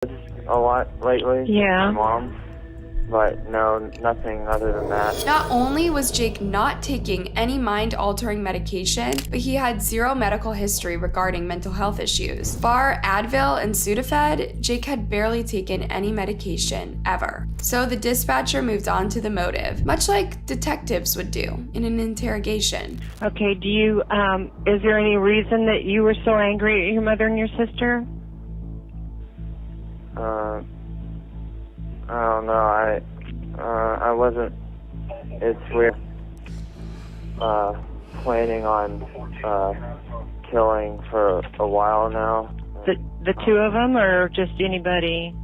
a lot lately. Yeah. My mom. But no, nothing other than that. Not only was Jake not taking any mind-altering medication, but he had zero medical history regarding mental health issues. Bar Advil and Sudafed, Jake had barely taken any medication, ever. So the dispatcher moved on to the motive, much like detectives would do in an interrogation. Okay, is there any reason that you were so angry at your mother and your sister? I don't know. I wasn't. It's weird. Planning on killing for a while now. The two of them, or just anybody?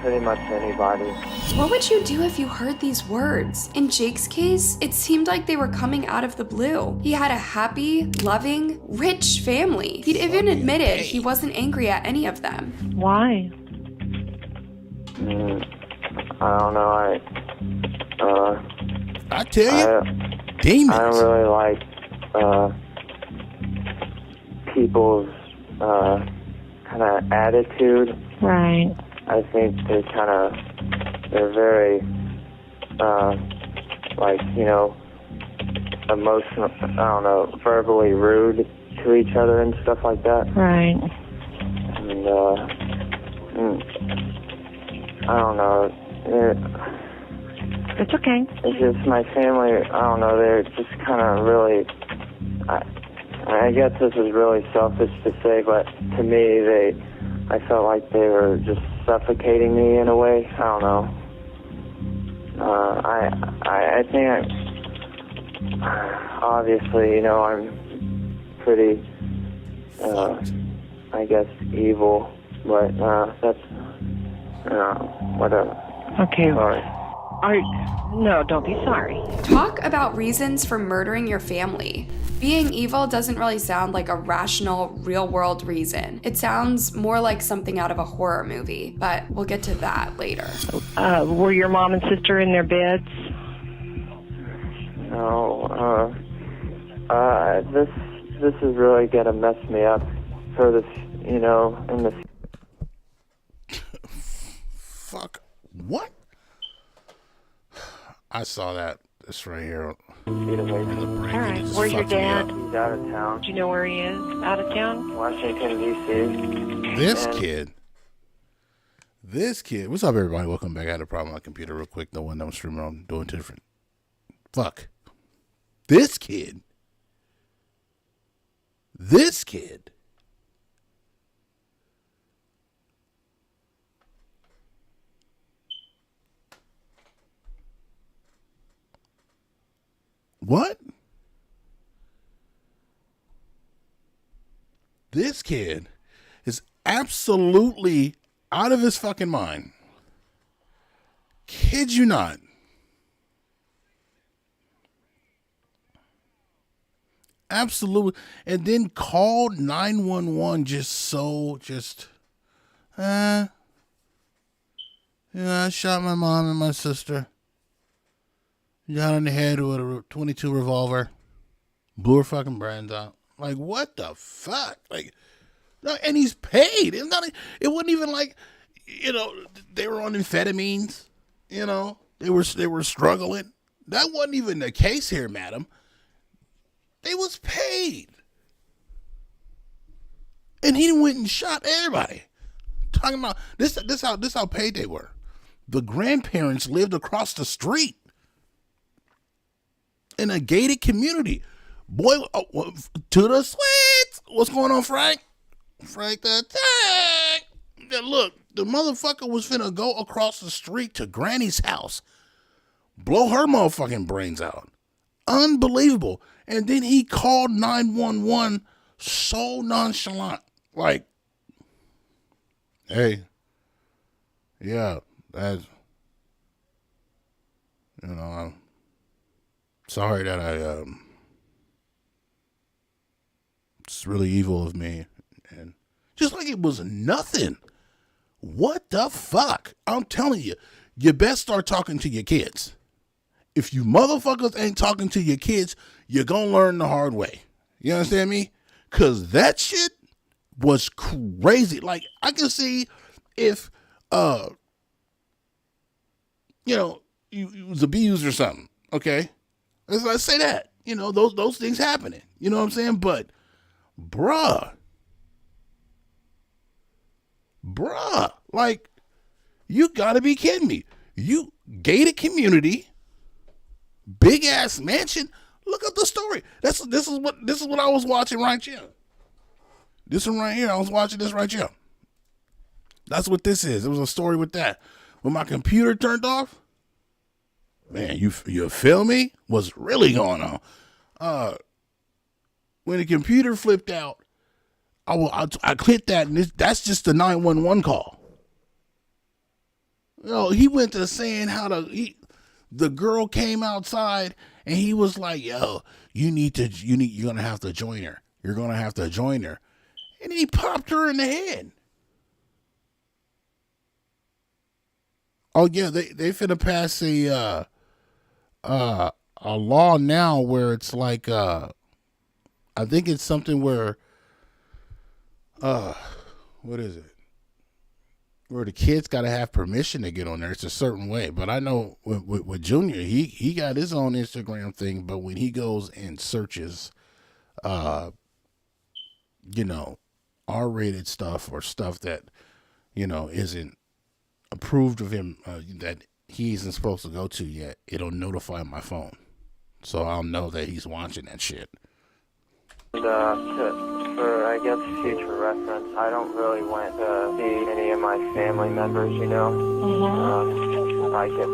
Pretty much anybody. What would you do if you heard these words? In Jake's case, it seemed like they were coming out of the blue. He had a happy, loving, rich family. He'd even admitted he wasn't angry at any of them. Why? I don't know. I tell you, demons. I don't really like people's kind of attitude. Right. I think they're very, emotional, I don't know, verbally rude to each other and stuff like that. Right. And, I don't know. It's okay. It's just my family, I don't know, they're just kind of really, I guess this is really selfish to say, but to me, I felt like they were just suffocating me in a way. I don't know. I think obviously, I'm pretty, I guess, evil, but that's, whatever. Okay. Sorry. No, don't be sorry. Talk about reasons for murdering your family. Being evil doesn't really sound like a rational, real-world reason. It sounds more like something out of a horror movie, but we'll get to that later. Were your mom and sister in their beds? No, this is really gonna mess me up for this, in the. Fuck. What? I saw that. This right here. All right. Where's your dad? He's out of town. Do you know where he is? Out of town? Washington, D.C. This kid. What's up, everybody? Welcome back. I had a problem with my computer real quick. The one that was streaming on doing different. Fuck. This kid. What? This kid is absolutely out of his fucking mind. Kid you not. Absolutely. And then called 911 yeah, I shot my mom and my sister. Got in the head with a 22 revolver. Blew her fucking brains out. Like, what the fuck? Like, no, and he's paid. It wasn't even like, they were on amphetamines. They were struggling. That wasn't even the case here, madam. They was paid. And he went and shot everybody. Talking about this how paid they were. The grandparents lived across the street in a gated community. Boy, to the sweets. What's going on, Frank? Frank the Tank. Yeah, look, the motherfucker was finna go across the street to Granny's house. Blow her motherfucking brains out. Unbelievable. And then he called 911 so nonchalant. Like, hey, yeah, that's, I'm sorry that it's really evil of me. And just like it was nothing. What the fuck? I'm telling you, you best start talking to your kids. If you motherfuckers ain't talking to your kids, you're gonna learn the hard way. You understand me? Cause that shit was crazy. Like, I can see if, you was abused or something, okay? Let's say that. Those things happening. You know what I'm saying? But, bruh, like, you gotta be kidding me. You gated community, big ass mansion. Look at the story. This is what I was watching right here. This one right here. I was watching this right here. That's what this is. It was a story with that. When my computer turned off, man, you feel me? What's really going on? When the computer flipped out, I clicked that, and that's just the 911 call. He went to saying how the girl came outside, and he was like, "Yo, you're gonna have to join her. You're gonna have to join her," and he popped her in the head. Oh yeah, they finna pass a law now where it's like I think it's something where what is it? Where the kids got to have permission to get on there. It's a certain way. But I know with Junior, he got his own Instagram thing. But when he goes and searches, R-rated stuff or stuff that, isn't approved of him, that he isn't supposed to go to yet, it'll notify my phone. So I'll know that he's watching that shit. And, for, I guess, future reference, I don't really want to see any of my family members, like if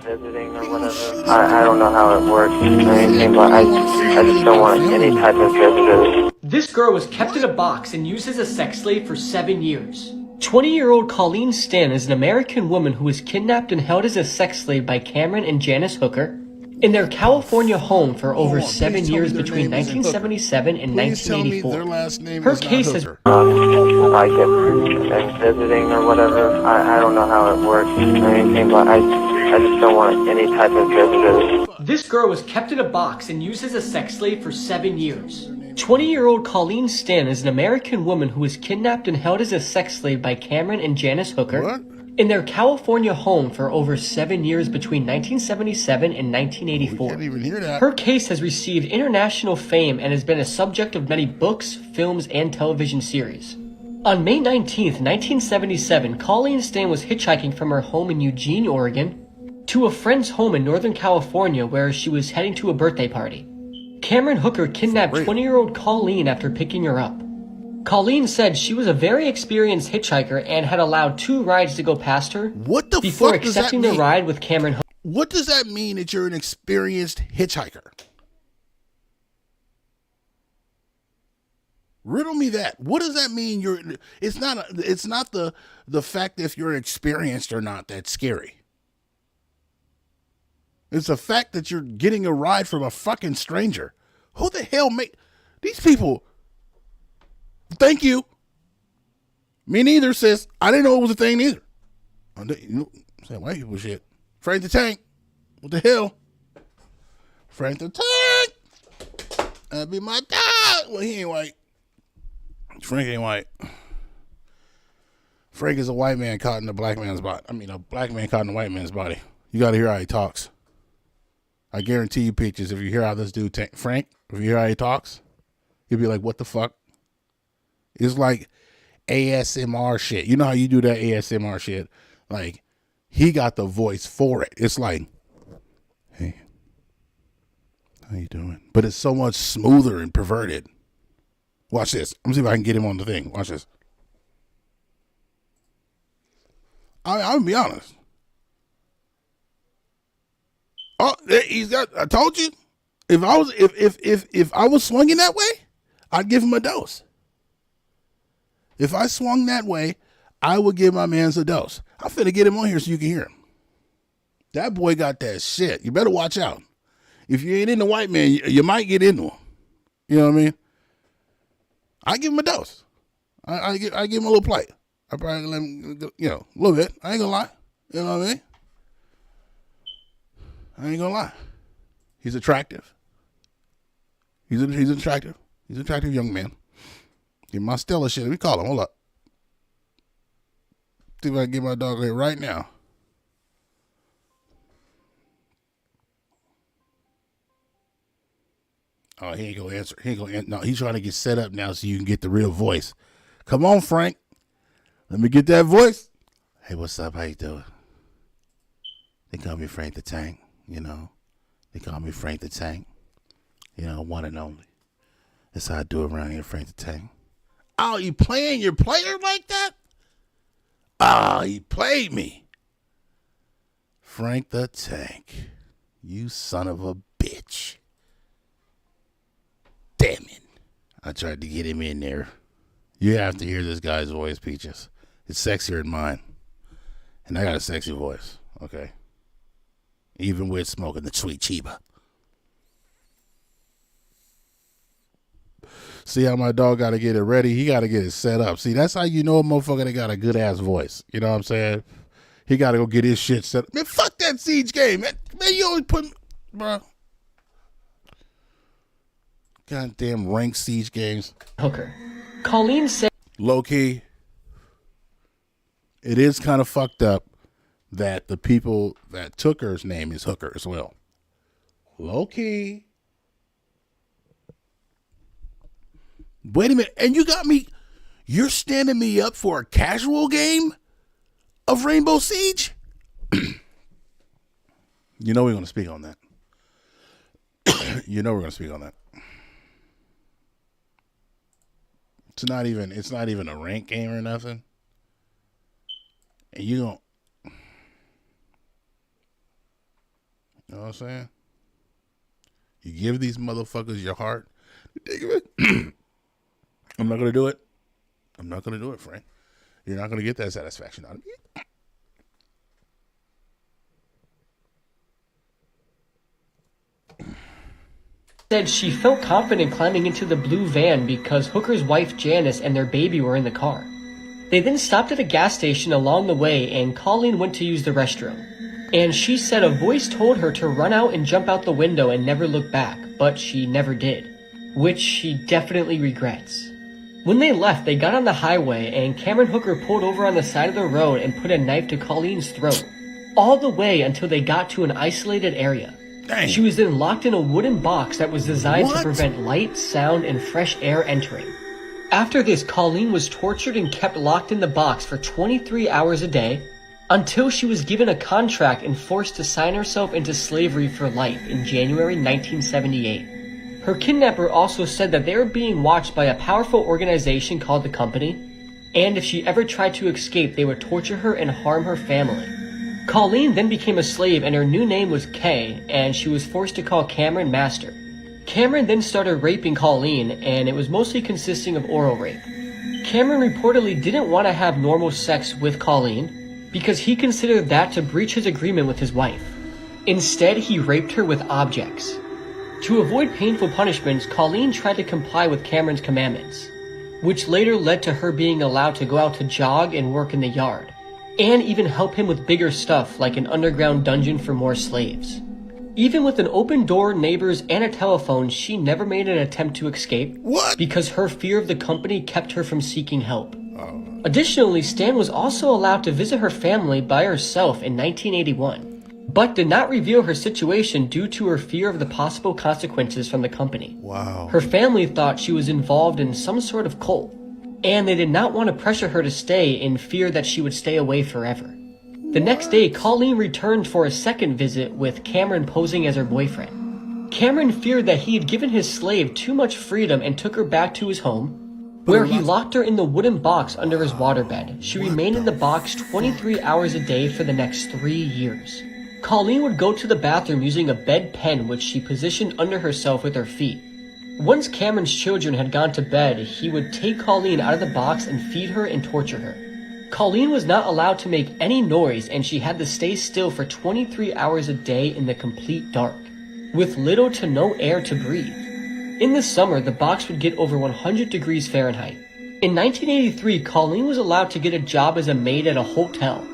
visiting or whatever. I don't know how it works or anything, but I just don't want any type of visitors. This girl was kept in a box and used as a sex slave for 7 years. 20-year-old Colleen Stan is an American woman who was kidnapped and held as a sex slave by Cameron and Janice Hooker in their California home for over 7 years between 1977 and 1984. Her case has... like if visiting or whatever. I don't know how it works or anything, but I just don't want any type of visitors. This girl was kept in a box and used as a sex slave for 7 years. 20-year-old Colleen Stan is an American woman who was kidnapped and held as a sex slave by Cameron and Janice Hooker in their California home for over 7 years between 1977 and 1984. Can't even hear that. Her case has received international fame and has been a subject of many books, films, and television series. On May 19th, 1977, Colleen Stan was hitchhiking from her home in Eugene, Oregon, to a friend's home in Northern California where she was heading to a birthday party. Cameron Hooker kidnapped 20-year-old Colleen after picking her up. Colleen said she was a very experienced hitchhiker and had allowed 2 rides to go past her before accepting the ride with Cameron Hooker. What does that mean that you're an experienced hitchhiker? Riddle me that. What does that mean? It's not the fact that if you're experienced or not that's scary. It's the fact that you're getting a ride from a fucking stranger. Who the hell make these people? Thank you. Me neither, sis. I didn't know it was a thing either. Say white people shit. Frank the Tank. What the hell? Frank the Tank. That'd be my dog. Well, he ain't white. Frank ain't white. Frank is a white man caught in a black man's body. I mean, a black man caught in a white man's body. You got to hear how he talks. I guarantee you, Peaches, if you hear how this dude, Frank, if you hear how he talks, you'll be like, what the fuck? It's like ASMR shit. You know how you do that ASMR shit? Like, he got the voice for it. It's like, hey, how you doing? But it's so much smoother and perverted. Watch this. Let me see if I can get him on the thing. Watch this. I'm gonna be honest. Oh, he's got. I told you, if I was swinging that way, I'd give him a dose. If I swung that way, I would give my man's a dose. I'm finna get him on here so you can hear him. That boy got that shit. You better watch out. If you ain't into white man, you might get into him. You know what I mean? I give him a dose. I give him a little plate. I probably let him, a little bit. I ain't gonna lie. You know what I mean? I ain't gonna lie. He's attractive. He's attractive. He's an attractive young man. Give him my Stella shit. We call him. Hold up. See if I can get my dog here right now. Oh, he ain't gonna answer. He ain't gonna answer. No, he's trying to get set up now so you can get the real voice. Come on, Frank. Let me get that voice. Hey, what's up? How you doing? They call me Frank the Tank, you know. They call me Frank the Tank. You know, one and only. That's how I do around here, Frank the Tank. Oh, you playing your player like that? Oh, he played me. Frank the Tank. You son of a bitch. Damn it. I tried to get him in there. You have to hear this guy's voice, Peaches. It's sexier than mine. And I got a sexy voice, okay? Even with smoking the sweet Chiba. See how my dog got to get it ready? He got to get it set up. See, that's how you know a motherfucker that got a good-ass voice. You know what I'm saying? He got to go get his shit set up. Man, fuck that Siege game, man. Man, you always put... Bro. Goddamn ranked Siege games. Hooker. Colleen said... Low-key, it is kind of fucked up that the people that took her's name is Hooker as well. Low-key. Wait a minute. And you got me... You're standing me up for a casual game of Rainbow Siege? You know we're going to speak on that. You know we're going to speak on that. It's not even a rank game or nothing. And you don't... You know what I'm saying? You give these motherfuckers your heart. I'm not going to do it. I'm not going to do it, Frank. You're not going to get that satisfaction out of me. Said she felt confident climbing into the blue van because Hooker's wife Janice and their baby were in the car. They then stopped at a gas station along the way and Colleen went to use the restroom. And she said a voice told her to run out and jump out the window and never look back, but she never did, which she definitely regrets. When they left, they got on the highway and Cameron Hooker pulled over on the side of the road and put a knife to Colleen's throat, all the way until they got to an isolated area. Dang. She was then locked in a wooden box that was designed What? to prevent light, sound, and fresh air entering. After this, Colleen was tortured and kept locked in the box for 23 hours a day until she was given a contract and forced to sign herself into slavery for life in January 1978. Her kidnapper also said that they were being watched by a powerful organization called the Company, and if she ever tried to escape, they would torture her and harm her family. Colleen then became a slave and her new name was Kay, and she was forced to call Cameron Master. Cameron then started raping Colleen, and it was mostly consisting of oral rape. Cameron reportedly didn't want to have normal sex with Colleen because he considered that to breach his agreement with his wife. Instead, he raped her with objects. To avoid painful punishments, Colleen tried to comply with Cameron's commandments, which later led to her being allowed to go out to jog and work in the yard, and even help him with bigger stuff like an underground dungeon for more slaves. Even with an open door, neighbors, and a telephone, she never made an attempt to escape. What? Because her fear of the Company kept her from seeking help. Additionally, Stan was also allowed to visit her family by herself in 1981, but did not reveal her situation due to her fear of the possible consequences from the Company. Wow. Her family thought she was involved in some sort of cult, and they did not want to pressure her to stay in fear that she would stay away forever. The next day, Colleen returned for a second visit with Cameron posing as her boyfriend. Cameron feared that he had given his slave too much freedom and took her back to his home, where he locked her in the wooden box under his waterbed. She remained in the box 23 hours a day for the next 3 years. Colleen would go to the bathroom using a bedpan which she positioned under herself with her feet. Once Cameron's children had gone to bed, he would take Colleen out of the box and feed her and torture her. Colleen was not allowed to make any noise and she had to stay still for 23 hours a day in the complete dark, with little to no air to breathe. In the summer, the box would get over 100 degrees Fahrenheit. In 1983, Colleen was allowed to get a job as a maid at a hotel,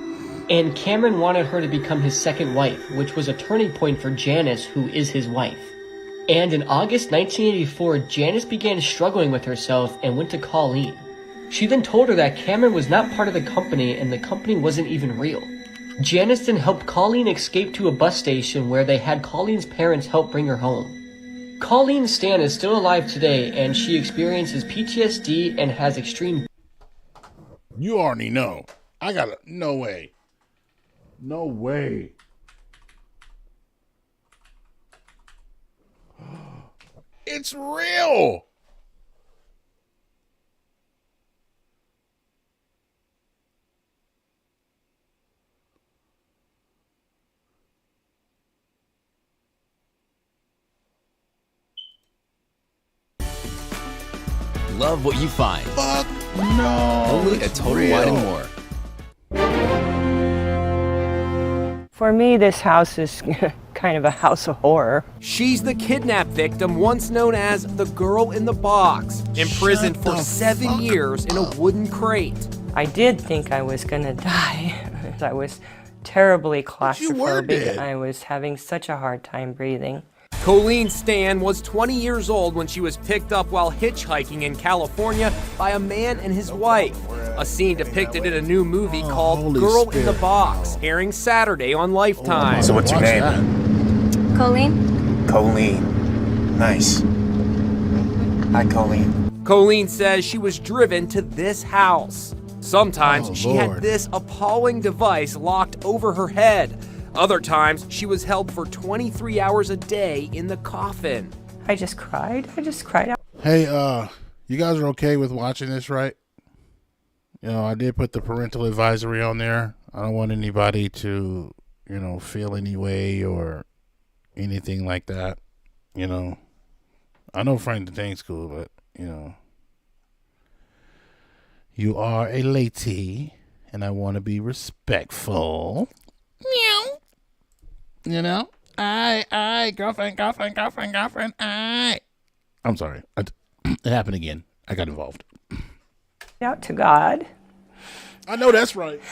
and Cameron wanted her to become his second wife, which was a turning point for Janice, who is his wife. And in August 1984, Janice began struggling with herself and went to Colleen. She then told her that Cameron was not part of the company and the company wasn't even real. Janice then helped Colleen escape to a bus station where they had Colleen's parents help bring her home. Colleen Stan is still alive today and she experiences PTSD and has extreme... You already know. No way. No way. It's real. Love what you find. Fuck no. Only at Total Wine and More. For me, this house is kind of a house of horror. She's the kidnap victim once known as the girl in the box, imprisoned for 7 years in a wooden crate. I did think I was gonna die. I was terribly claustrophobic. I was having such a hard time breathing. Colleen Stan was 20 years old when she was picked up while hitchhiking in California by a man and his wife. A scene depicted in a new movie called Girl in the Box, airing Saturday on Lifetime. So what's your name? Colleen. Colleen. Nice. Hi, Colleen. Colleen says she was driven to this house. Sometimes she had this appalling device locked over her head. Other times, she was held for 23 hours a day in the coffin. I just cried. Hey, you guys are okay with watching this, right? You know, I did put the parental advisory on there. I don't want anybody to, feel any way or anything like that. I know Frank the Tank's cool, but, you are a lady, and I want to be respectful. Meow. Girlfriend, I'm sorry. It happened again. I got involved. Out to God. I know that's right.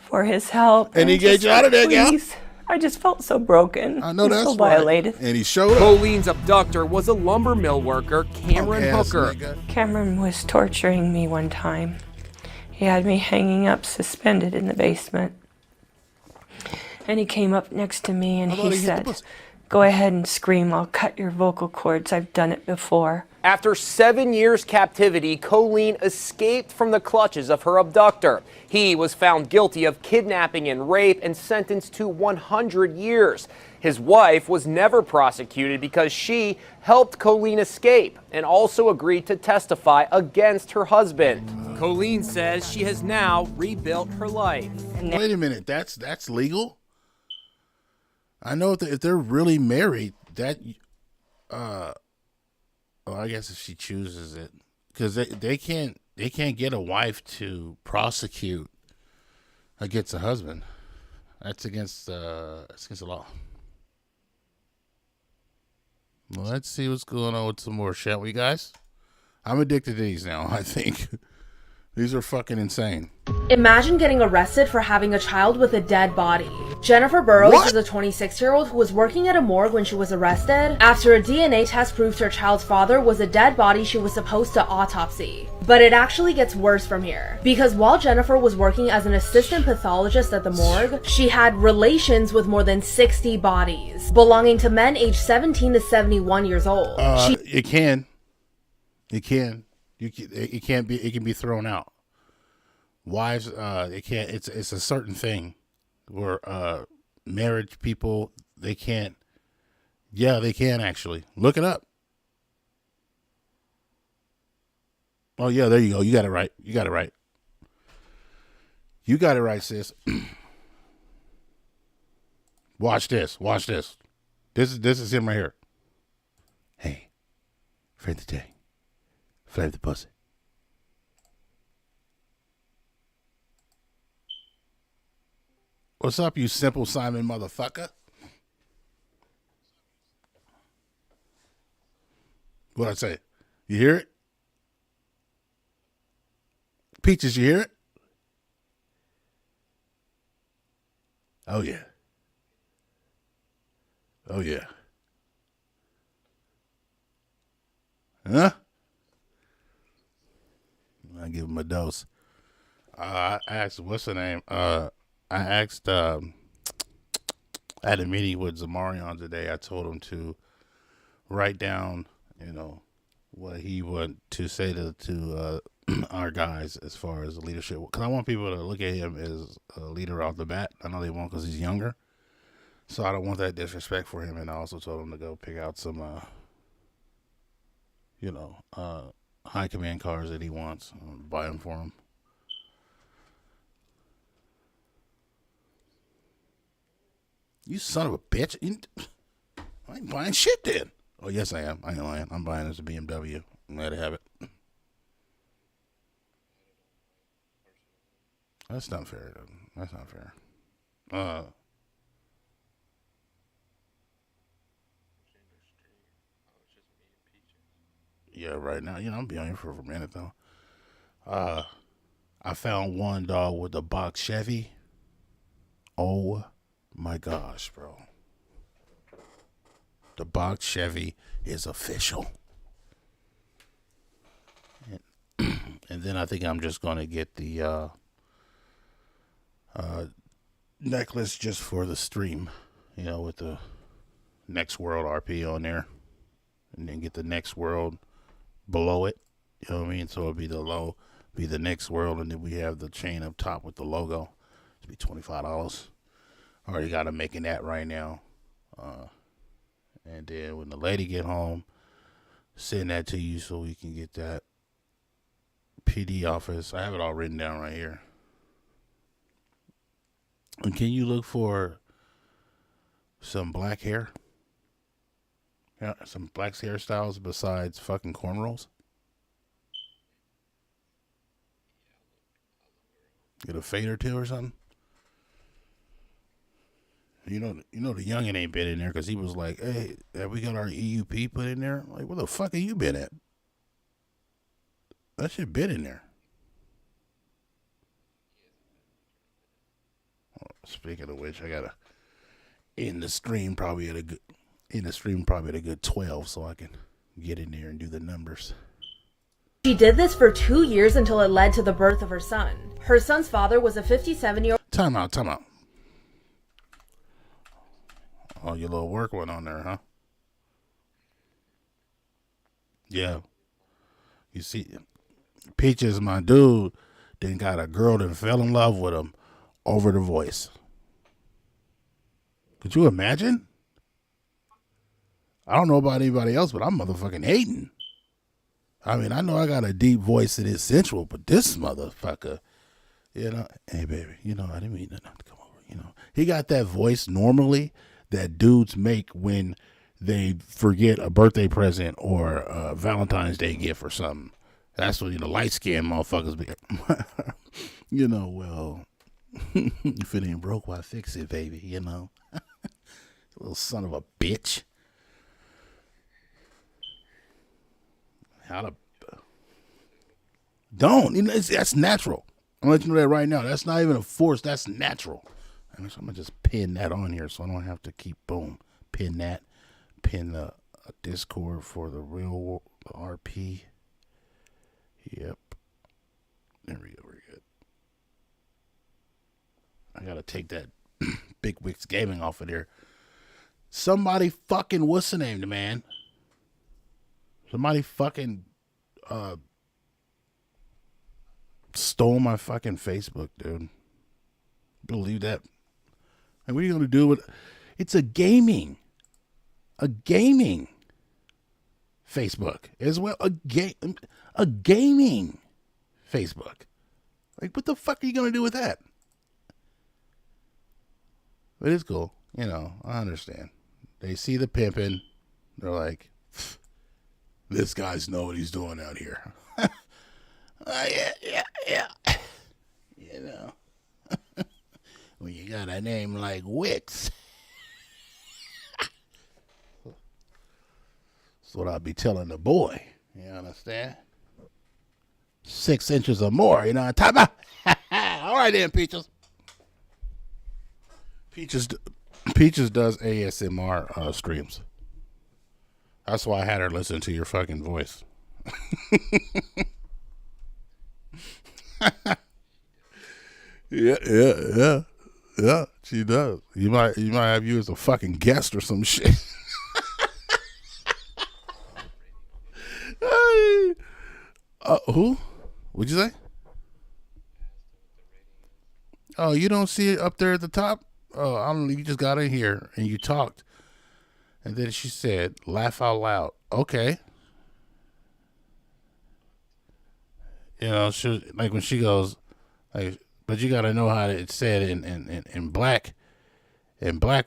For his help. And he gave you out of there, gal. I just felt so broken. I know that's so violated. Right. And he showed up. Colleen's abductor was a lumber mill worker, Cameron Hooker. Cameron was torturing me one time. He had me hanging up suspended in the basement. And he came up next to me and he said, "Go ahead and scream. I'll cut your vocal cords. I've done it before." After 7 years captivity, Colleen escaped from the clutches of her abductor. He was found guilty of kidnapping and rape and sentenced to 100 years. His wife was never prosecuted because she helped Colleen escape and also agreed to testify against her husband. Colleen says she has now rebuilt her life. Wait a minute, that's legal? I know if they're really married, that, I guess if she chooses it, because they can't get a wife to prosecute against a husband. That's against the law. Well, let's see what's going on with some more, shall we, guys? I'm addicted to these now, I think. These are fucking insane. Imagine getting arrested for having a child with a dead body. Jennifer Burrows is a 26-year-old who was working at a morgue when she was arrested after a DNA test proved her child's father was a dead body she was supposed to autopsy. But it actually gets worse from here, because while Jennifer was working as an assistant pathologist at the morgue, she had relations with more than 60 bodies, belonging to men aged 17 to 71 years old. It can be thrown out. Wives, it can't. It's a certain thing where marriage people, they can't. Yeah, they can actually look it up. Oh yeah, there you go. You got it right. You got it right, sis. Watch this. This is him right here. Hey, Fred the Tank. Flav the pussy. What's up, you simple Simon motherfucker? What'd I say? You hear it? Peaches, you hear it? Oh yeah. Huh? I give him a dose. I asked, what's the name? I asked, I had a meeting with Zamarion today. I told him to write down, what he would to say to our guys as far as leadership. Because I want people to look at him as a leader off the bat. I know they won't because he's younger. So I don't want that disrespect for him. And I also told him to go pick out some, high command cars that he wants. Buy them for him. You son of a bitch. I ain't buying shit then. Oh, yes, I am. I ain't lying. I'm buying this a BMW. I'm glad to have it. That's not fair. That's not fair. Yeah, right now. I'll be on here for a minute, though. I found one dog with a box Chevy. Oh, my gosh, bro. The box Chevy is official. And then I think I'm just going to get the necklace just for the stream, with the Next World RP on there. And then get the Next World below it. You know what I mean? So it'll be be the Next World, and then we have the chain up top with the logo. It'll be $25. Already got them making that right now. And then when the lady get home, send that to you so we can get that PD office. I have it all written down right here. And can you look for some black hair? Yeah, some black hairstyles besides fucking cornrows? Get a fade or two or something? The youngin' ain't been in there because he was like, hey, have we got our EUP put in there? Like, where the fuck have you been at? That shit been in there. Speaking of which, I gotta end the stream probably at a good 12 so I can get in there and do the numbers. She did this for 2 years until it led to the birth of her son. Her son's father was a 57-year-old. Time out. Oh, your little work went on there, huh? Yeah. You see, Peaches, my dude, then got a girl that fell in love with him over the voice. Could you imagine? I don't know about anybody else, but I'm motherfucking hating. I mean, I know I got a deep voice that is sensual, but this motherfucker, hey, baby, I didn't mean nothing to come over, He got that voice normally that dudes make when they forget a birthday present or a Valentine's Day gift or something. That's what light-skinned motherfuckers be. Well, if it ain't broke, why fix it, baby, Little son of a bitch. That's natural. I'm gonna let you know that right now. That's not even a force. That's natural. And so I'm gonna just pin that on here so I don't have to keep pin that, pin the Discord for the real RP. Yep. There we go. We're good. I gotta take that Big Wicks Gaming off of there. Somebody fucking, what's the name, man? Somebody fucking stole my fucking Facebook, dude. Believe that? And what are you gonna do with it? It's a gaming Facebook as well. A gaming Facebook. Like, what the fuck are you gonna do with that? But it's cool, I understand. They see the pimping, they're like, this guy's know what he's doing out here. Yeah. When you got a name like Wicks. That's what I'll be telling the boy. You understand? 6 inches or more, time out. All right then, Peaches. Peaches does ASMR streams. That's why I had her listen to your fucking voice. Yeah. She does. You might have you as a fucking guest or some shit. Who? What'd you say? Oh, you don't see it up there at the top? Oh, I don't know. You just got in here and you talked. And then she said, laugh out loud. Okay. You know, she, like when she goes, like, but you got to know how it's said in black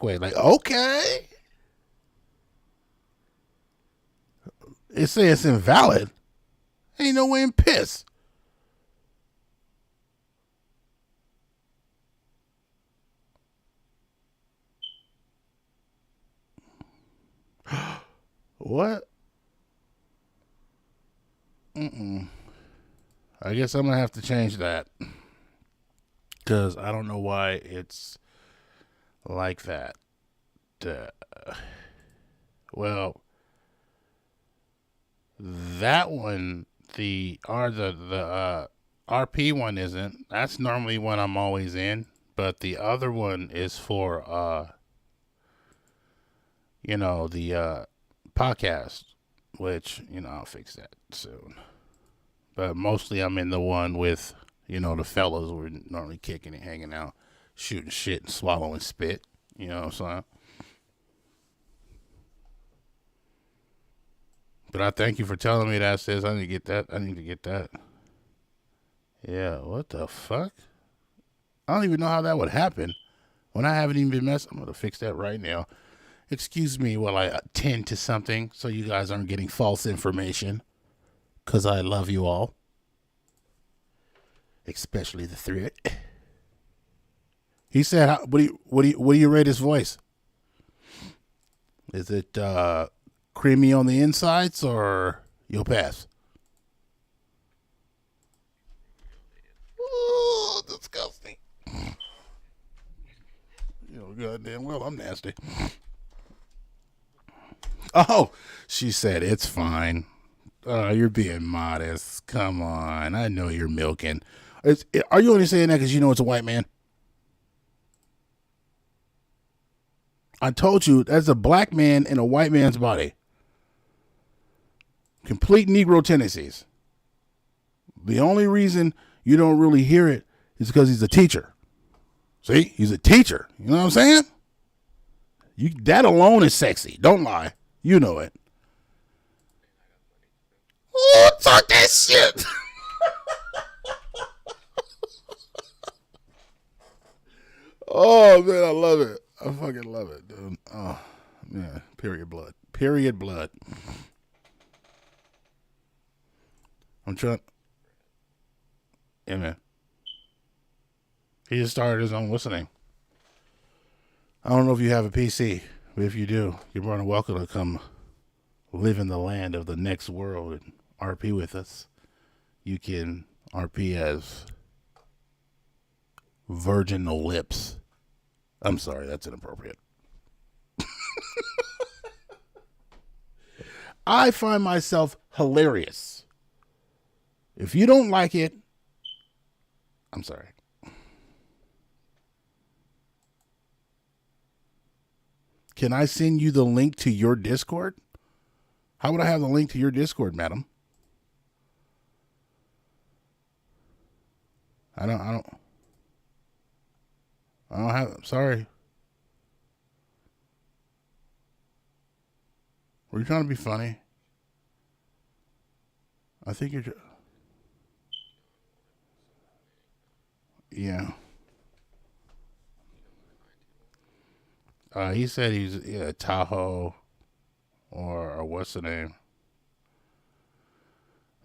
way. Like, okay. It says it's invalid. Ain't no way in piss. What? I guess I'm gonna have to change that because I don't know why it's like that. Well, that one, the RP one isn't. That's normally one I'm always in, but the other one is for the podcast, which I'll fix that soon. But mostly I'm in the one with, the fellas. We're normally kicking and hanging out, shooting shit and swallowing spit. You know what I'm saying? But I thank you for telling me that, sis. I need to get that. Yeah, what the fuck? I don't even know how that would happen when I haven't even been messing. I'm going to fix that right now. Excuse me while I attend to something so you guys aren't getting false information. Because I love you all. Especially the threat. He said, what do you rate his voice? Is it creamy on the insides or you'll pass? Oh, disgusting. Goddamn well, I'm nasty. Oh, she said, it's fine. Oh, you're being modest. Come on. I know you're milking. Are you only saying that because you know it's a white man? I told you, that's a black man in a white man's body. Complete Negro tendencies. The only reason you don't really hear it is because he's a teacher. See? He's a teacher. You know what I'm saying? That alone is sexy. Don't lie. You know it. Oh, talk that shit. Oh, man, I love it. I fucking love it, dude. Oh, man. Period blood. I'm trying. Yeah, man. He just started his own listening. I don't know if you have a PC, but if you do, you're more than welcome to come live in the land of the next world and RP with us. You can RP as virginal lips. I'm sorry, that's inappropriate. I find myself hilarious. If you don't like it, I'm sorry. Can I send you the link to your Discord? How would I have the link to your Discord, madam? I don't have, sorry. Were you trying to be funny? I think you're, yeah. He said he's Tahoe or what's the name?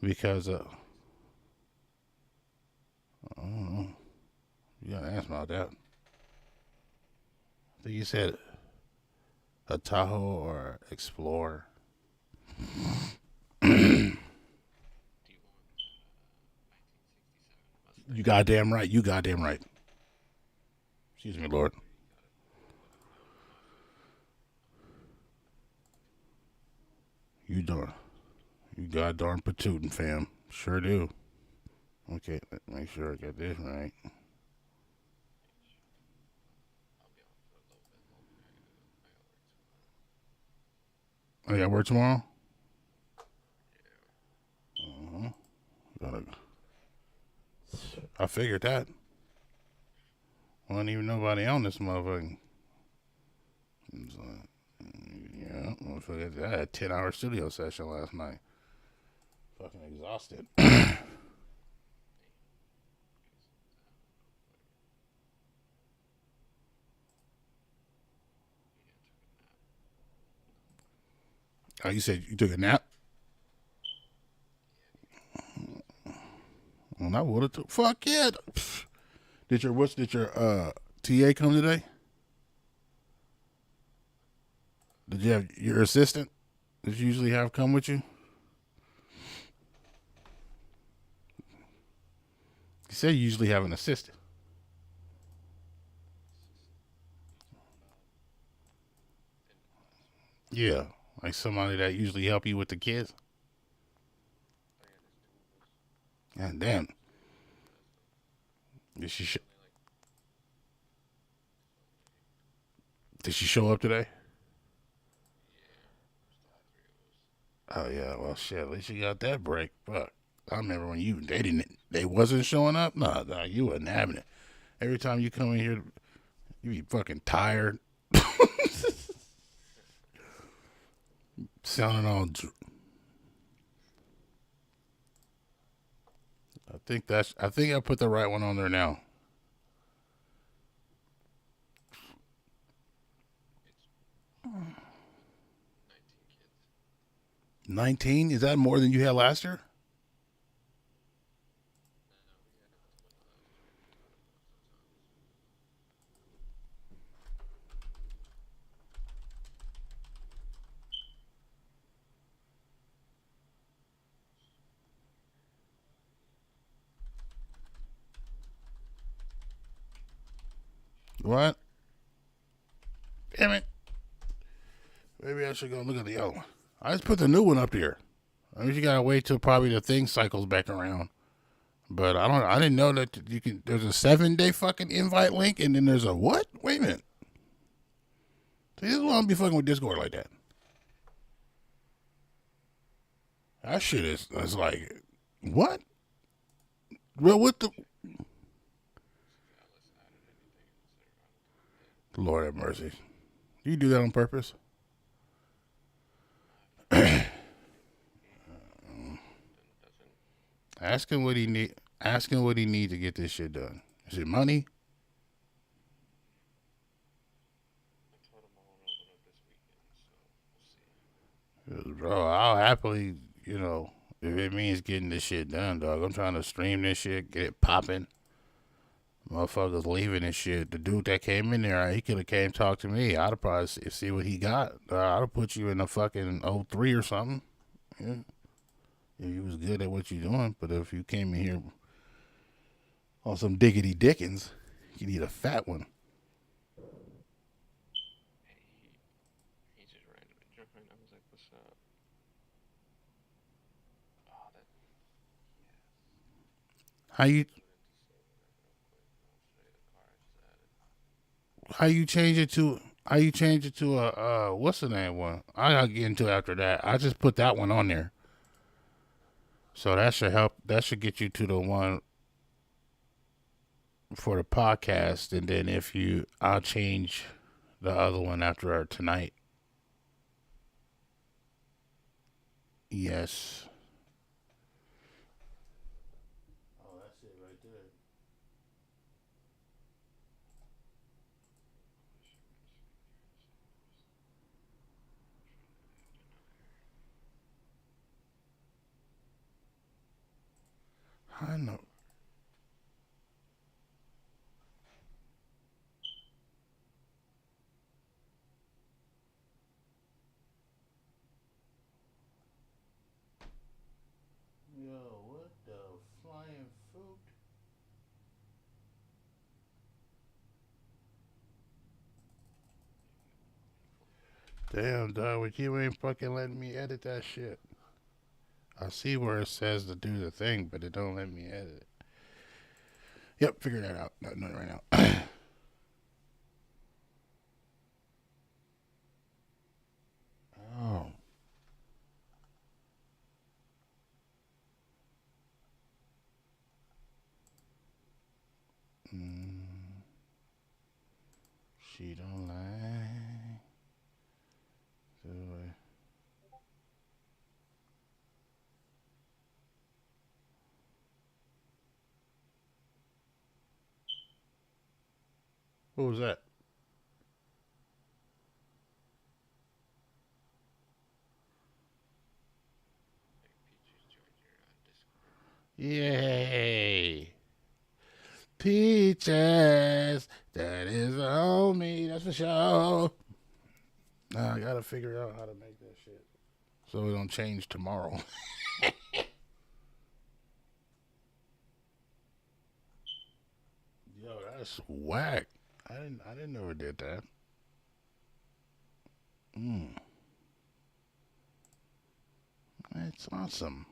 Because I don't know. You gotta ask about that. I think you said a Tahoe or Explorer. You goddamn right. Excuse me, Lord. You god darn patootin', fam. Sure do. Okay, make sure I get this right. Oh, yeah, work tomorrow? I figured that. Wasn't even nobody on this motherfucker. So, yeah, motherfucker. I had a 10-hour studio session last night. Fucking exhausted. Oh, you said you took a nap? Well, I would have took. Fuck yeah. Did your TA come today? Did you have your assistant that you usually have come with you? You said you usually have an assistant. Yeah, like somebody that usually help you with the kids. God damn. Did she show up today? Oh yeah, well shit. At least you got that break. Fuck. I remember when they wasn't showing up. Nah, you wasn't having it. Every time you come in here, you be fucking tired. Sounding all. I think I put the right one on there now. Hmm. 19? Is that more than you had last year? What? Damn it. Maybe I should go look at the other one. I just put the new one up there. I mean, you gotta wait till probably the thing cycles back around. But I didn't know that you can. There's a 7-day fucking invite link, and then there's a what? Wait a minute. So you just want to be fucking with Discord like that? That shit is like, what? Well, what the? Lord have mercy. Do you do that on purpose? Ask him what he need. Ask him what he need to get this shit done. Is it money? Bro, I'll happily, if it means getting this shit done, dog. I'm trying to stream this shit, get it popping. Motherfuckers leaving this shit. The dude that came in there, he could have came talk to me. I'd have probably see what he got. I'd have put you in a fucking 03 or something. Yeah. If you was good at what you're doing. But if you came in here on some diggity dickens, you need a fat one. He just randomly jumped in. I was like, what's up? How you change it to a what's the name one? I'll get into it after that. I just put that one on there. So that should help. That should get you to the one for the podcast, and then I'll change the other one after tonight. Yes. Oh, that's it right there. I know. Yo, what the flying fruit? Damn, dog, but you ain't fucking letting me edit that shit. I see where it says to do the thing, but it don't let me edit it. Yep, figure that out. Not right now. Oh. She don't lie. What was that? Yay! Peaches, that is a homie, that's for sure. Now I gotta figure out how to make that shit so it don't change tomorrow. Yo, that's whack. I didn't know it did that. That's awesome.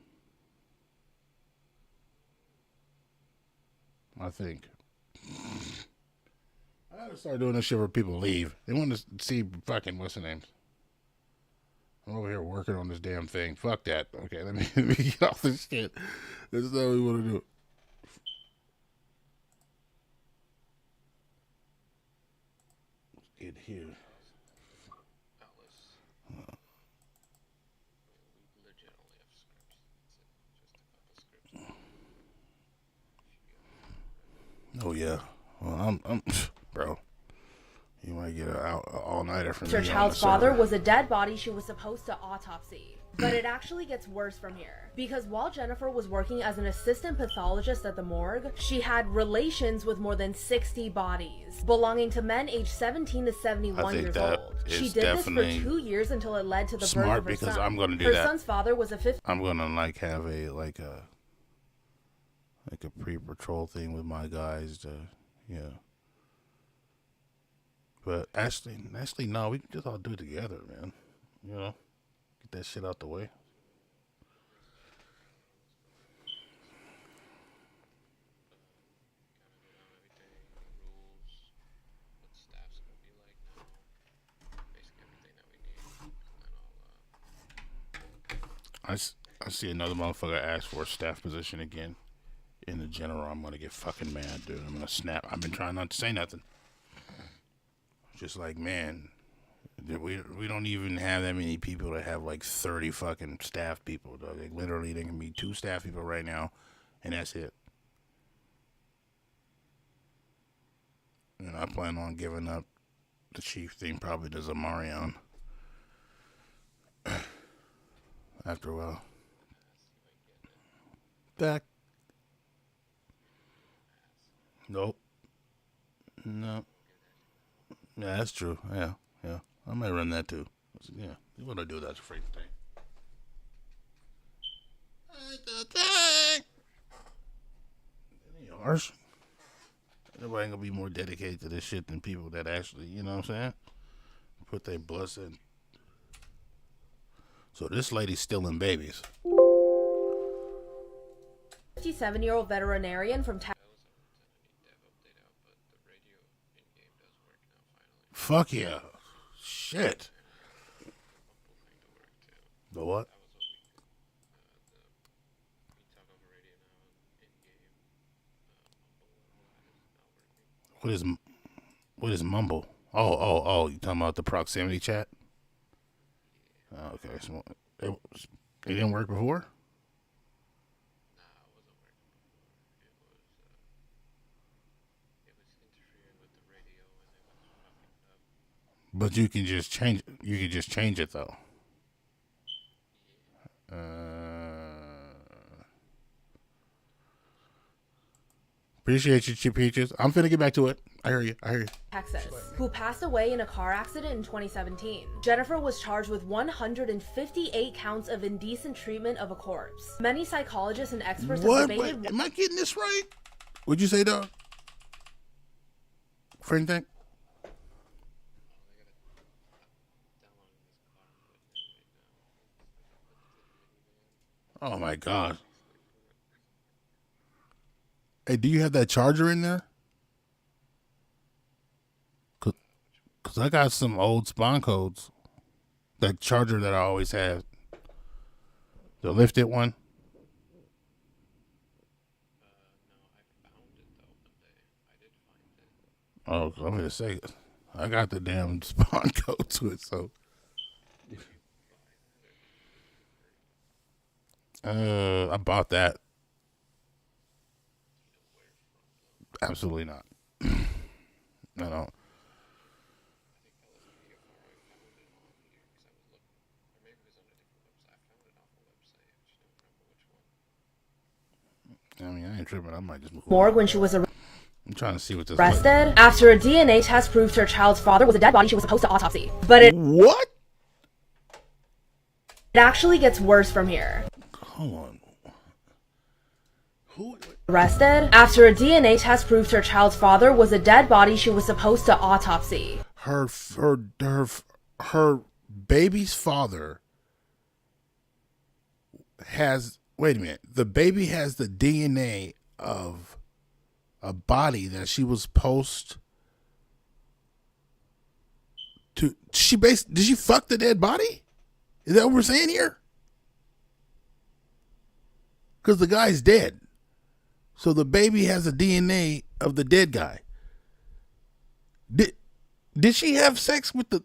I think. I gotta start doing this shit where people leave. They want to see fucking what's the names. I'm over here working on this damn thing. Fuck that. Okay, let me get off this shit. This is how we want to do it. Let's get here. Oh yeah. Well, I'm bro. You might get an all-nighter from me. Her child's father was a dead body she was supposed to autopsy. But it actually gets worse from here. Because while Jennifer was working as an assistant pathologist at the morgue, she had relations with more than 60 bodies, belonging to men aged 17 to 71 years old. She did this for 2 years until it led to the birth of her son. Because I'm gonna do her that. Her son's father was a 50. I'm gonna have a pre-patrol thing with my guys to, yeah. But Ashley, no, we can just all do it together, man. You know, get that shit out the way. I see another motherfucker ask for a staff position again. In the general, I'm gonna get fucking mad, dude. I'm gonna snap. I've been trying not to say nothing. Just like, man, we don't even have that many people that have like 30 fucking staff people, dog. Like, literally, there can be 2 staff people right now, and that's it. And I plan on giving up the chief thing probably to Zamarian after a while. Back. Nope. No. Yeah, that's true. Yeah. I might run that too. Yeah, you want to do that free thing. It ain't harsh. Everybody ain't gonna be more dedicated to this shit than people that actually, you know what I'm saying? Put their blood in. So this lady's stealing babies. 57-year-old veterinarian from Fuck yeah. Shit. The what? What is mumble? Oh, you talking about the proximity chat? Oh, okay. So it didn't work before? But you can just change. You can just change it though. Appreciate you, Chip Peaches. I'm finna get back to it. I hear you. Texas, who passed away in a car accident in 2017. Jennifer was charged with 158 counts of indecent treatment of a corpse. Many psychologists and experts have debated. Am I getting this right? What'd you say, dog? Friend thing? Oh my God. Hey, do you have that charger in there? Cause I got some old spawn codes. That charger that I always have. The lifted one. Oh, I'm gonna say I got the damn spawn code to it, so I bought that. Absolutely not. I don't. I mean, I ain't tripping. I might just move morgue on. when she was I'm trying to see what this arrested after a DNA test proved her child's father was a dead body she was supposed to autopsy. But it actually gets worse from here. Hold on. Arrested after a DNA test proved her child's father was a dead body she was supposed to autopsy. Her baby's father has. Wait a minute. The baby has the DNA of a body that she was supposed to. Did she fuck the dead body? Is that what we're saying here? Because the guy's dead. So the baby has the DNA of the dead guy. Did she have sex with the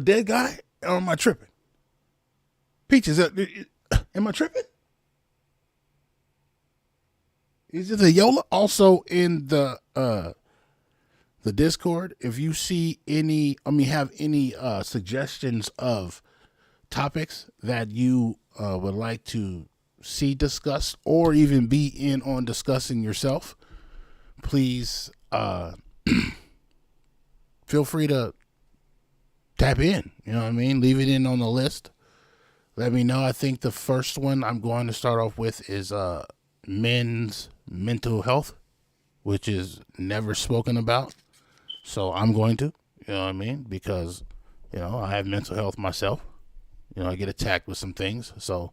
dead guy? Or am I tripping? Peach, am I tripping? Is it a Yola? Also in the Discord, if you see have any suggestions of topics that you would like to see discussed or even be in on discussing yourself, please feel free to tap in. You know what I mean? Leave it in on the list. Let me know. I think the first one I'm going to start off with is men's mental health, which is never spoken about. So I'm going to, you know what I mean? Because, I have mental health myself. I get attacked with some things. So,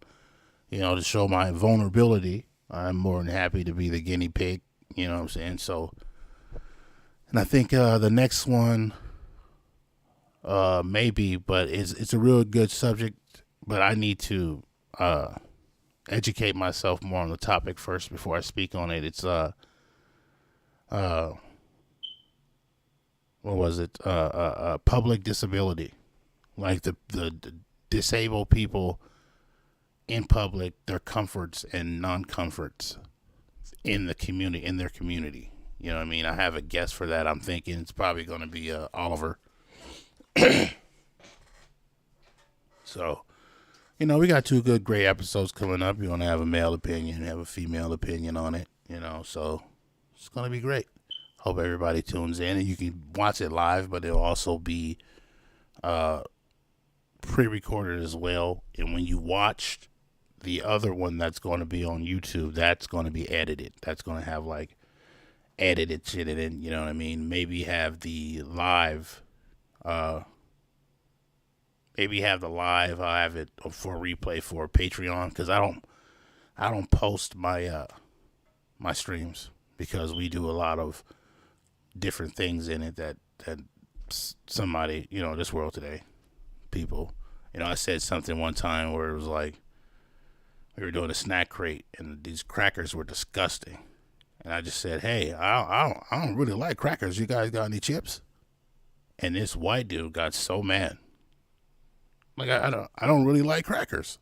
to show my vulnerability, I'm more than happy to be the guinea pig. You know what I'm saying? So, and I think the next one, maybe, but it's a real good subject. But I need to educate myself more on the topic first before I speak on it. It's what was it? Public disability, like the disabled people in public, their comforts and non-comforts in the community, in their community. You know what I mean? I have a guess for that. I'm thinking it's probably going to be Oliver. So, we got two great episodes coming up. You're going to have a male opinion, have a female opinion on it, so it's going to be great. Hope everybody tunes in, and you can watch it live, but it'll also be pre-recorded as well. And when you watch the other one that's going to be on YouTube, that's going to be edited. That's going to have edited shit in it, you know what I mean? Maybe have the live, I'll have it for replay for Patreon, because I don't post my my streams, because we do a lot of different things in it that somebody, this world today, people, I said something one time where it was like we were doing a snack crate and these crackers were disgusting, and I just said, hey, I don't really like crackers. You guys got any chips? And this white dude got so mad. Like, I don't really like crackers.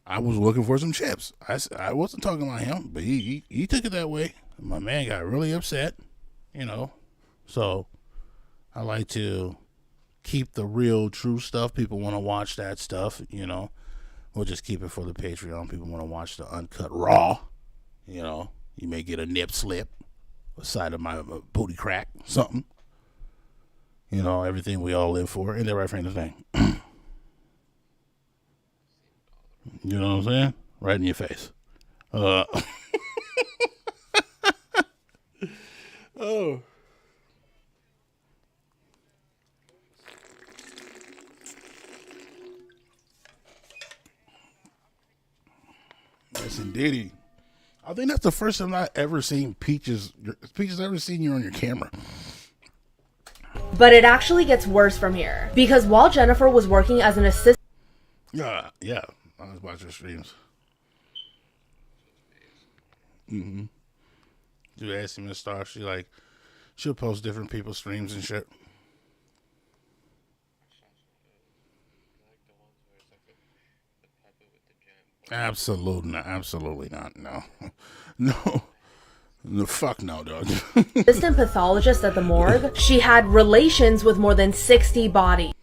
I was looking for some chips. I wasn't talking about him, but he took it that way. My man got really upset, So I like to keep the real, true stuff. People want to watch that stuff, We'll just keep it for the Patreon. People want to watch the uncut raw, You may get a nip slip, a side of my booty crack, something. Everything we all live for. Ain't that right, friend? Thing. You know what I'm saying? Right in your face. Oh. Yes, indeedy. I think that's the first time I've ever seen Peaches ever seen you on your camera. But it actually gets worse from here. Because while Jennifer was working as an assistant... Yeah, I was watching streams. Mm-hmm. Do ask him and stuff. She'll post different people's streams and shit. Absolutely not. No. No, fuck no, dog. Assistant pathologist at the morgue. She had relations with more than 60 bodies.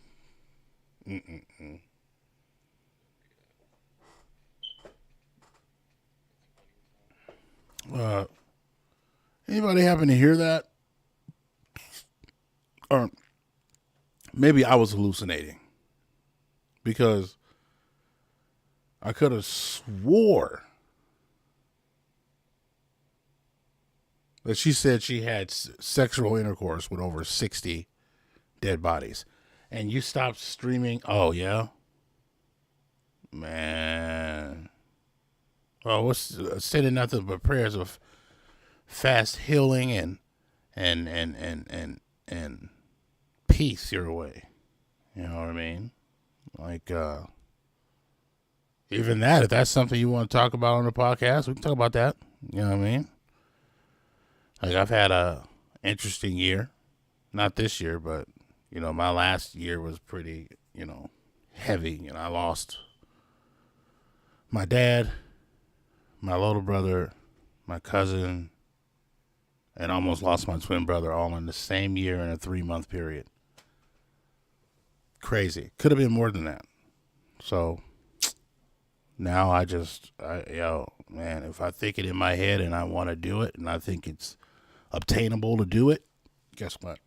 Anybody happen to hear that? Or maybe I was hallucinating, because I could have swore that she said she had sexual intercourse with over 60 dead bodies. And you stopped streaming. Oh, yeah? Man. Well, what's sending nothing but prayers of fast healing and peace your way. You know what I mean? Like, even that, if that's something you want to talk about on the podcast, we can talk about that. You know what I mean? Like, I've had a interesting year. Not this year, but, you know, my last year was pretty, you know, heavy. You know, I lost my dad, my little brother, my cousin, and almost lost my twin brother all in the same year in a 3-month period. Crazy. Could have been more than that. So now man, if I think it in my head and I want to do it and I think it's obtainable to do it, guess what?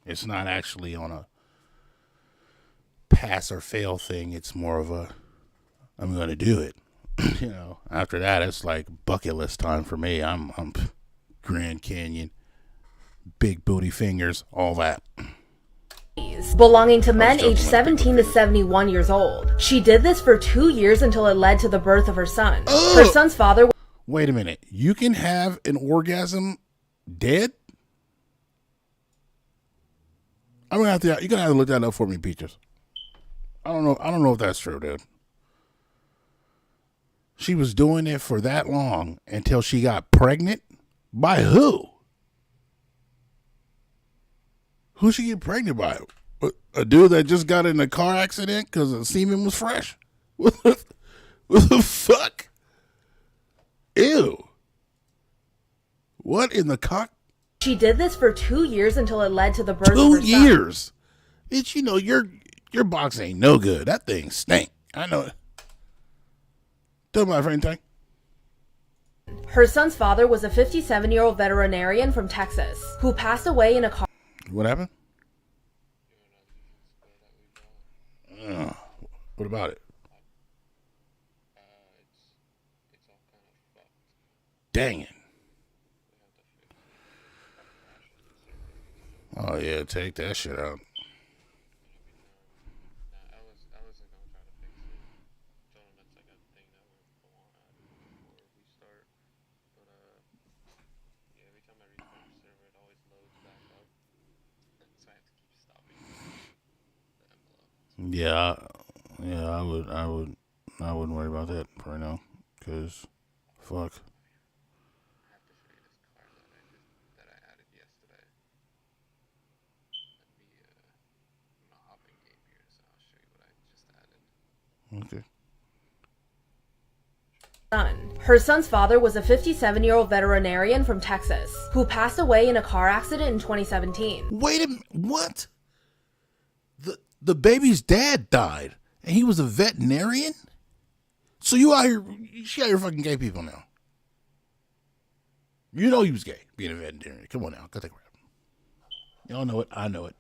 It's not actually on a pass or fail thing. It's more of a, I'm going to do it. You know, after that, it's like bucket list time for me. I'm Grand Canyon, big booty fingers, all that. Belonging to men aged 17 to 71 years old. She did this for 2 years until it led to the birth of her son. Her son's father... Wait a minute. You can have an orgasm dead? You're gonna have to look that up for me, Peaches. I don't know if that's true, dude. She was doing it for that long until she got pregnant? By who? Who she get pregnant by? A dude that just got in a car accident because the semen was fresh? What the fuck? Ew. What in the cock? She did this for 2 years until it led to the birth of her son. 2 years? Bitch, you know, your box ain't no good. That thing stink. I know it. Tell my friend thing. Her son's father was a 57-year-old veterinarian from Texas who passed away in a car. What happened? What about it? Dang it. Oh, yeah, take that shit out. Yeah, I wouldn't worry about that right now, cause fuck. Okay. Her son's father was a 57-year-old veterinarian from Texas who passed away in a car accident in 2017. Wait a minute, what? The baby's dad died, and he was a veterinarian? So she out here fucking gay people now. You know he was gay, being a veterinarian. Come on now, cut that crap. Y'all know it, I know it.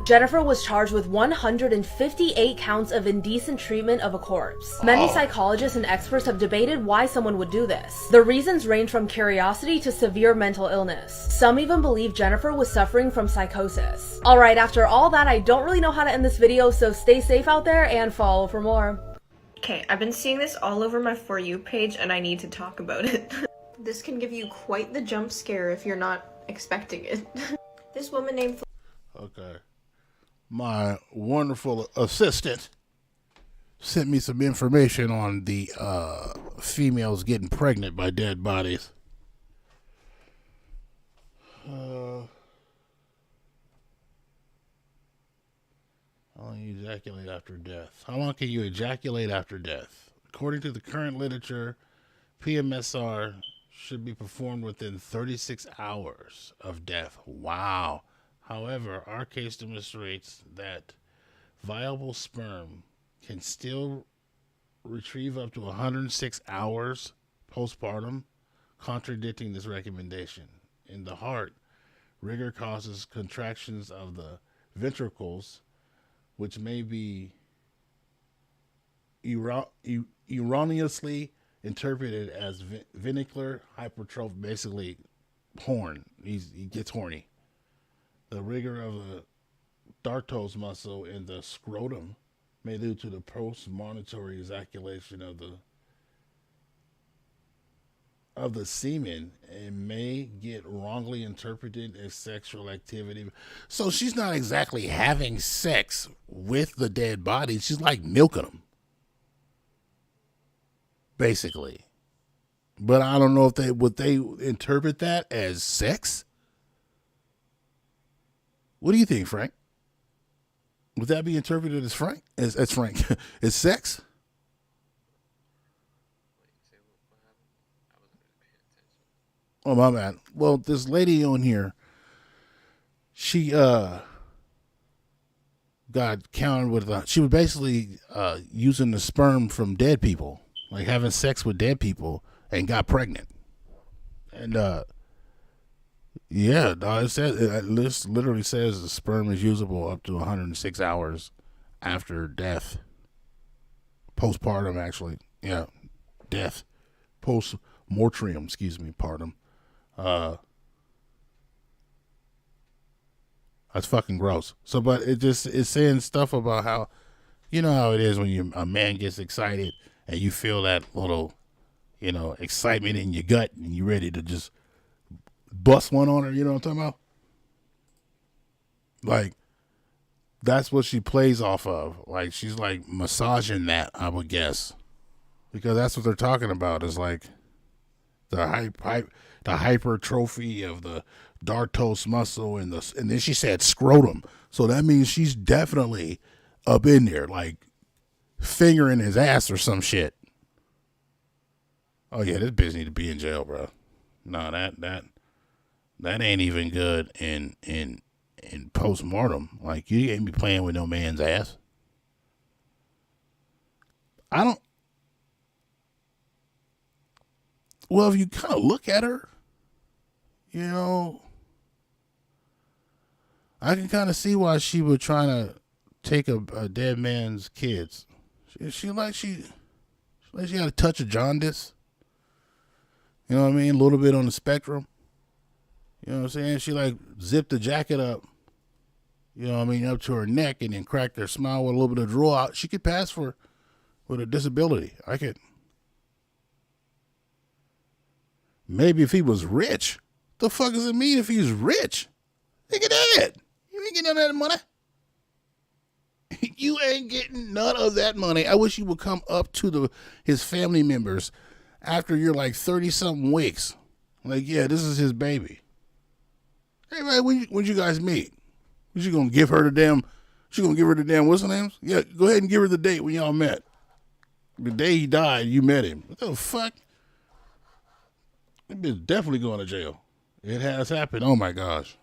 Jennifer was charged with 158 counts of indecent treatment of a corpse. Many psychologists and experts have debated why someone would do this. The reasons range from curiosity to severe mental illness. Some even believe Jennifer was suffering from psychosis. Alright, after all that, I don't really know how to end this video, so stay safe out there and follow for more. Okay, I've been seeing this all over my For You page and I need to talk about it. This can give you quite the jump scare if you're not expecting it. This woman named... Okay. My wonderful assistant sent me some information on the females getting pregnant by dead bodies. How long you ejaculate after death? How long can you ejaculate after death? According to the current literature, PMSR should be performed within 36 hours of death. Wow. However, our case demonstrates that viable sperm can still retrieve up to 106 hours postpartum, contradicting this recommendation. In the heart, rigor causes contractions of the ventricles, which may be erroneously interpreted as venicular hypertrophy, basically horn. He gets horny. The rigor of the dartos muscle in the scrotum may lead to the post-monitory ejaculation of the semen and may get wrongly interpreted as sexual activity. So she's not exactly having sex with the dead body. She's like milking them, basically. But I don't know if would they interpret that as sex. What do you think, Frank? Would that be interpreted as Frank? As Frank? As sex? Oh, my bad. Well, this lady on here, she got counted with, she was basically using the sperm from dead people, like having sex with dead people, and got pregnant. And yeah, this literally says the sperm is usable up to 106 hours after death. Postpartum, actually. Yeah, death. Post-mortem, partum. That's fucking gross. So, but it's saying stuff about how, you know how it is when a man gets excited and you feel that little, excitement in your gut and you're ready to just bust one on her. You know what I'm talking about? Like, that's what she plays off of. Like, she's like massaging that, I would guess, because that's what they're talking about. Is like the hypertrophy of the dartos muscle and then she said scrotum. So that means she's definitely up in there, like fingering his ass or some shit. Oh yeah, this bitch need to be in jail, bro. No, that ain't even good in postmortem. Like, you ain't be playing with no man's ass. Well, if you kind of look at her, I can kind of see why she would try to take a dead man's kids. She got a touch of jaundice. You know what I mean? A little bit on the spectrum. You know what I'm saying? She like zipped the jacket up, up to her neck and then cracked her smile with a little bit of drool out. She could pass with a disability. I could. Maybe if he was rich. The fuck does it mean if he's rich? Look at that. You ain't getting none of that money. You ain't getting none of that money. I wish you would come up to his family members after you're like 30-something weeks. Like, yeah, this is his baby. Hey, man, when'd you guys meet? Was you going to give her the damn, what's her name? Yeah, go ahead and give her the date when y'all met. The day he died, you met him. What the fuck? That bitch definitely going to jail. It has happened. Oh my gosh.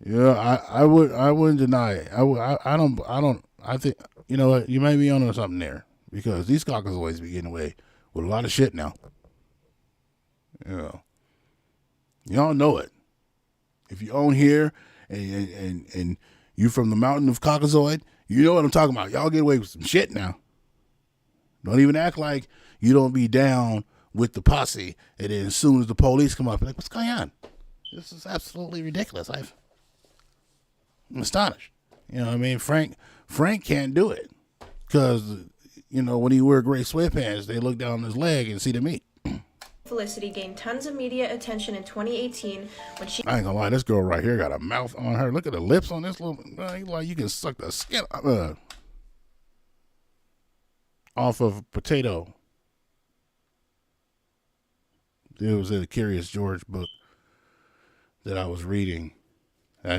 Yeah, I wouldn't deny it. I think, you know what, you may be onto something there, because these Caucasoids be getting away with a lot of shit now. Y'all know it. If you own here and you from the mountain of Caucasoid, you know what I'm talking about. Y'all get away with some shit now. Don't even act like you don't be down with the posse, and then as soon as the police come up, you're like, what's going on? This is absolutely ridiculous. I'm astonished. You know what I mean? Frank can't do it because, you know, when he wear gray sweatpants, they look down his leg and see the meat. Felicity gained tons of media attention in 2018 when she... I ain't gonna lie, this girl right here got a mouth on her. Look at the lips on this little... Like you can suck the skin off of a potato. It was a Curious George book that I was reading. I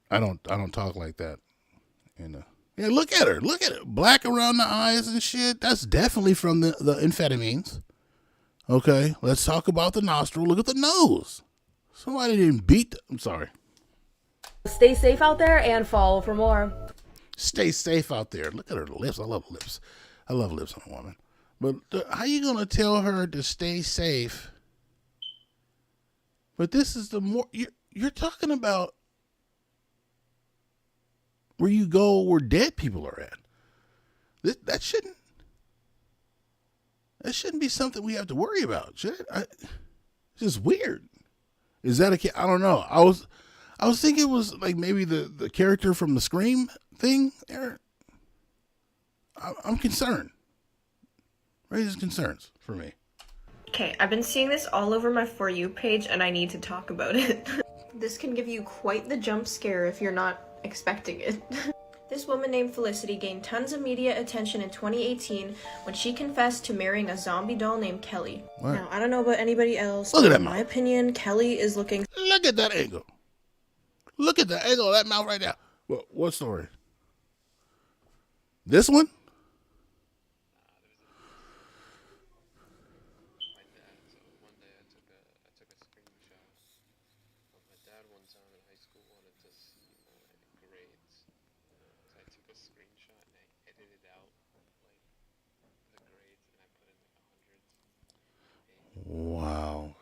don't talk like that. And yeah, look at her. Look at it. Black around the eyes and shit. That's definitely from the amphetamines. Okay, let's talk about the nostril. Look at the nose. Somebody didn't beat I'm sorry. Stay safe out there and follow for more. Stay safe out there. Look at her lips. I love lips. I love lips on a woman. But how you going to tell her to stay safe? But this is the more... You're talking about where you go where dead people are at. That shouldn't be something we have to worry about, should it? It's just weird. Is that I don't know. I was thinking it was like maybe the character from the Scream thing there. I'm concerned. Raises concerns for me. Okay, I've been seeing this all over my For You page and I need to talk about it. This can give you quite the jump scare if you're not expecting it. This woman named Felicity gained tons of media attention in 2018 when she confessed to marrying a zombie doll named Kelly. What? Now, I don't know about anybody else, Look at but that in mouth. my opinion, Kelly is looking... Look at that angle. Look at the angle of that mouth right now. What story? This one? Wow.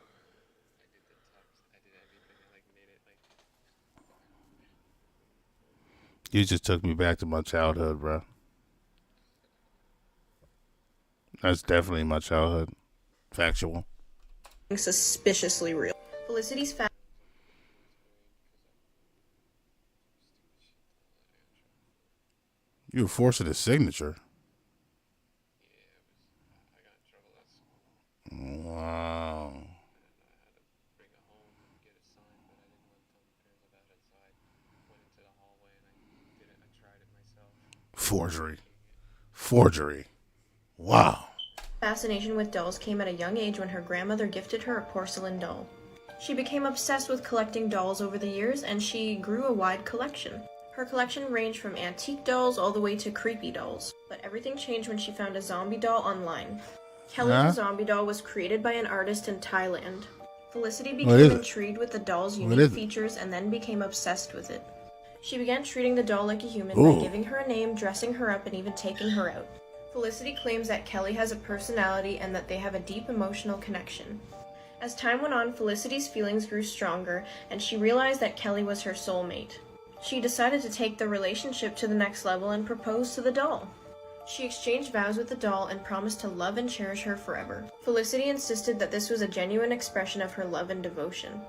You just took me back to my childhood, bro. That's definitely my childhood. Factual. suspiciously real. Felicity's family... You were forcing a signature. Wow. Forgery. Wow. Fascination with dolls came at a young age when her grandmother gifted her a porcelain doll. She became obsessed with collecting dolls over the years, and she grew a wide collection. Her collection ranged from antique dolls all the way to creepy dolls. But everything changed when she found a zombie doll online. Kelly the zombie doll was created by an artist in Thailand. Felicity became intrigued with the doll's unique features and then became obsessed with it. She began treating the doll like a human by giving her a name, dressing her up, and even taking her out. Felicity claims that Kelly has a personality and that they have a deep emotional connection. As time went on, Felicity's feelings grew stronger, and she realized that Kelly was her soulmate. She decided to take the relationship to the next level and propose to the doll. She exchanged vows with the doll and promised to love and cherish her forever. Felicity insisted that this was a genuine expression of her love and devotion.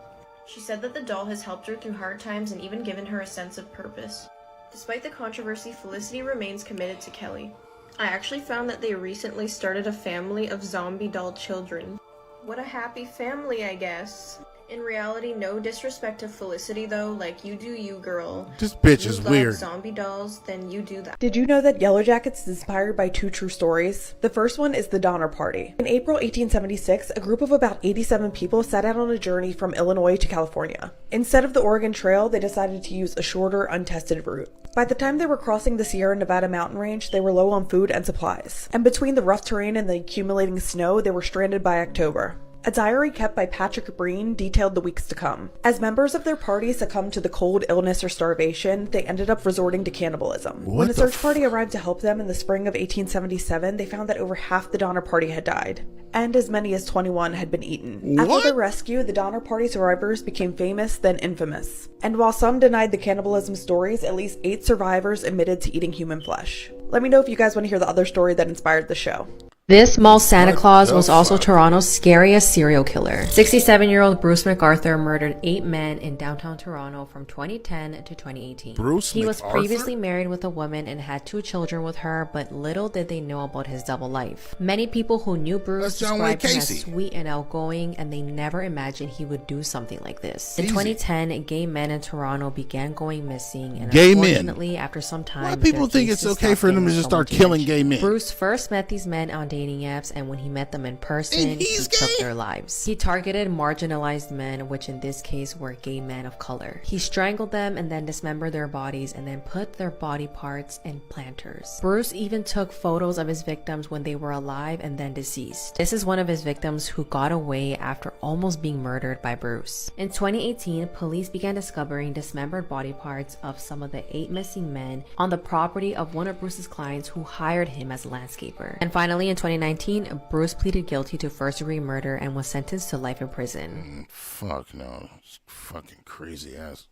She said that the doll has helped her through hard times and even given her a sense of purpose. Despite the controversy, Felicity remains committed to Kelly. I actually found that they recently started a family of zombie doll children. What a happy family, I guess. In reality, no disrespect to Felicity though, like you do you, girl. This bitch is weird. Love zombie dolls, then you do that. Did you know that Yellow Jackets is inspired by two true stories? The first one is the Donner Party. In April 1876, a group of about 87 people set out on a journey from Illinois to California. Instead of the Oregon Trail, they decided to use a shorter, untested route. By the time they were crossing the Sierra Nevada mountain range, they were low on food and supplies. And between the rough terrain and the accumulating snow, they were stranded by October. A diary kept by Patrick Breen detailed the weeks to come. As members of their party succumbed to the cold, illness, or starvation, they ended up resorting to cannibalism. When a search party arrived to help them in the spring of 1877, they found that over half the Donner Party had died, and as many as 21 had been eaten. After their rescue, the Donner Party survivors became famous, then infamous. And while some denied the cannibalism stories, at least 8 survivors admitted to eating human flesh. Let me know if you guys want to hear the other story that inspired the show. This mall Santa Claus was also Toronto's scariest serial killer. 67-year-old Bruce MacArthur murdered 8 men in downtown Toronto from 2010 to 2018. He was previously married with a woman and had 2 children with her, but little did they know about his double life. Many people who knew Bruce described him as sweet and outgoing, and they never imagined he would do something like this. In 2010, gay men in Toronto began going missing, and unfortunately, after some time, why people think it's okay for them to just start killing gay men? Bruce first met these men on dating apps, and when he met them in person, he took their lives. He targeted marginalized men, which in this case were gay men of color. He strangled them and then dismembered their bodies and then put their body parts in planters. Bruce even took photos of his victims when they were alive and then deceased. This is one of his victims who got away after almost being murdered by Bruce. In 2018, police began discovering dismembered body parts of some of the 8 missing men on the property of one of Bruce's clients who hired him as a landscaper. And finally, in 2019, Bruce pleaded guilty to first-degree murder and was sentenced to life in prison. Fuck no. It's fucking crazy ass.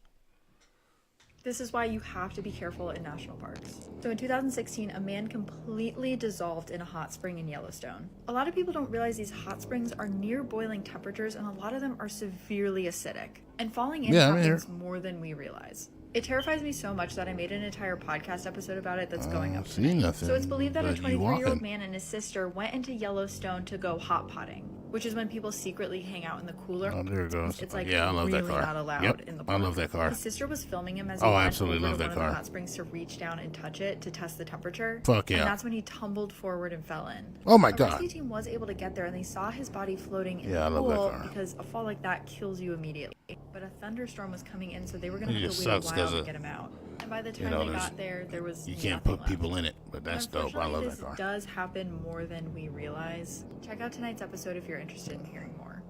This is why you have to be careful in national parks. So in 2016, a man completely dissolved in a hot spring in Yellowstone. A lot of people don't realize these hot springs are near boiling temperatures, and a lot of them are severely acidic. And falling in happens more than we realize. It terrifies me so much that I made an entire podcast episode about it that's going up tonight. So it's believed that a 23-year-old man and his sister went into Yellowstone to go hot potting, which is when people secretly hang out in the cooler. Oh, there it goes. It's like I love really that car. not allowed in the park. I love that car. His sister was filming him as he I went absolutely over love to that one car. of the hot springs to reach down and touch it to test the temperature. Fuck yeah. And that's when he tumbled forward and fell in. Oh my A God. rescue team was able to get there and they saw his body floating in Yeah, I the love that pool car. because a fall like that kills you immediately. But a thunderstorm was coming in, so they were going to It have to just wait a sucks while 'cause to get him out. And by the time you know, they got there was you can't nothing put people in it, but that's dope. I love this that car. does happen more than we realize. Check out tonight's episode if you're interested in hearing more.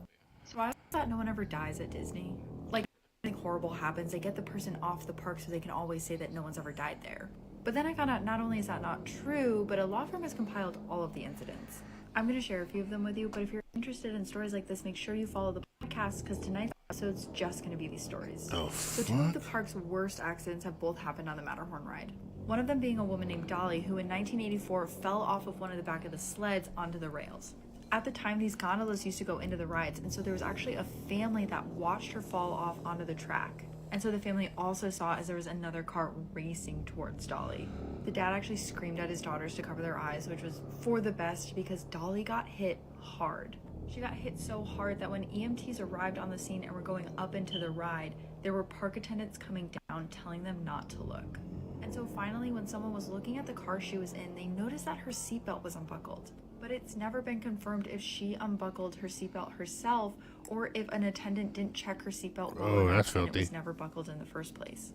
So I thought no one ever dies at Disney. Like, something horrible happens, they get the person off the park so they can always say that no one's ever died there. But then I found out not only is that not true, but a law firm has compiled all of the incidents. I'm going to share a few of them with you, but if you're interested in stories like this, make sure you follow the podcast because tonight's episode's just going to be these stories. So 2 of the park's worst accidents have both happened on the Matterhorn ride. One of them being a woman named Dolly, who in 1984 fell off of one of the back of the sleds onto the rails. At the time, these gondolas used to go into the rides, and so there was actually a family that watched her fall off onto the track. And so the family also saw as there was another car racing towards Dolly. The dad actually screamed at his daughters to cover their eyes, which was for the best because Dolly got hit hard. She got hit so hard that when EMTs arrived on the scene and were going up into the ride, there were park attendants coming down telling them not to look. And so finally, when someone was looking at the car she was in, they noticed that her seatbelt was unbuckled. But it's never been confirmed if she unbuckled her seatbelt herself or if an attendant didn't check her seatbelt well enough and it was never buckled in the first place.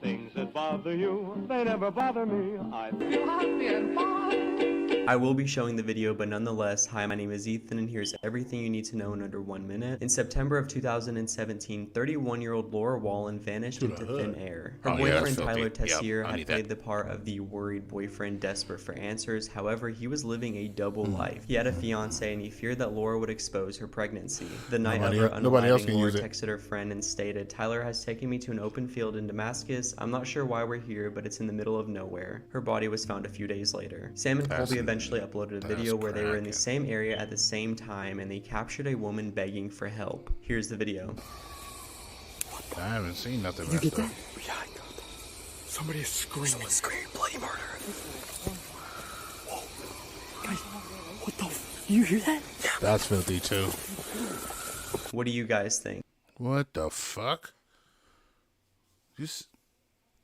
Things that bother you, they never bother me. I will be showing the video, but nonetheless, hi, my name is Ethan, and here's everything you need to know in under 1 minute. In September of 2017, 31-year-old Laura Wallen vanished into thin air. Her boyfriend Tyler Tessier had played the part of the worried boyfriend desperate for answers. However, he was living a double life. He had a fiance, and he feared that Laura would expose her pregnancy. The night of her unaliving, Laura texted her friend and stated, "Tyler has taken me to an open field in Damascus. I'm not sure why we're here, but it's in the middle of nowhere." Her body was found a few days later. Sam and Colby eventually uploaded a video where they were in the same area at the same time and they captured a woman begging for help. Here's the video. I haven't seen nothing. You get that? Yeah, I got that. Somebody is screaming. Someone's screaming bloody murder. Whoa. Guys, what the you hear that? Yeah. That's filthy too. What do you guys think? What the fuck?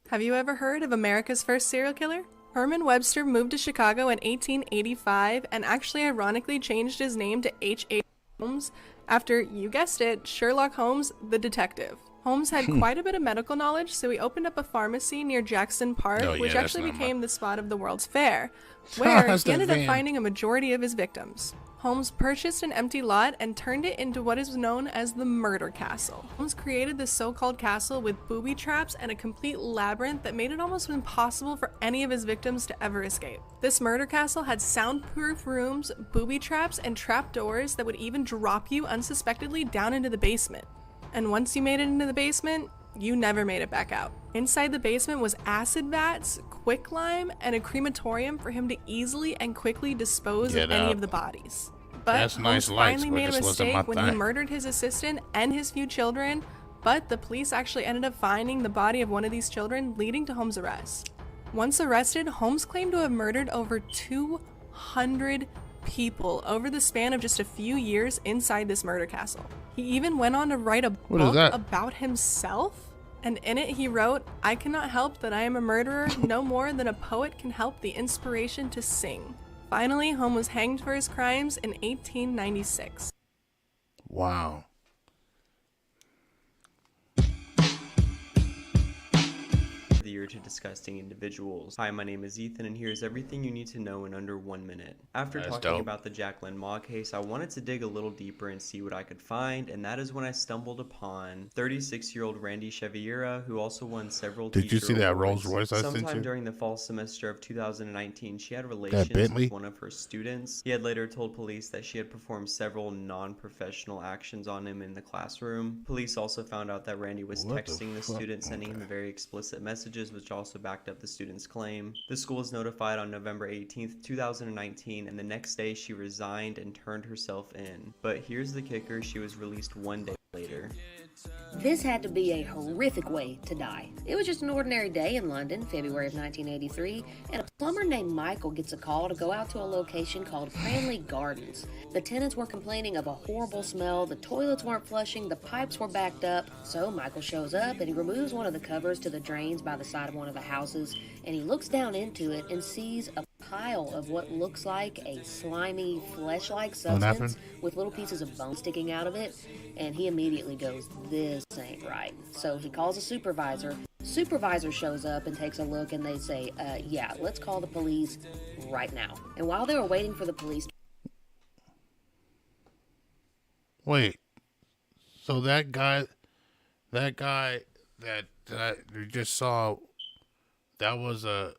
Have you ever heard of America's first serial killer? Herman Webster moved to Chicago in 1885 and actually ironically changed his name to H.A. Holmes after, you guessed it, Sherlock Holmes, the detective. Holmes had quite a bit of medical knowledge, so he opened up a pharmacy near Jackson Park, which actually became the spot of the World's Fair, where he ended up finding a majority of his victims. Holmes purchased an empty lot and turned it into what is known as the Murder Castle. Holmes created this so-called castle with booby traps and a complete labyrinth that made it almost impossible for any of his victims to ever escape. This murder castle had soundproof rooms, booby traps, and trap doors that would even drop you unsuspectedly down into the basement. And once you made it into the basement, you never made it back out. Inside the basement was acid vats, quicklime, and a crematorium for him to easily and quickly dispose of any of the bodies. But That's nice Holmes lights, finally but made a this wasn't my mistake when he thing. murdered his assistant and his few children, but the police actually ended up finding the body of one of these children, leading to Holmes' arrest. Once arrested, Holmes claimed to have murdered over 200 people over the span of just a few years inside this murder castle. He even went on to write a book about himself, and in it he wrote, "I cannot help that I am a murderer no more than a poet can help the inspiration to sing." Finally, Holmes was hanged for his crimes in 1896. Wow. The year to disgusting individuals. Hi, my name is Ethan, and here's everything you need to know in under 1 minute. After talking about the Jacqueline Ma case, I wanted to dig a little deeper and see what I could find, and that is when I stumbled upon 36-year-old Randy Cheviera, who also won several Did you see that awards. Rolls Royce I sent Sometime you? during the fall semester of 2019, she had relations with one of her students. He had later told police that she had performed several non-professional actions on him in the classroom. Police also found out that Randy was texting the student, sending him very explicit messages, which also backed up the student's claim. The school was notified on November 18th, 2019, and the next day she resigned and turned herself in. But here's the kicker, she was released 1 day later. This had to be a horrific way to die. It was just an ordinary day in London, February of 1983, and a plumber named Michael gets a call to go out to a location called Cranley Gardens. The tenants were complaining of a horrible smell, the toilets weren't flushing, the pipes were backed up, so Michael shows up and he removes one of the covers to the drains by the side of one of the houses, and he looks down into it and sees a pile of what looks like a slimy, flesh-like substance with little pieces of bone sticking out of it, and he immediately goes, "This ain't right." So he calls a supervisor. Supervisor shows up and takes a look, and they say, yeah, let's call the police right now. And while they were waiting for the police... Wait. So that guy that you just saw, that was a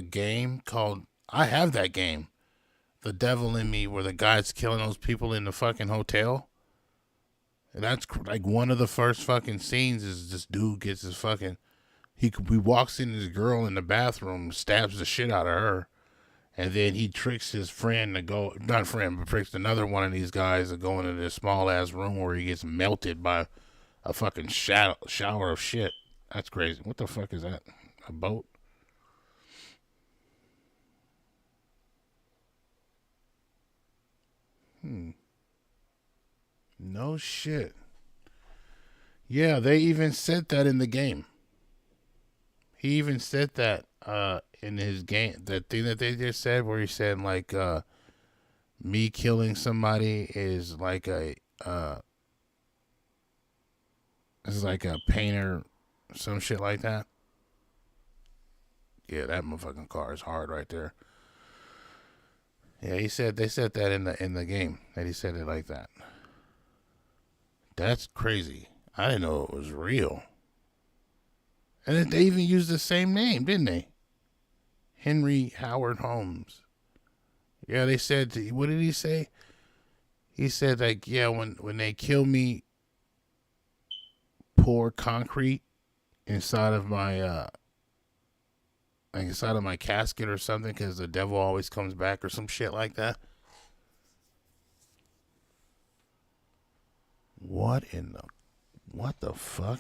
game called, I have that game, The Devil in Me, where the guy's killing those people in the fucking hotel. And that's like one of the first fucking scenes is this dude gets his fucking, he walks in his girl in the bathroom, stabs the shit out of her, and then he tricks his friend to go, not friend, but tricks another one of these guys to go into this small ass room where he gets melted by a fucking shower of shit. That's crazy. What the fuck is that? A boat? No shit. Yeah, they even said that in the game. He even said that in his game. That thing that they just said where he said like me killing somebody is like a painter, some shit like that. Yeah, that motherfucking car is hard right there. Yeah, they said that in the game. That he said it like that. That's crazy. I didn't know it was real. And they even used the same name, didn't they? Henry Howard Holmes. Yeah, they said, what did he say? He said like, yeah, when they kill me, pour concrete inside of my inside of my casket or something, because the devil always comes back or some shit like that. What the fuck?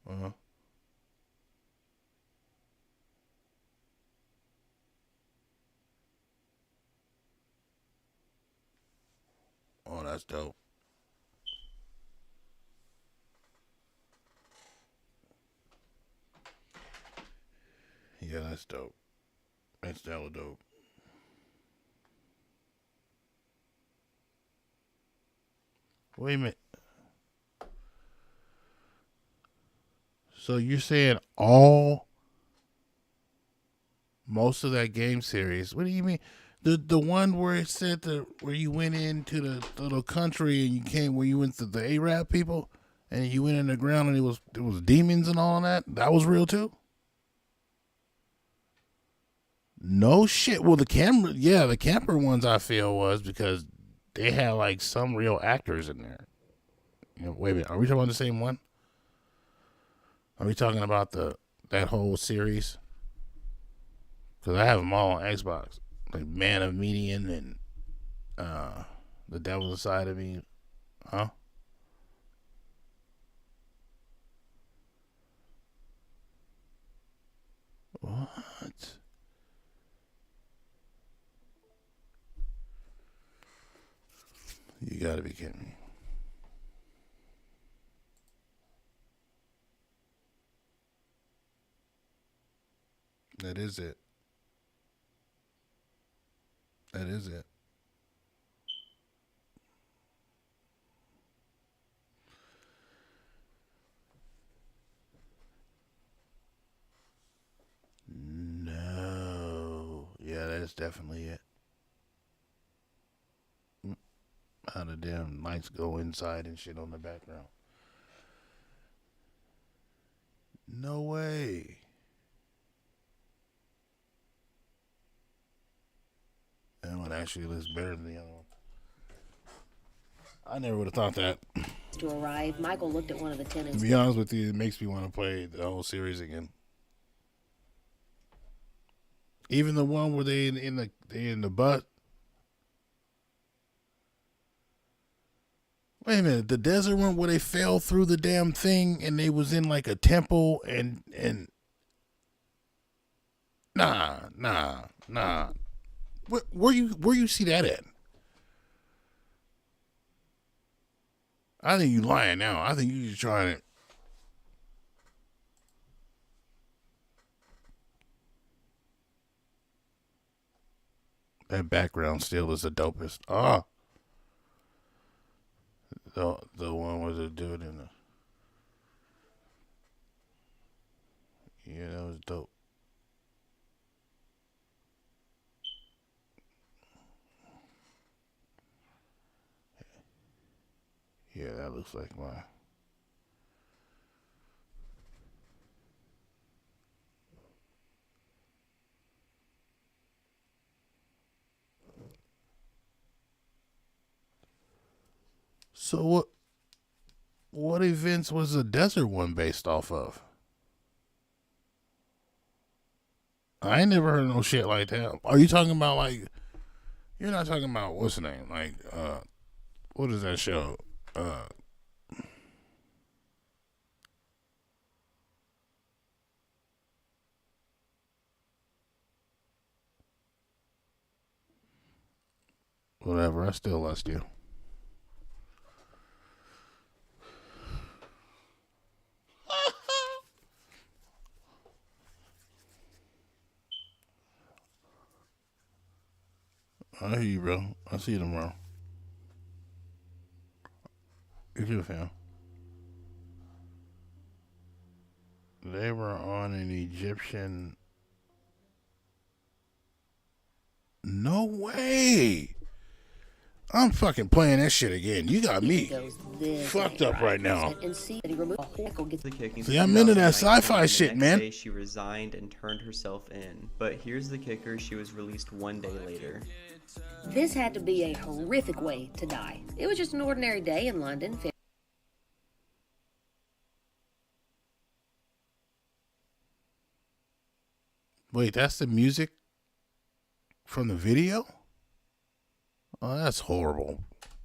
Uh-huh. Oh, that's dope. Yeah, that's dope. That's hella dope. Wait a minute. So you're saying most of that game series? What do you mean? The one where it said where you went into the little country and you came where you went to the Arab people and you went in the ground and it was demons and all of that. That was real too. No shit. Well, the camper ones I feel was because they had like some real actors in there. You know, wait a minute, are we talking about the same one? Are we talking about that whole series? Because I have them all on Xbox, like Man of Median and The Devil Inside of Me, huh? What? You gotta be kidding me. That is it. That is it. No. Yeah, that's definitely it. How the damn lights go inside and shit on the background. No way. That one actually looks better than the other one. I never would have thought that. To arrive, Michael looked at one of the tenants. To be honest with you, it makes me want to play the whole series again. Even the one where they in the bus. Wait a minute, the desert one where they fell through the damn thing and they was in like a temple and nah. Where you see that at? I think you lying now. I think you just trying to. That background still is the dopest. The one with the dude in the. Yeah, that was dope. Yeah, that looks like mine. So what events was the desert one based off of? I ain't never heard no shit like that. Are you talking about like? You're not talking about what's the name? Like, what is that show? Whatever. I still lust you. I hear you, bro. I'll see you tomorrow. You too, fam. They were on an Egyptian. No way. I'm fucking playing that shit again. You got me fucked up right now. See, I'm into that sci-fi shit, man. Day she resigned and turned herself in. But here's the kicker, she was released one day later. This had to be a horrific way to die. It was just an ordinary day in London. Wait, that's the music from the video? Oh, that's horrible.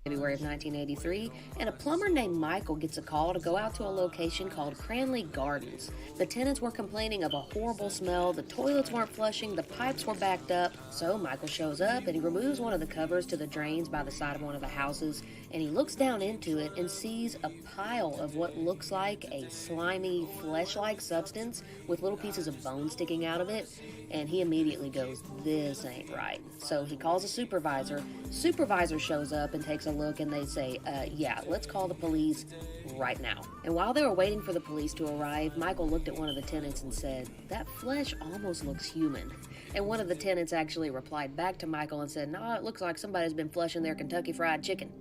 February of 1983, and a plumber named Michael gets a call to go out to a location called Cranley Gardens. The tenants were complaining of a horrible smell, the toilets weren't flushing, the pipes were backed up, so Michael shows up and he removes one of the covers to the drains by the side of one of the houses, and he looks down into it and sees a pile of what looks like a slimy, flesh-like substance with little pieces of bone sticking out of it, and he immediately goes, this ain't right. So he calls a supervisor. Supervisor shows up and takes a look, and they say, yeah, let's call the police right now. And while they were waiting for the police to arrive, Michael looked at one of the tenants and said, that flesh almost looks human. And one of the tenants actually replied back to Michael and said, no, it looks like somebody's been flushing their Kentucky Fried Chicken.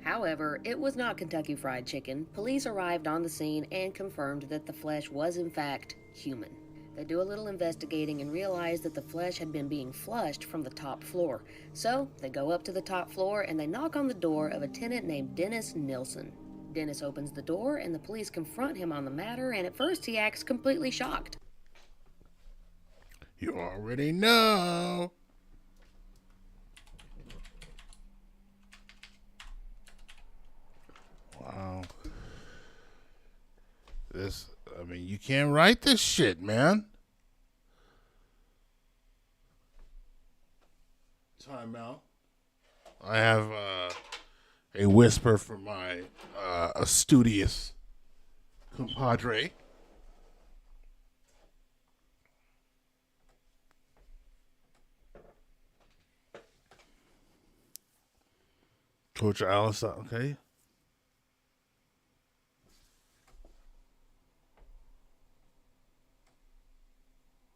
However, it was not Kentucky Fried Chicken. Police arrived on the scene and confirmed that the flesh was in fact human. They do a little investigating and realize that the flesh had been being flushed from the top floor. So they go up to the top floor and they knock on the door of a tenant named Dennis Nilsson. Dennis opens the door and the police confront him on the matter, and at first he acts completely shocked. You already know. Wow. You can't write this shit, man. Time out. I have a whisper from my studious compadre. Coach Alice, okay?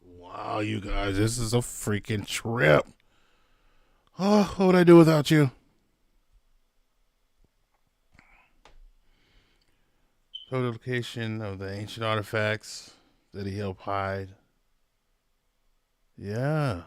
Wow, you guys, this is a freaking trip. Oh, what would I do without you? Codification of the ancient artifacts that he helped hide. Yeah.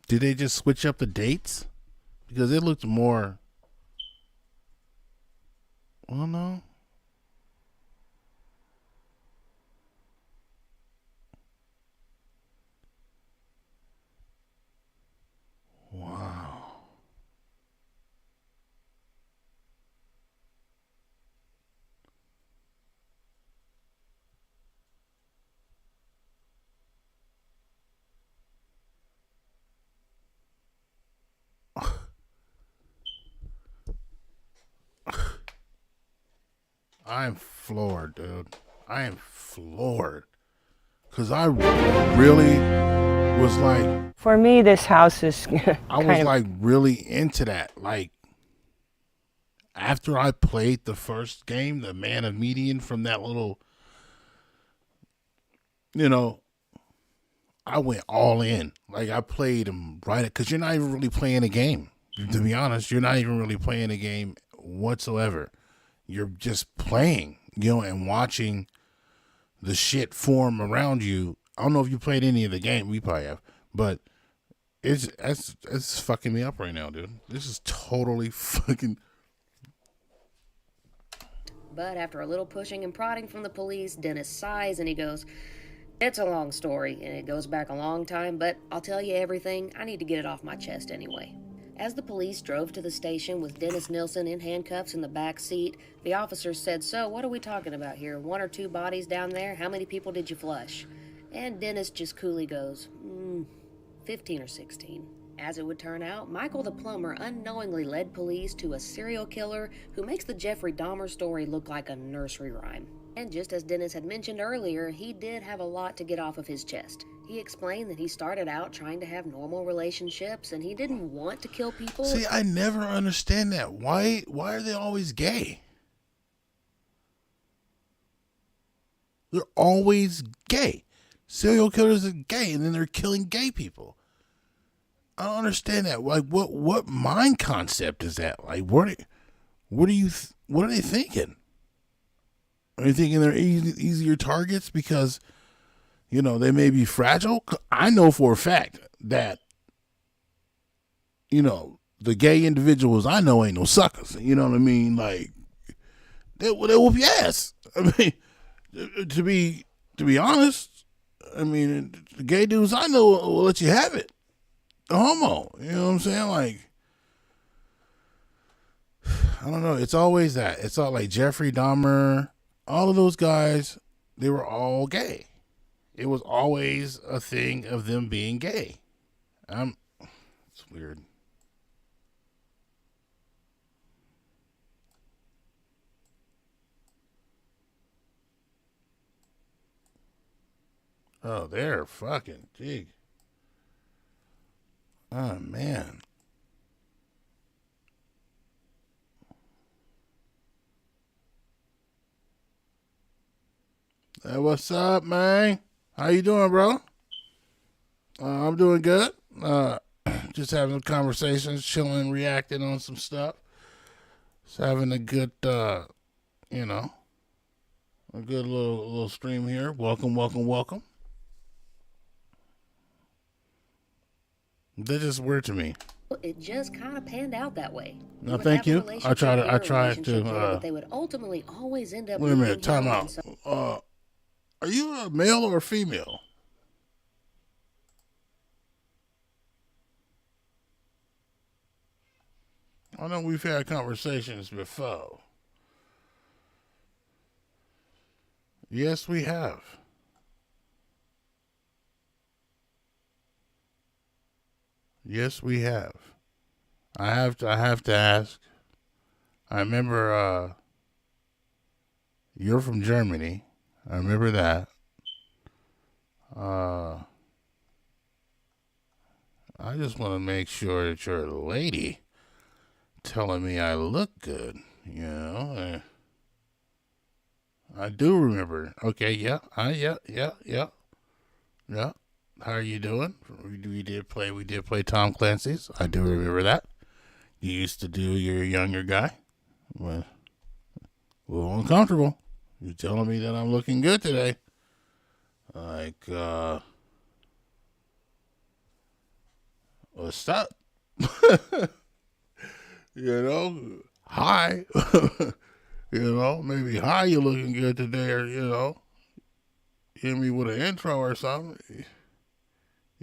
Did they just switch up the dates? Because it looked more... Well, no. Wow. I'm floored, dude. I am floored. Because I really was like... For me, this house is I was like really into that. Like, after I played the first game, the Man of Median from that little... I went all in. Like, I played him right... Because you're not even really playing a game. To be honest, you're not even really playing a game whatsoever. You're just playing, and watching the shit form around you. I don't know if you played any of the game. We probably have. But it's fucking me up right now, dude. This is totally fucking... But after a little pushing and prodding from the police, Dennis sighs and he goes, it's a long story, and it goes back a long time, but I'll tell you everything. I need to get it off my chest anyway. As the police drove to the station with Dennis Nilsson in handcuffs in the back seat, the officers said, so what are we talking about here? 1 or 2 bodies down there? How many people did you flush? And Dennis just coolly goes, 15 or 16. As it would turn out, Michael the plumber unknowingly led police to a serial killer who makes the Jeffrey Dahmer story look like a nursery rhyme. And just as Dennis had mentioned earlier, he did have a lot to get off of his chest. He explained that he started out trying to have normal relationships and he didn't want to kill people. See, I never understand that. Why are they always gay? They're always gay. Serial killers are gay and then they're killing gay people. I don't understand that. Like, what mind concept is that? Like, what are they thinking? Are you thinking they're easier targets because, they may be fragile? I know for a fact that, the gay individuals I know ain't no suckers. You know what I mean? Like, they whoop your ass. I mean, to be honest, I mean, the gay dudes I know will let you have it. A homo. You know what I'm saying? Like, I don't know. It's always that. It's all like Jeffrey Dahmer. All of those guys, they were all gay. It was always a thing of them being gay. It's weird. Oh, they're fucking jig. Oh, man. Hey, what's up, man? How you doing, bro? I'm doing good. Just having conversations, chilling, reacting on some stuff. Just having a good, a good little stream here. Welcome. That just weird to me. It just kind of panned out that way. No, thank you. I try to. But they would ultimately always end up. Wait a minute. Time out. Are you a male or a female? I know we've had conversations before. Yes, we have. Yes, we have. I have to ask. I remember you're from Germany. I remember that. I just want to make sure that you're a lady telling me I look good, I do remember. Okay, yeah. How are you doing? We did play Tom Clancy's. I do remember that. You used to do your younger guy. Well, a little uncomfortable. You're telling me that I'm looking good today. Like, what's up? Hi. Maybe hi, you're looking good today, or, hit me with an intro or something.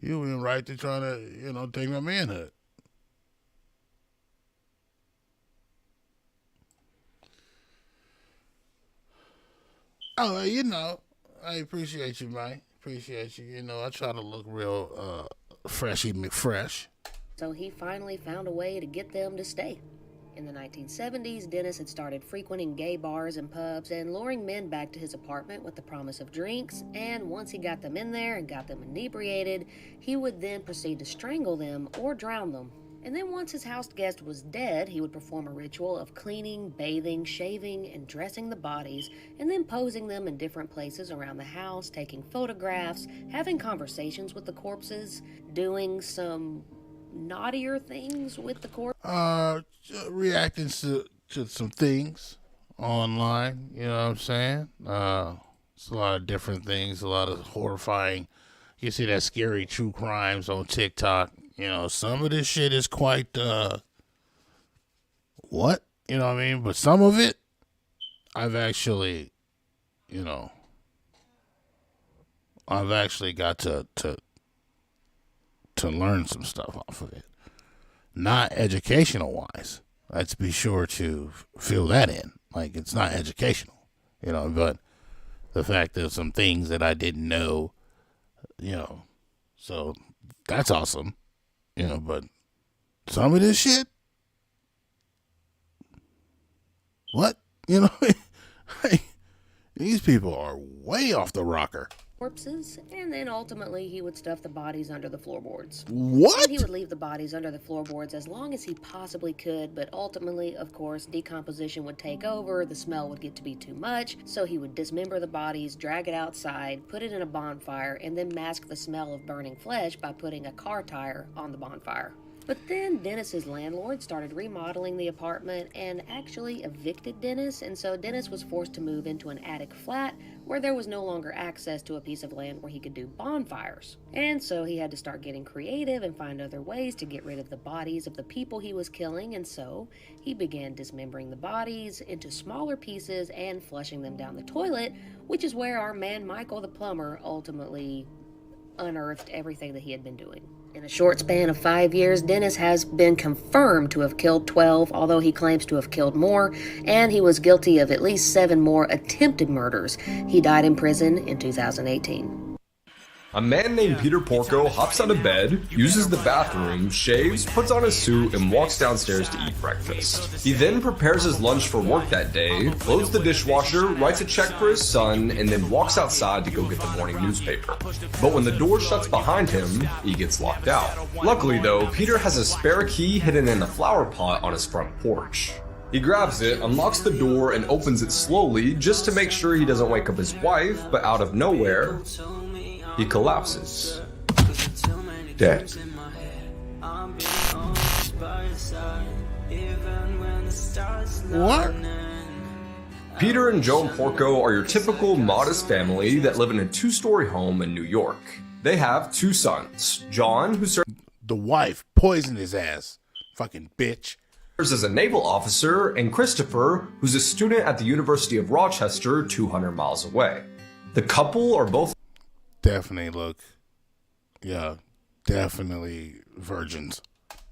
You went right to trying to, take my manhood. Oh, I appreciate you, man. Appreciate you. I try to look real freshy McFresh. So he finally found a way to get them to stay. In the 1970s, Dennis had started frequenting gay bars and pubs and luring men back to his apartment with the promise of drinks, and once he got them in there and got them inebriated, he would then proceed to strangle them or drown them. And then once his house guest was dead, he would perform a ritual of cleaning, bathing, shaving, and dressing the bodies, and then posing them in different places around the house, taking photographs, having conversations with the corpses, doing some naughtier things with the corpse. Reacting to some things online, you know what I'm saying? It's a lot of different things, a lot of horrifying. You see that scary true crimes on TikTok. Some of this shit is quite, what? You know what I mean? But some of it, I've actually got to learn some stuff off of it. Not educational wise. Let's be sure to fill that in. Like, it's not educational, but the fact that some things that I didn't know, so that's awesome. But some of this shit, what? These people are way off the rocker. Corpses, and then ultimately he would stuff the bodies under the floorboards. What? And he would leave the bodies under the floorboards as long as he possibly could, but ultimately, of course, decomposition would take over, the smell would get to be too much, so he would dismember the bodies, drag it outside, put it in a bonfire, and then mask the smell of burning flesh by putting a car tire on the bonfire. But then Dennis's landlord started remodeling the apartment and actually evicted Dennis, and so Dennis was forced to move into an attic flat where there was no longer access to a piece of land where he could do bonfires. And so he had to start getting creative and find other ways to get rid of the bodies of the people he was killing, and so he began dismembering the bodies into smaller pieces and flushing them down the toilet, which is where our man Michael the plumber ultimately unearthed everything that he had been doing. In a short span of 5 years, Dennis has been confirmed to have killed 12, although he claims to have killed more, and he was guilty of at least 7 more attempted murders. He died in prison in 2018. A man named Peter Porco hops out of bed, uses the bathroom, shaves, puts on his suit, and walks downstairs to eat breakfast. He then prepares his lunch for work that day, loads the dishwasher, writes a check for his son, and then walks outside to go get the morning newspaper. But when the door shuts behind him, he gets locked out. Luckily though, Peter has a spare key hidden in a flower pot on his front porch. He grabs it, unlocks the door, and opens it slowly just to make sure he doesn't wake up his wife, but out of nowhere, he collapses. Dead. What? Peter and Joan Porco are your typical modest family that live in a 2-story home in New York. They have 2 sons. John, who serves the wife poisoned his ass. Fucking bitch. As a naval officer, and Christopher, who's a student at the University of Rochester, 200 miles away. The couple are both definitely virgins.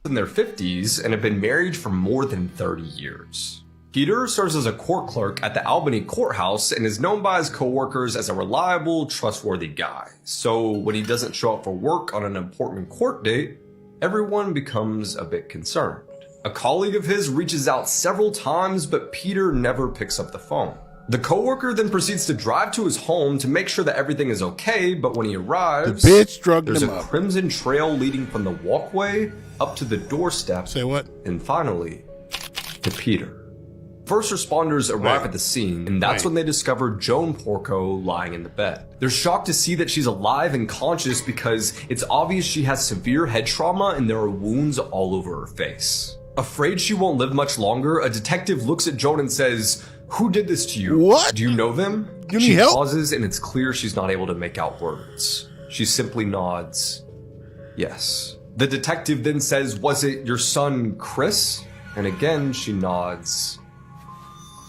In their 50s and have been married for more than 30 years. Peter serves as a court clerk at the Albany courthouse and is known by his coworkers as a reliable, trustworthy guy. So when he doesn't show up for work on an important court date, everyone becomes a bit concerned. A colleague of his reaches out several times, but Peter never picks up the phone. The coworker then proceeds to drive to his home to make sure that everything is okay, but when he arrives, the bitch drugged there's him a up. crimson trail leading from the walkway up to the doorstep. Say what? And finally, to Peter. First responders arrive at the scene, and that's when they discover Joan Porco lying in the bed. They're shocked to see that she's alive and conscious because it's obvious she has severe head trauma and there are wounds all over her face. Afraid she won't live much longer, a detective looks at Joan and says, "Who did this to you? What? Do you know them?" She pauses and it's clear she's not able to make out words. She simply nods, yes. The detective then says, "Was it your son, Chris?" And again, she nods,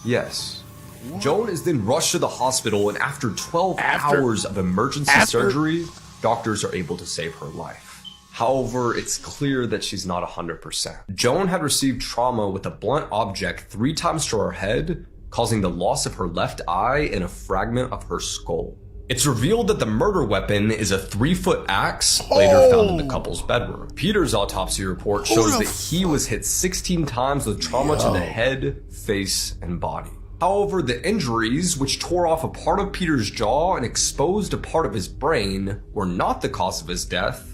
yes. What? Joan is then rushed to the hospital, and after 12 hours of emergency surgery, doctors are able to save her life. However, it's clear that she's not 100%. Joan had received trauma with a blunt object 3 times to her head, causing the loss of her left eye and a fragment of her skull. It's revealed that the murder weapon is a 3-foot axe later found in the couple's bedroom. Peter's autopsy report shows that he was hit 16 times with trauma to the head, face, and body. However, the injuries, which tore off a part of Peter's jaw and exposed a part of his brain, were not the cause of his death.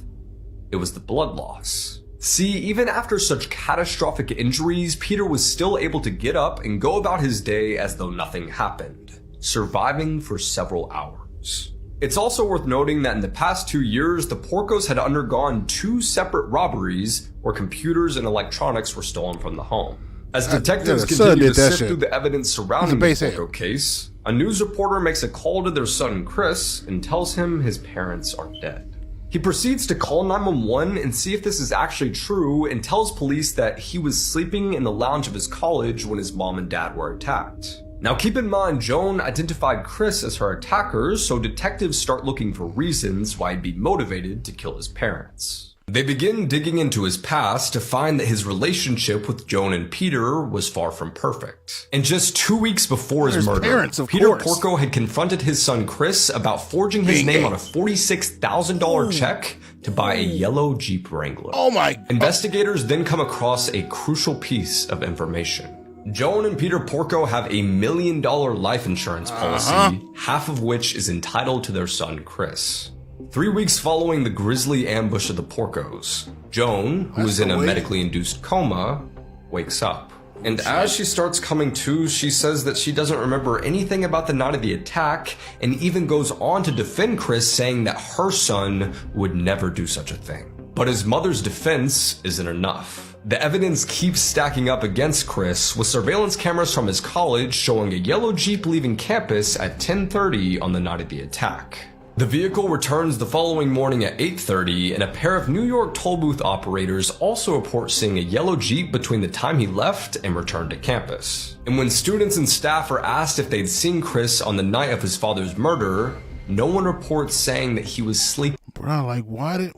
It was the blood loss. See, even after such catastrophic injuries, Peter was still able to get up and go about his day as though nothing happened, surviving for several hours. It's also worth noting that in the past 2 years, the Porcos had undergone 2 separate robberies where computers and electronics were stolen from the home. As detectives continue to sift through the evidence surrounding the Porco case, a news reporter makes a call to their son Chris and tells him his parents are dead. He proceeds to call 911 and see if this is actually true, and tells police that he was sleeping in the lounge of his college when his mom and dad were attacked. Now keep in mind, Joan identified Chris as her attackers, so detectives start looking for reasons why he'd be motivated to kill his parents. They begin digging into his past to find that his relationship with Joan and Peter was far from perfect. And just 2 weeks before his murder, Peter Porco had confronted his son Chris about forging his name on a $46,000 check to buy a yellow Jeep Wrangler. Oh my! Investigators then come across a crucial piece of information. Joan and Peter Porco have a $1 million life insurance policy, half of which is entitled to their son Chris. 3 weeks following the grisly ambush of the Porcos, Joan, who is in a medically induced coma, wakes up. And as she starts coming to, she says that she doesn't remember anything about the night of the attack, and even goes on to defend Chris, saying that her son would never do such a thing. But his mother's defense isn't enough. The evidence keeps stacking up against Chris, with surveillance cameras from his college showing a yellow Jeep leaving campus at 10:30 on the night of the attack. The vehicle returns the following morning at 8:30, and a pair of New York toll booth operators also report seeing a yellow Jeep between the time he left and returned to campus. And when students and staff are asked if they'd seen Chris on the night of his father's murder, no one reports saying that he was sleeping. bro, like, why did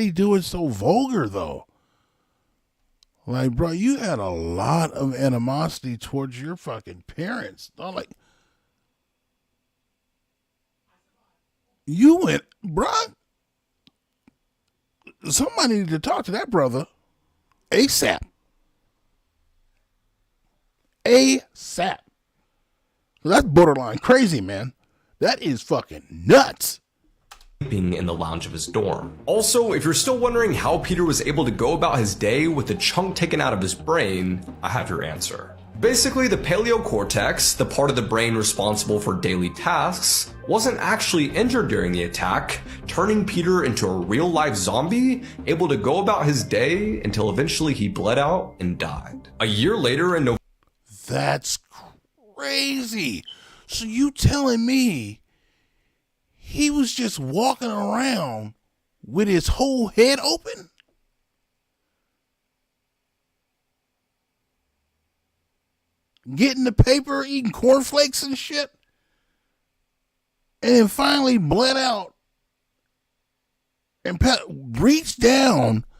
he do it so vulgar, though? Like, bro, you had a lot of animosity towards your fucking parents. Like, you went, bro. Somebody need to talk to that brother ASAP. ASAP. That's borderline crazy, man. That is fucking nuts. In the lounge of his dorm. Also, if you're still wondering how Peter was able to go about his day with a chunk taken out of his brain, I have your answer. Basically, the paleocortex, the part of the brain responsible for daily tasks, wasn't actually injured during the attack, turning Peter into a real-life zombie, able to go about his day until eventually he bled out and died. A year later in November... That's crazy. So you telling me he was just walking around with his whole head open? Getting the paper, eating cornflakes and shit? And then finally bled out and reached down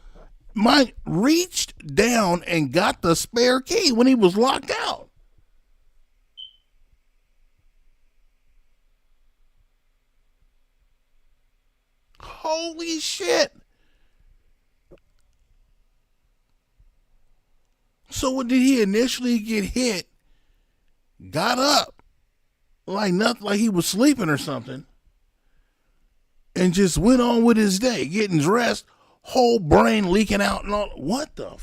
and got the spare key when he was locked out. Holy shit. So when did he initially get hit? Got up like nothing, like he was sleeping or something, and just went on with his day, getting dressed, whole brain leaking out and all. What the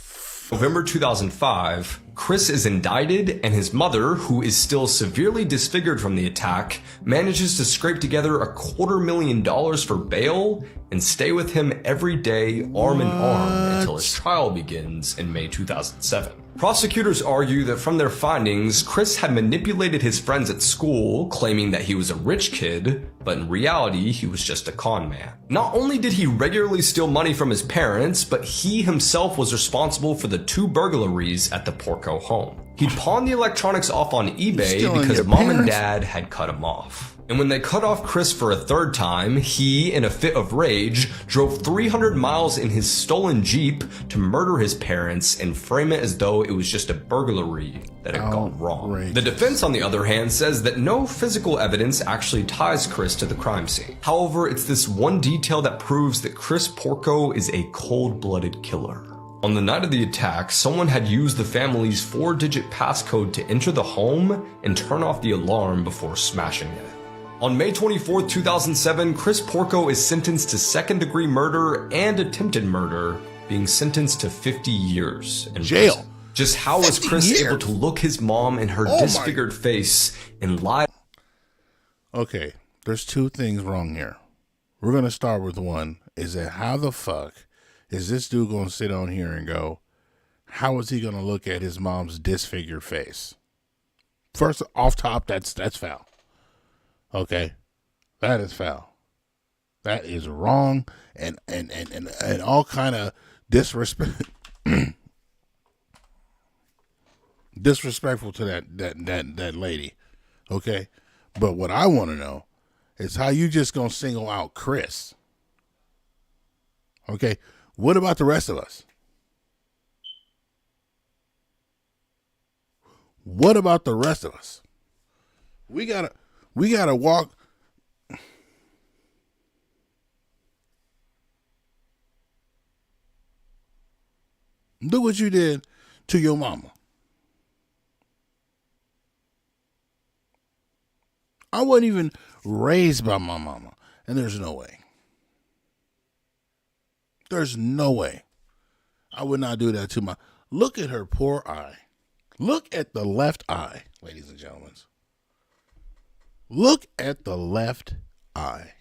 November 2005, Chris is indicted, and his mother, who is still severely disfigured from the attack, manages to scrape together $250,000 for bail and stay with him every day, arm in arm, until his trial begins in May 2007. Prosecutors argue that from their findings, Chris had manipulated his friends at school, claiming that he was a rich kid, but in reality, he was just a con man. Not only did he regularly steal money from his parents, but he himself was responsible for the 2 burglaries at the Porco home. He'd pawned the electronics off on eBay because mom and dad had cut him off. And when they cut off Chris for a 3rd time, he, in a fit of rage, drove 300 miles in his stolen Jeep to murder his parents and frame it as though it was just a burglary that had gone wrong. The defense, on the other hand, says that no physical evidence actually ties Chris to the crime scene. However, it's this one detail that proves that Chris Porco is a cold-blooded killer. On the night of the attack, someone had used the family's 4-digit passcode to enter the home and turn off the alarm before smashing it. On May 24, 2007, Chris Porco is sentenced to 2nd-degree murder and attempted murder, being sentenced to 50 years in jail. Prison. Just how was Chris able to look his mom in her disfigured face and lie? Okay, there's 2 things wrong here. We're going to start with one, is that how the fuck is this dude going to sit on here and go, how is he going to look at his mom's disfigured face? First, off top, that's foul. Okay, that is foul. That is wrong, and all kind of disrespectful to that lady. Okay, but what I want to know is how you just gonna single out Chris. Okay, what about the rest of us? What about the rest of us? We gotta walk. Do what you did to your mama. I wasn't even raised by my mama, and there's no way. There's no way I would not do that to my. Look at her poor eye. Look at the left eye, ladies and gentlemen. Look at the left eye.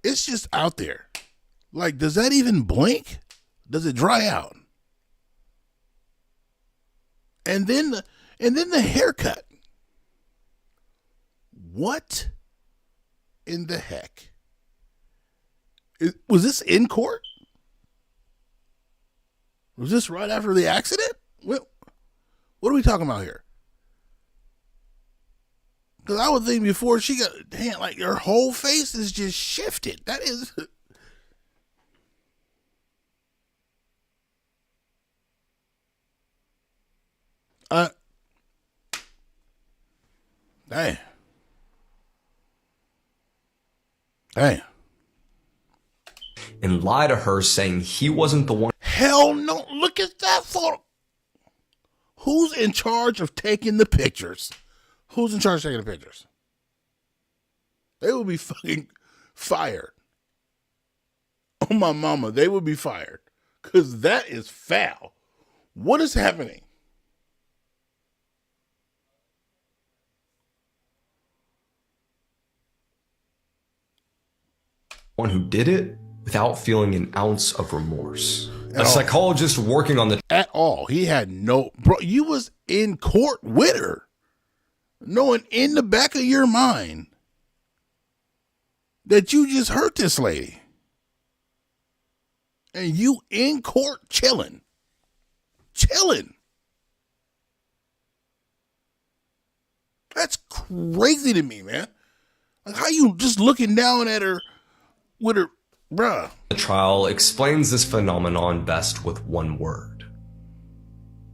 It's just out there. Like, does that even blink? Does it dry out? And then the haircut. What in the heck? Was this in court? Was this right after the accident? What are we talking about here? Because I would think before she got, damn, like her whole face is just shifted. That is. Damn. Damn. And lie to her saying he wasn't the one. Hell no. Look at that photo. Who's in charge of taking the pictures? Who's in charge of taking the pictures? They would be fucking fired. Oh, my mama, they would be fired. Because that is foul. What is happening? One who did it without feeling an ounce of remorse. A psychologist working on the... At all. He had no... Bro, you was in court with her. Knowing in the back of your mind that you just hurt this lady. And you in court chilling. Chilling. That's crazy to me, man. Like, how you just looking down at her with her, bruh. The trial explains this phenomenon best with one word.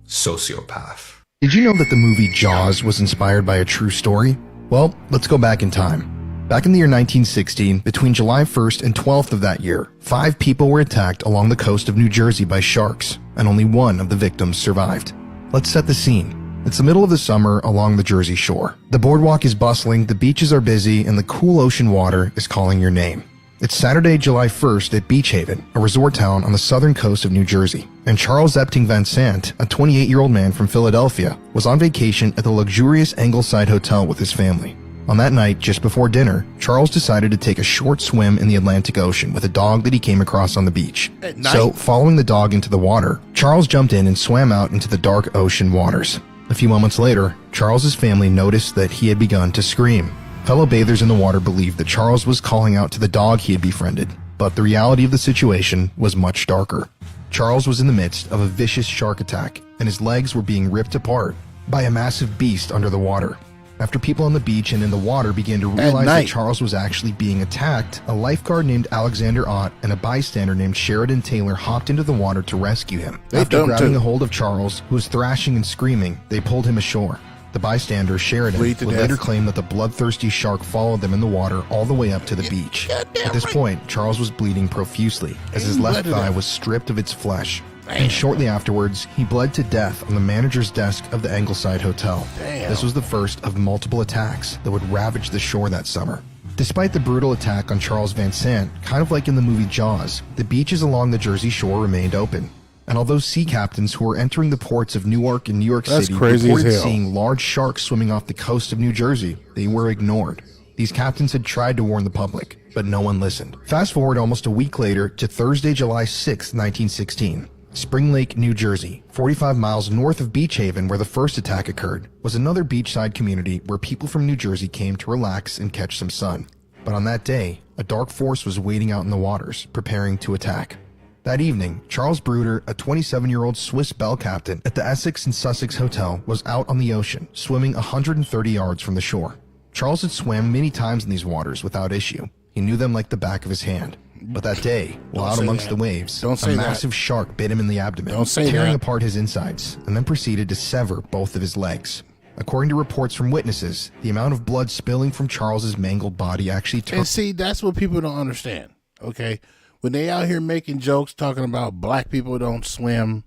Sociopath. Did you know that the movie Jaws was inspired by a true story? Well, let's go back in time. Back in the year 1916, between July 1st and 12th of that year, 5 people were attacked along the coast of New Jersey by sharks, and only one of the victims survived. Let's set the scene. It's the middle of the summer along the Jersey shore. The boardwalk is bustling, the beaches are busy, and the cool ocean water is calling your name. It's Saturday, July 1st at Beach Haven, a resort town on the southern coast of New Jersey, and Charles Epting Van Sant, a 28-year-old man from Philadelphia, was on vacation at the luxurious Ingleside Hotel with his family. On that night, just before dinner, Charles decided to take a short swim in the Atlantic Ocean with a dog that he came across on the beach. So, following the dog into the water, Charles jumped in and swam out into the dark ocean waters. A few moments later, Charles's family noticed that he had begun to scream. Fellow bathers in the water believed that Charles was calling out to the dog he had befriended, but the reality of the situation was much darker. Charles was in the midst of a vicious shark attack, and his legs were being ripped apart by a massive beast under the water. After people on the beach and in the water began to realize that Charles was actually being attacked, a lifeguard named Alexander Ott and a bystander named Sheridan Taylor hopped into the water to rescue him. After grabbing a hold of Charles, who was thrashing and screaming, they pulled him ashore. The bystander, Sheridan, would later claim that the bloodthirsty shark followed them in the water all the way up to the beach. At this point, Charles was bleeding profusely as his left thigh was stripped of its flesh. And shortly afterwards, he bled to death on the manager's desk of the Ingleside Hotel. This was the first of multiple attacks that would ravage the shore that summer. Despite the brutal attack on Charles Van Sant, kind of like in the movie Jaws, the beaches along the Jersey shore remained open. And although sea captains who were entering the ports of Newark and New York City reported seeing large sharks swimming off the coast of New Jersey, they were ignored. These captains had tried to warn the public, but no one listened. Fast forward almost a week later to Thursday, July 6, 1916. Spring Lake, New Jersey, 45 miles north of Beach Haven where the first attack occurred, was another beachside community where people from New Jersey came to relax and catch some sun. But on that day, a dark force was waiting out in the waters, preparing to attack. That evening, Charles Bruder, a 27-year-old Swiss bell captain at the Essex and Sussex Hotel, was out on the ocean, swimming 130 yards from the shore. Charles had swam many times in these waters without issue. He knew them like the back of his hand. But that day, while out amongst the waves, a massive shark bit him in the abdomen, tearing apart his insides, and then proceeded to sever both of his legs. According to reports from witnesses, the amount of blood spilling from Charles's mangled body actually turned... And see, that's what people don't understand, okay? When they out here making jokes talking about black people don't swim,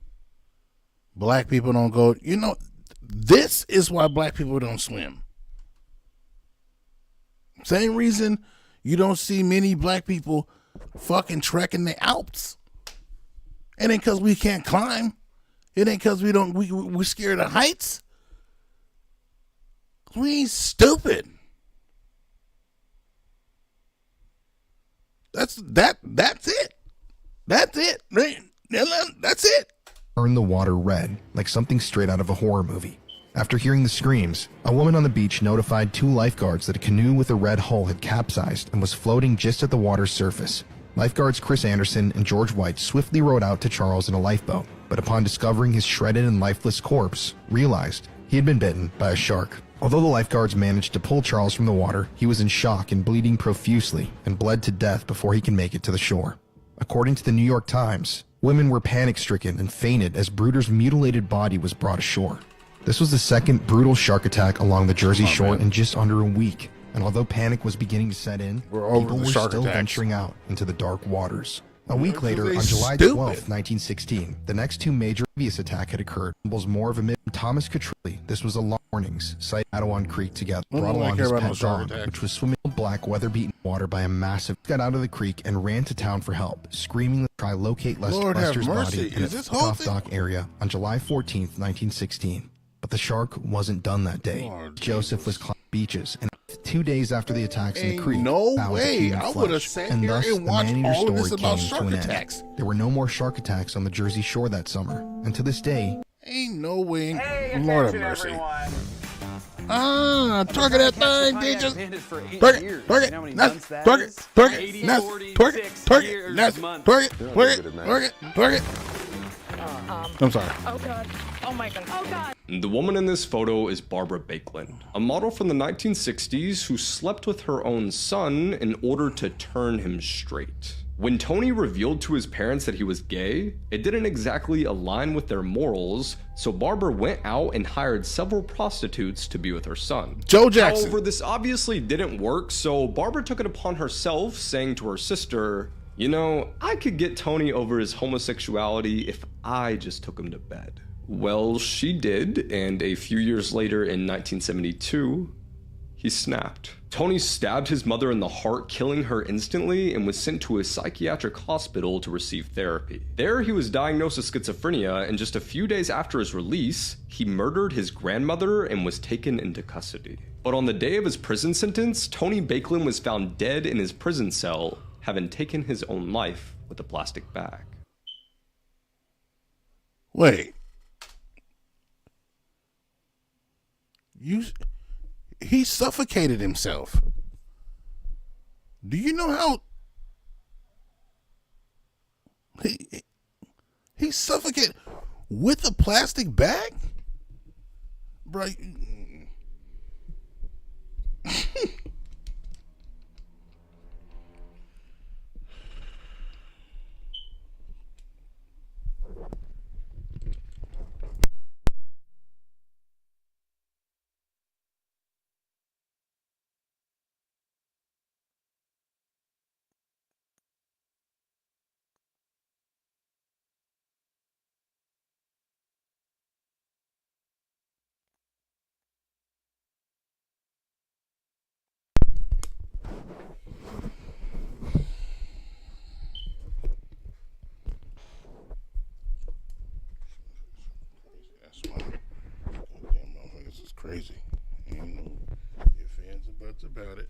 black people don't go, you know, this is why black people don't swim. Same reason you don't see many black people fucking trekking the Alps. It ain't because we can't climb. It ain't because we're scared of heights. We ain't stupid. That's it. That's it. That's it. Turned the water red, like something straight out of a horror movie. After hearing the screams, a woman on the beach notified 2 lifeguards that a canoe with a red hull had capsized and was floating just at the water's surface. Lifeguards Chris Anderson and George White swiftly rowed out to Charles in a lifeboat, but upon discovering his shredded and lifeless corpse, realized he had been bitten by a shark. Although the lifeguards managed to pull Charles from the water, he was in shock and bleeding profusely and bled to death before he can make it to the shore. According to the New York Times, women were panic-stricken and fainted as Bruder's mutilated body was brought ashore. This was the second brutal shark attack along the Jersey Shore in just under a week, and although panic was beginning to set in, people were still venturing out into the dark waters. A week later, on July 12, 1916, the next two major previous attack had occurred. More of a Thomas Catrilli. This was a warnings sighted at Mattawan Creek together, brought along his pet dog, which was swimming in black, weather-beaten water by a massive. Got out of the creek and ran to town for help, screaming to try locate Lester's body in a off dock area on July 14, 1916. But the shark wasn't done that day. Joseph was climbing beaches, and 2 days after the attacks in the creek, no way. I would have sat and here thus and the watched man-eater all of this story about came shark to an attacks. end. There were no more shark attacks on the Jersey Shore that summer, and to this day, ain't no way. Lord have mercy. Target that thing, bitches. Target. I'm sorry. Oh God. Oh my God. Oh God. The woman in this photo is Barbara Baekeland, a model from the 1960s who slept with her own son in order to turn him straight. When Tony revealed to his parents that he was gay, it didn't exactly align with their morals, so Barbara went out and hired several prostitutes to be with her son. Joe Jackson. However, this obviously didn't work, so Barbara took it upon herself, saying to her sister, "You know, I could get Tony over his homosexuality if I just took him to bed." Well, she did, and a few years later in 1972, he snapped. Tony stabbed his mother in the heart, killing her instantly, and was sent to a psychiatric hospital to receive therapy. There, he was diagnosed with schizophrenia, and just a few days after his release, he murdered his grandmother and was taken into custody. But on the day of his prison sentence, Tony Baekeland was found dead in his prison cell, having taken his own life with a plastic bag. Wait. He suffocated himself. Do you know how he suffocated with a plastic bag? Bro. Crazy. Ain't no ifs, ands, and buts about it.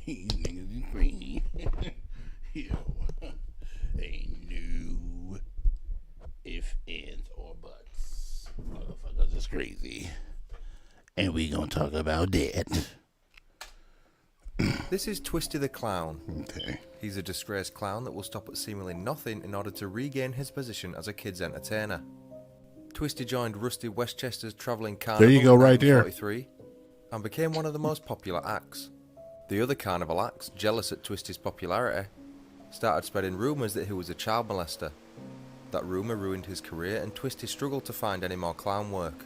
These niggas is crazy. Yo, ain't no ifs, ands, or buts. Motherfuckers is crazy. And we gonna talk about that. This is Twisty the Clown. Okay. He's a disgraced clown that will stop at seemingly nothing in order to regain his position as a kids' entertainer. Twisty joined Rusty Westchester's travelling carnival there you go, in right there. 1943 and became one of the most popular acts. The other carnival acts, jealous at Twisty's popularity, started spreading rumours that he was a child molester. That rumour ruined his career, and Twisty struggled to find any more clown work.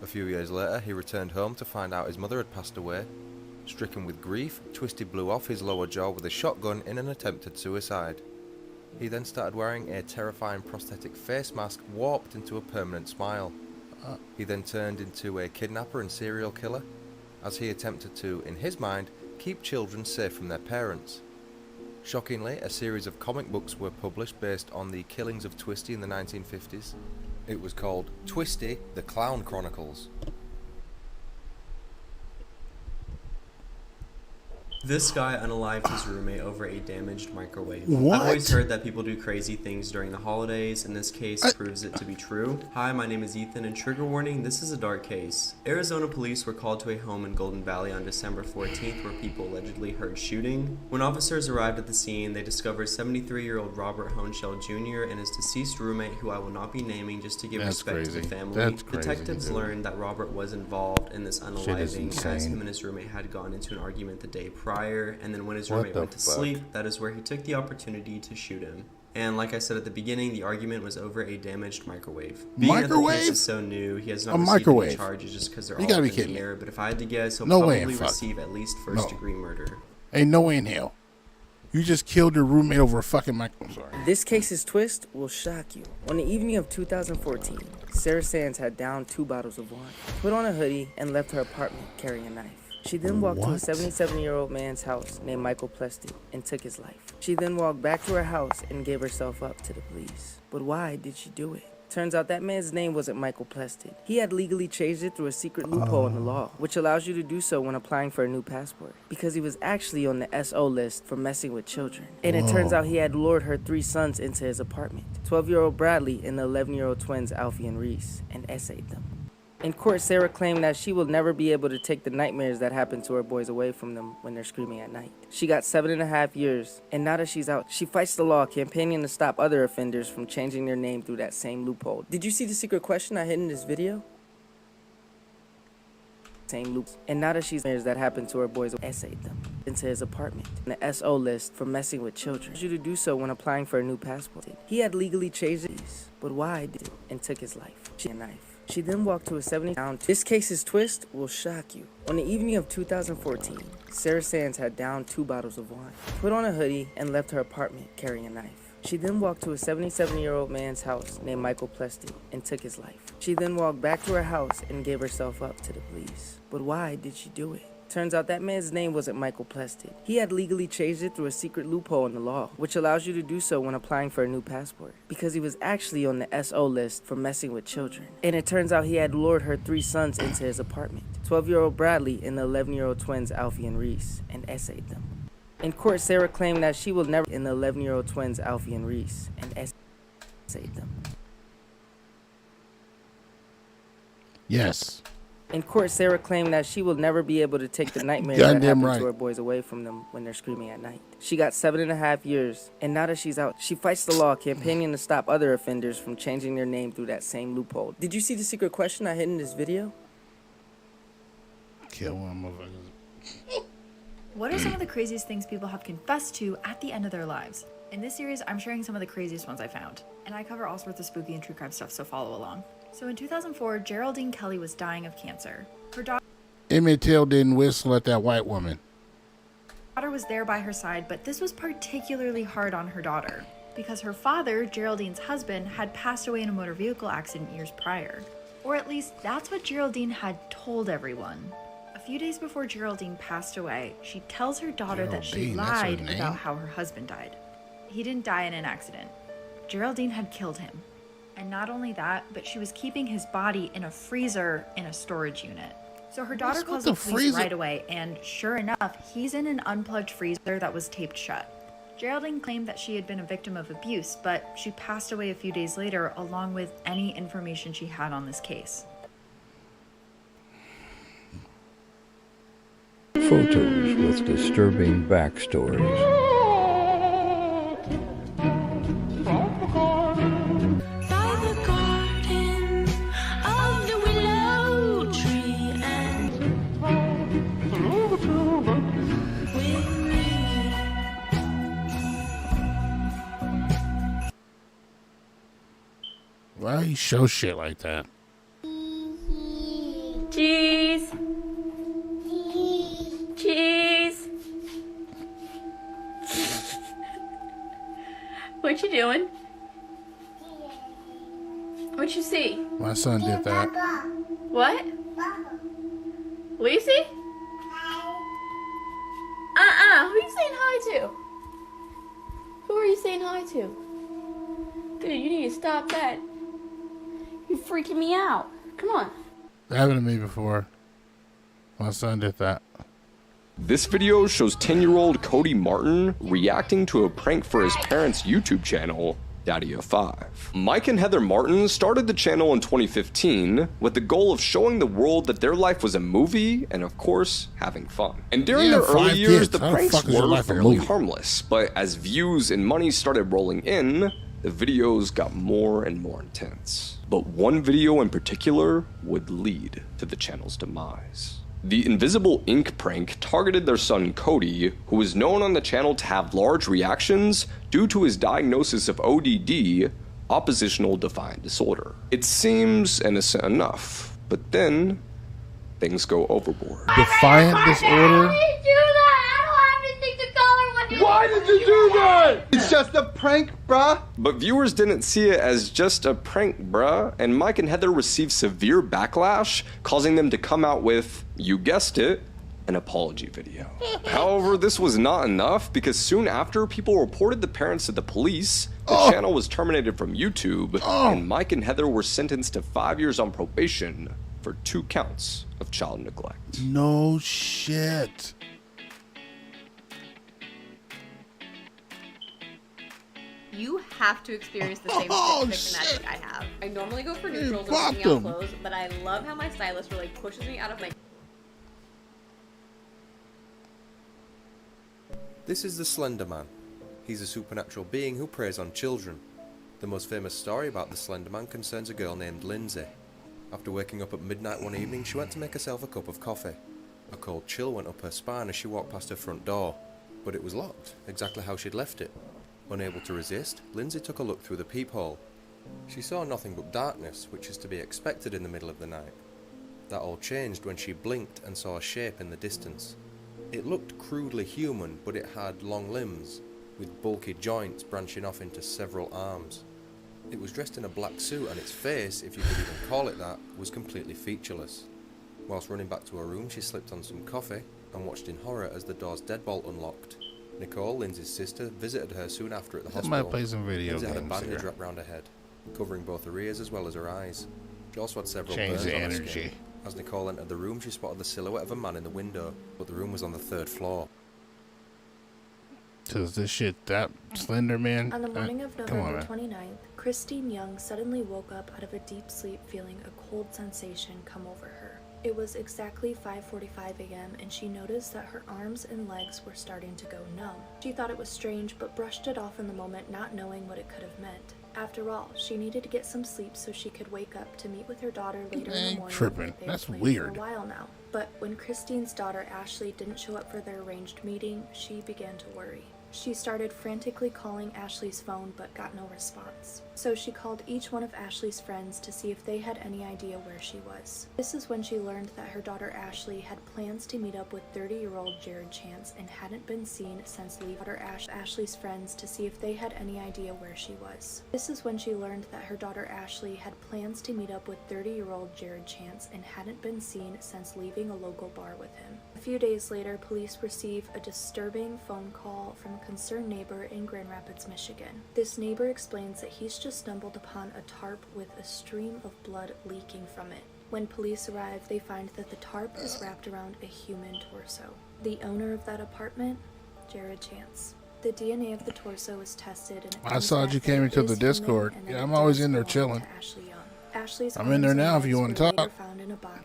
A few years later, he returned home to find out his mother had passed away. Stricken with grief, Twisty blew off his lower jaw with a shotgun in an attempted suicide. He then started wearing a terrifying prosthetic face mask warped into a permanent smile. He then turned into a kidnapper and serial killer, as he attempted to, in his mind, keep children safe from their parents. Shockingly, a series of comic books were published based on the killings of Twisty in the 1950s. It was called Twisty, the Clown Chronicles. This guy unalived his roommate over a damaged microwave. What? I've always heard that people do crazy things during the holidays, and this case proves it to be true. Hi, my name is Ethan, and trigger warning, this is a dark case. Arizona police were called to a home in Golden Valley on December 14th where people allegedly heard shooting. When officers arrived at the scene, they discovered 73-year-old Robert Honeshell Jr. and his deceased roommate, who I will not be naming just to give respect to the family. Detectives learned that Robert was involved in this unaliving as him and his roommate had gotten into an argument the day prior, and then when his roommate went to sleep, that is where he took the opportunity to shoot him. And like I said at the beginning, the argument was over a damaged microwave. Being that the case is so new, he has not received any charges just because they're all up in the air, but if I had to guess, he'll probably receive at least first-degree murder. Ain't no way in hell. You just killed your roommate over a fucking microwave. Sorry. This case's twist will shock you. On the evening of 2014, Sarah Sands had downed 2 bottles of wine, put on a hoodie, and left her apartment carrying a knife. She then walked to a 77-year-old man's house named Michael Plested and took his life. She then walked back to her house and gave herself up to the police. But why did she do it? Turns out that man's name wasn't Michael Plested. He had legally changed it through a secret loophole in the law, which allows you to do so when applying for a new passport, because he was actually on the SO list for messing with children. And it turns out he had lured her 3 sons into his apartment, 12-year-old Bradley and the 11-year-old twins Alfie and Reese, and essayed them. In court, Sarah claimed that she will never be able to take the nightmares that happen to her boys away from them when they're screaming at night. She got 7.5 years, and now that she's out, she fights the law, campaigning to stop other offenders from changing their name through that same loophole. Did you see the secret question I hid in this video? Same loop. And now that she's that happened to her boys, essayed them into his apartment on the SO list for messing with children. You to do so when applying for a new passport. He had legally changed these, but why did it and took his life? She had a knife. She then walked to a 70-pound. This case's twist will shock you. On the evening of 2014, Sarah Sands had downed 2 bottles of wine, put on a hoodie, and left her apartment carrying a knife. She then walked to a 77-year-old man's house named Michael Plested and took his life. She then walked back to her house and gave herself up to the police. But why did she do it? Turns out that man's name wasn't Michael Plested. He had legally changed it through a secret loophole in the law, which allows you to do so when applying for a new passport, because he was actually on the SO list for messing with children. And it turns out he had lured her 3 sons into his apartment, 12-year-old Bradley and the 11-year-old twins Alfie and Reese, and essayed them. In court, Sarah claimed that she will never in the 11-year-old twins Alfie and Reese, and essayed them. Yes. In court, Sarah claimed that she will never be able to take the nightmares that happen to her boys away from them when they're screaming at night. She got 7.5 years, and now that she's out, she fights the law, campaigning to stop other offenders from changing their name through that same loophole. Did you see the secret question I hid in this video? Kill one motherfucker. What are some of the craziest things people have confessed to at the end of their lives? In this series, I'm sharing some of the craziest ones I found. And I cover all sorts of spooky and true crime stuff, so follow along. So in 2004, Geraldine Kelly was dying of cancer. Her Emmett Till didn't whistle at that white woman. daughter was there by her side, but this was particularly hard on her daughter, because her father, Geraldine's husband, had passed away in a motor vehicle accident years prior. Or at least that's what Geraldine had told everyone. A few days before Geraldine passed away, she tells her daughter that she lied about how her husband died. He didn't die in an accident. Geraldine had killed him. And not only that, but she was keeping his body in a freezer in a storage unit. So her daughter calls the police right away, and sure enough, he's in an unplugged freezer that was taped shut. Geraldine claimed that she had been a victim of abuse, but she passed away a few days later, along with any information she had on this case. Photos with disturbing backstories. Why you show shit like that? Cheese. Cheese. What you doing? What you see? My son did that. What? What you see? Who are you saying hi to? Who are you saying hi to? Dude, you need to stop that. You're freaking me out. Come on. That happened to me before. My son did that. This video shows 10-year-old Cody Martin reacting to a prank for his parents' YouTube channel, Daddy of 5. Mike and Heather Martin started the channel in 2015 with the goal of showing the world that their life was a movie and, of course, having fun. And during their early years, the pranks were fairly harmless, but as views and money started rolling in, the videos got more and more intense. But one video in particular would lead to the channel's demise. The invisible ink prank targeted their son Cody, who was known on the channel to have large reactions due to his diagnosis of ODD, oppositional defiant disorder. It seems innocent enough, but then things go overboard. Defiant disorder? Why did you do that? It's just a prank, bruh. But viewers didn't see it as just a prank, bruh, and Mike and Heather received severe backlash, causing them to come out with, you guessed it, an apology video. However, this was not enough, because soon after, people reported the parents to the police, the channel was terminated from YouTube, and Mike and Heather were sentenced to 5 years on probation for 2 counts of child neglect. No shit. You have to experience the same fiction magic I have. I normally go for neutrals and picking out clothes, but I love how my stylist really pushes me out of my... This is the Slender Man. He's a supernatural being who preys on children. The most famous story about the Slender Man concerns a girl named Lindsay. After waking up at midnight one evening, she went to make herself a cup of coffee. A cold chill went up her spine as she walked past her front door, but it was locked, exactly how she'd left it. Unable to resist, Lindsay took a look through the peephole. She saw nothing but darkness, which is to be expected in the middle of the night. That all changed when she blinked and saw a shape in the distance. It looked crudely human, but it had long limbs, with bulky joints branching off into several arms. It was dressed in a black suit, and its face, if you could even call it that, was completely featureless. Whilst running back to her room, she slipped on some coffee and watched in horror as the door's deadbolt unlocked. Nicole, Lindsay's sister, visited her soon after at the hospital. Might play some video Lindsay had a games bandage here. wrapped around her head, covering both her ears as well as her eyes. She also had several Change burns the on her energy. skin. As Nicole entered the room, she spotted the silhouette of a man in the window, but the room was on the 3rd floor. So is this shit that Slender Man? On the morning of Come on, November man. 29th, Christine Young suddenly woke up out of a deep sleep feeling a cold sensation come over her. It was exactly 5:45 a.m. and she noticed that her arms and legs were starting to go numb. She thought it was strange but brushed it off in the moment, not knowing what it could have meant. After all, she needed to get some sleep so she could wake up to meet with her daughter later in the morning. Tripping. They That's had planned weird. For a while now. But when Christine's daughter Ashley didn't show up for their arranged meeting, she began to worry. She started frantically calling Ashley's phone but got no response. So she called each one of Ashley's friends to see if they had any idea where she was. This is when she learned that her daughter Ashley had plans to meet up with 30-year-old Jared Chance and hadn't been seen since leaving Ashley's friends to see if they had any idea where she was. This is when she learned that her daughter Ashley had plans to meet up with 30-year-old Jared Chance and hadn't been seen since leaving a local bar with him. A few days later, police receive a disturbing phone call from a concerned neighbor in Grand Rapids, Michigan. This neighbor explains that he's just stumbled upon a tarp with a stream of blood leaking from it. When police arrive, they find that the tarp is wrapped around a human torso. The owner of that apartment, Jared Chance. The DNA of the torso was tested and I saw you came into the Discord. Yeah, I'm always in there chilling. I'm in there now if you want to talk.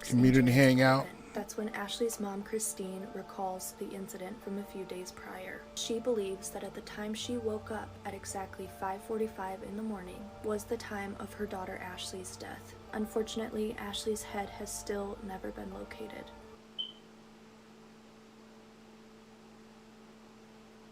Community hangout. That's when Ashley's mom, Christine, recalls the incident from a few days prior. She believes that at the time she woke up at exactly 5:45 in the morning was the time of her daughter Ashley's death. Unfortunately, Ashley's head has still never been located.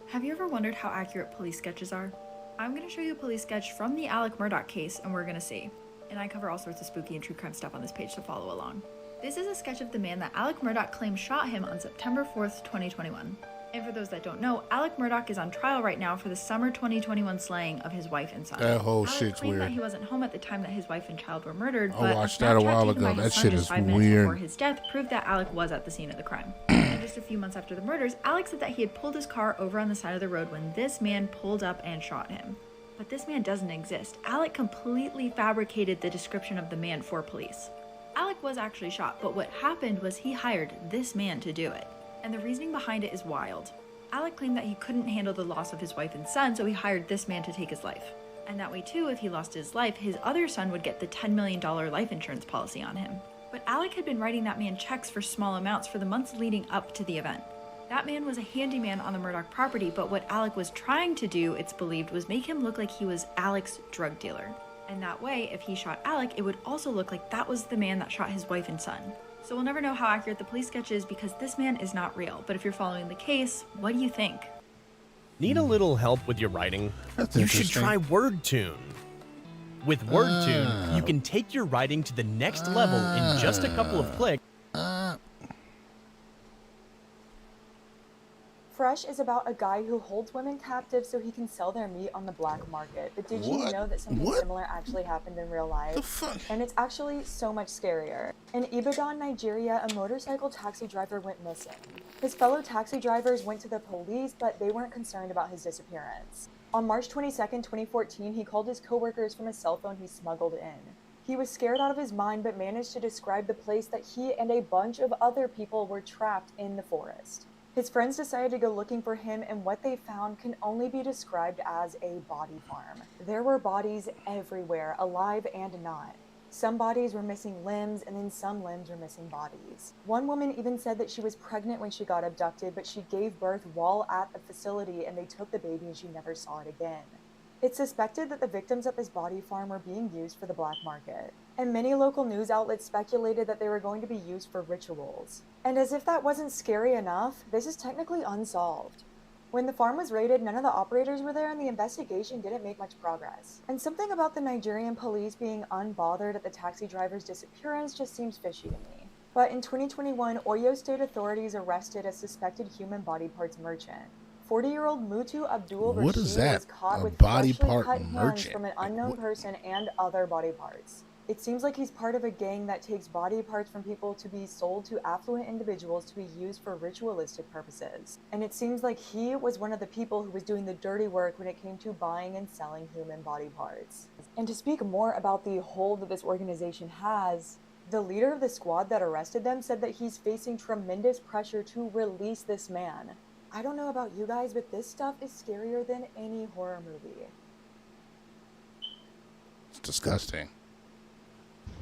Have you ever wondered how accurate police sketches are? I'm going to show you a police sketch from the Alec Murdaugh case, and we're going to see. And I cover all sorts of spooky and true crime stuff on this page, so follow along. This is a sketch of the man that Alec Murdaugh claims shot him on September 4th, 2021. And for those that don't know, Alec Murdaugh is on trial right now for the summer 2021 slaying of his wife and son. That whole Alec shit's claimed weird. that he wasn't home at the time that his wife and child were murdered, I but watched that a while ago. That shit is 5 minutes weird. before his death proved that Alec was at the scene of the crime. And just a few months after the murders, Alec said that he had pulled his car over on the side of the road when this man pulled up and shot him. But this man doesn't exist. Alec completely fabricated the description of the man for police. Alec was actually shot, but what happened was he hired this man to do it. And the reasoning behind it is wild. Alec claimed that he couldn't handle the loss of his wife and son, so he hired this man to take his life. And that way too, if he lost his life, his other son would get the $10 million life insurance policy on him. But Alec had been writing that man checks for small amounts for the months leading up to the event. That man was a handyman on the Murdaugh property, but what Alec was trying to do, it's believed, was make him look like he was Alec's drug dealer. And that way, if he shot Alec, it would also look like that was the man that shot his wife and son. So we'll never know how accurate the police sketch is because this man is not real. But if you're following the case, what do you think? Need a little help with your writing? That's you should interesting. try WordTune. With WordTune, you can take your writing to the next level in just a couple of clicks. Fresh is about a guy who holds women captive so he can sell their meat on the black market. But did you know that something similar actually happened in real life? The fuck? And it's actually so much scarier. In Ibadan, Nigeria, a motorcycle taxi driver went missing. His fellow taxi drivers went to the police, but they weren't concerned about his disappearance. On March 22nd, 2014, he called his coworkers from a cell phone he smuggled in. He was scared out of his mind, but managed to describe the place that he and a bunch of other people were trapped in the forest. His friends decided to go looking for him, and what they found can only be described as a body farm. There were bodies everywhere, alive and not. Some bodies were missing limbs, and then some limbs were missing bodies. One woman even said that she was pregnant when she got abducted, but she gave birth while at the facility, and they took the baby and she never saw it again. It's suspected that the victims at this body farm were being used for the black market, and many local news outlets speculated that they were going to be used for rituals. And as if that wasn't scary enough, this is technically unsolved. When the farm was raided, none of the operators were there and the investigation didn't make much progress. And something about the Nigerian police being unbothered at the taxi driver's disappearance just seems fishy to me. But in 2021, Oyo State authorities arrested a suspected human body parts merchant. 40-year-old Mutu Abdul What is Rashid that? was caught A with body freshly part cut hands merchant? from an unknown person and other body parts. It seems like he's part of a gang that takes body parts from people to be sold to affluent individuals to be used for ritualistic purposes. And it seems like he was one of the people who was doing the dirty work when it came to buying and selling human body parts. And to speak more about the hold that this organization has, the leader of the squad that arrested them said that he's facing tremendous pressure to release this man. I don't know about you guys, but this stuff is scarier than any horror movie. It's disgusting.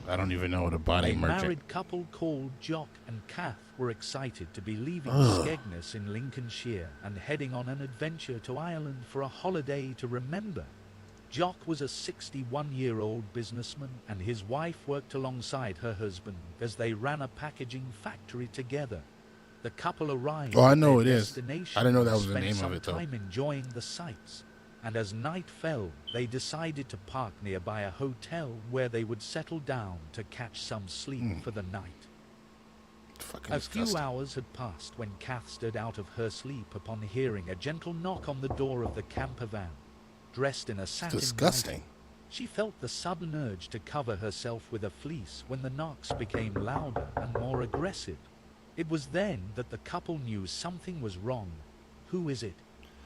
I don't even know what a body merchant. A married couple called Jock and Kath were excited to be leaving Ugh. Skegness in Lincolnshire and heading on an adventure to Ireland for a holiday to remember. Jock was a 61-year-old businessman, and his wife worked alongside her husband as they ran a packaging factory together. The couple arrived Oh, I at know their it is. destination I didn't know that and was the spent name some of it, though. time enjoying the sights. And as night fell, they decided to park nearby a hotel where they would settle down to catch some sleep for the night. Fucking A few disgusting. hours had passed when Kath stood out of her sleep upon hearing a gentle knock on the door of the camper van. Dressed in a satin disgusting. nightie, she felt the sudden urge to cover herself with a fleece when the knocks became louder and more aggressive. It was then that the couple knew something was wrong. "Who is it?"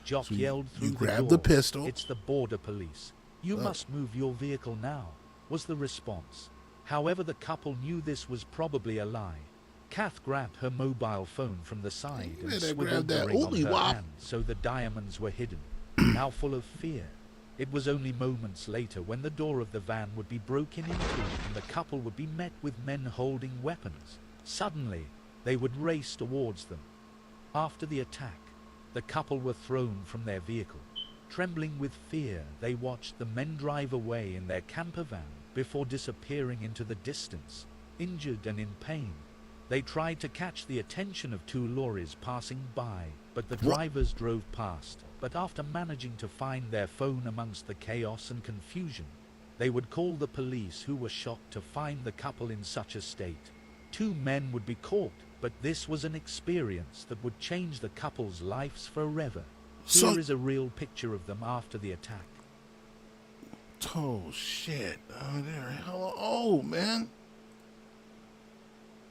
Jock So yelled through you the grabbed door. the pistol. "It's the border police. You must move your vehicle now," was the response. However, the couple knew this was probably a lie. Kath grabbed her mobile phone from the side and better swiveled grab the that ring on ooly her wop. hand so the diamonds were hidden. Now full of fear, it was only moments later when the door of the van would be broken into and the couple would be met with men holding weapons. Suddenly, they would race towards them. After the attack, the couple were thrown from their vehicle. Trembling with fear, they watched the men drive away in their camper van before disappearing into the distance. Injured and in pain, they tried to catch the attention of two lorries passing by, but the drivers drove past. But after managing to find their phone amongst the chaos and confusion, they would call the police, who were shocked to find the couple in such a state. 2 men would be caught, but this was an experience that would change the couple's lives forever. Here is a real picture of them after the attack. Oh, shit. Oh, they're hella old, man.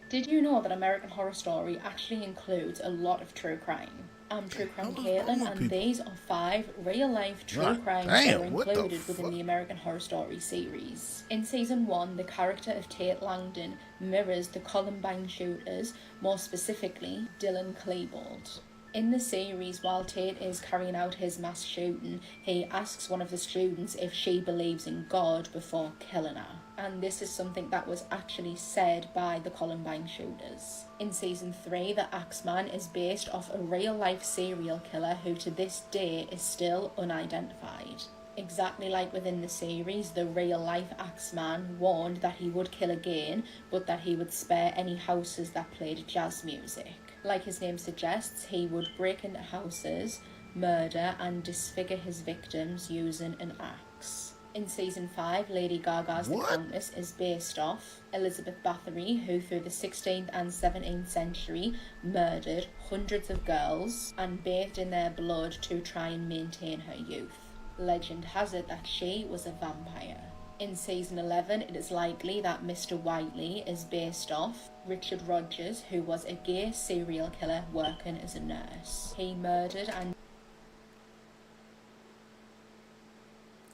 Did you know that American Horror Story actually includes a lot of true crime? I'm True Crime Caitlin, and these are 5 real-life true crimes that are included within the American Horror Story series. In Season 1, the character of Tate Langdon mirrors the Columbine shooters, more specifically, Dylan Klebold. In the series, while Tate is carrying out his mass shooting, he asks one of the students if she believes in God before killing her. And this is something that was actually said by the Columbine shooters. In Season 3, the Axeman is based off a real-life serial killer who to this day is still unidentified. Exactly like within the series, the real-life Axeman warned that he would kill again, but that he would spare any houses that played jazz music. Like his name suggests, he would break into houses, murder and disfigure his victims using an axe. In Season 5, Lady Gaga's The Countess is based off Elizabeth Bathory, who through the 16th and 17th century murdered hundreds of girls and bathed in their blood to try and maintain her youth. Legend has it that she was a vampire. In Season 11, it is likely that Mr. Whiteley is based off Richard Rogers, who was a gay serial killer working as a nurse. He murdered and...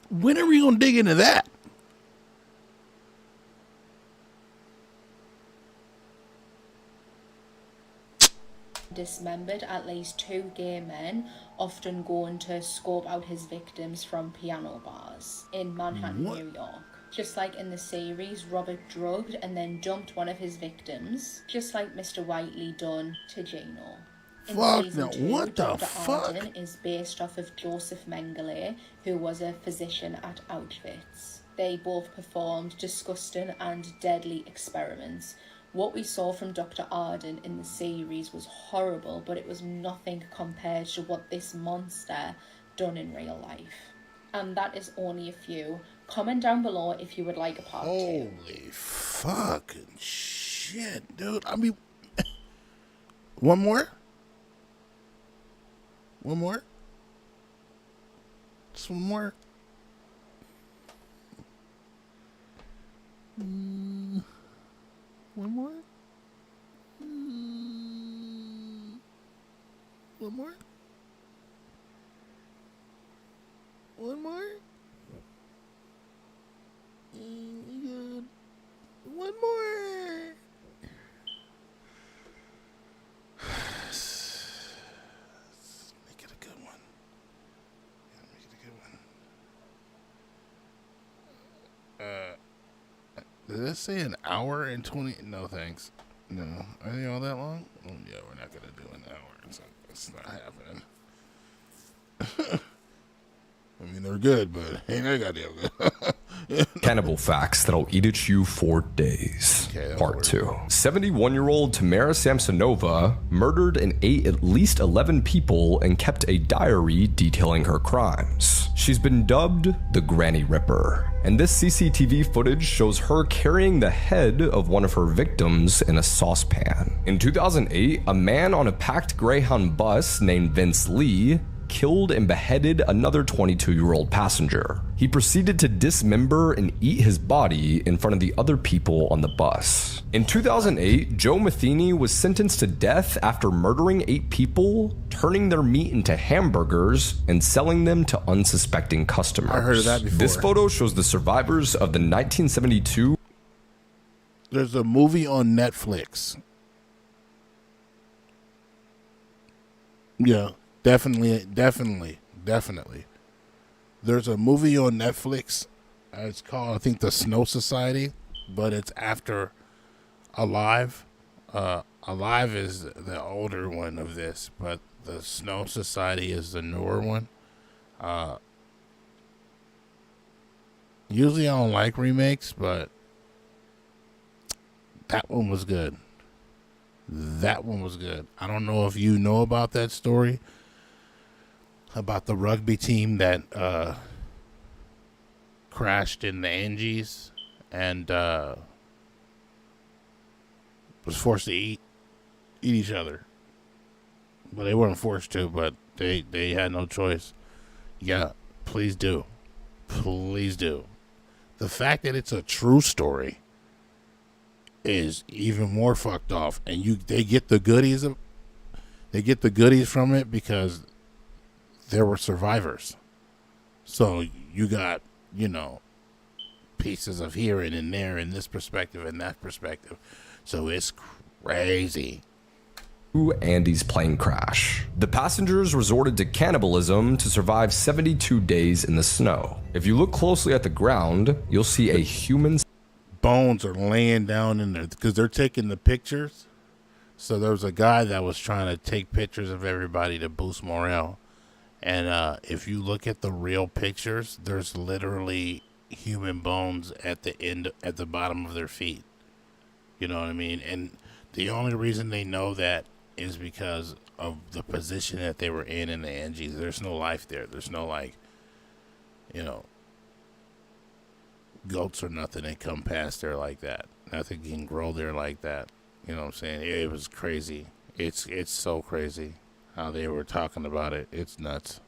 When are we going to dig into that? dismembered at least 2 gay men, often going to scope out his victims from piano bars in Manhattan, New York. Just like in the series, Robert drugged and then dumped one of his victims, just like Mr. Whiteley done to Gino. In Season 2, Dr. Arden is based off of Joseph Mengele, who was a physician at Auschwitz. They both performed disgusting and deadly experiments. What we saw from Dr. Arden in the series was horrible, but it was nothing compared to what this monster done in real life. And that is only a few. Comment down below if you would like a part 2. Holy fucking shit, dude. I mean, one more? One more? Just one more? One more? One more? One more? Good. One more. Make it a good one. Make it a good one. Did that say an hour and 20? No, thanks. No. Are they all that long? Oh, yeah, we're not going to do an hour. It's not happening. I mean, they're good, but ain't that goddamn good. Cannibal facts that'll eat at you for days. Part 2. 71-year-old Tamara Samsonova murdered and ate at least 11 people and kept a diary detailing her crimes. She's been dubbed the Granny Ripper, and this CCTV footage shows her carrying the head of one of her victims in a saucepan. In 2008, a man on a packed Greyhound bus named Vince Lee killed and beheaded another 22-year-old passenger. He proceeded to dismember and eat his body in front of the other people on the bus. In 2008, Joe Matheny was sentenced to death after murdering 8 people, turning their meat into hamburgers, and selling them to unsuspecting customers. I heard of that before. This photo shows the survivors of the 1972. There's a movie on Netflix. Yeah. Definitely. There's a movie on Netflix. It's called, I think, The Snow Society, but it's after Alive. Alive is the older one of this, but The Snow Society is the newer one. Usually I don't like remakes, but that one was good. That one was good. I don't know if you know about that story. About the rugby team that crashed in the Angeles and was forced to eat each other. Well, they weren't forced to, but they had no choice. Yeah, please do. Please do. The fact that it's a true story is even more fucked off, and they get the goodies of they get the goodies from it because there were survivors. So you got, you know, pieces of here and in there and this perspective and that perspective. So it's crazy. Andy's plane crash. The passengers resorted to cannibalism to survive 72 days in the snow. If you look closely at the ground, you'll see a human bones are laying down in there because they're taking the pictures. So there was a guy that was trying to take pictures of everybody to boost morale. And if you look at the real pictures, there's literally human bones at the end, at the bottom of their feet. You know what I mean? And the only reason they know that is because of the position that they were in the Angies. There's no life there. There's no, like, you know, goats or nothing that come past there like that. Nothing can grow there like that. You know what I'm saying? It was crazy. It's so crazy how they were talking about it. It's nuts.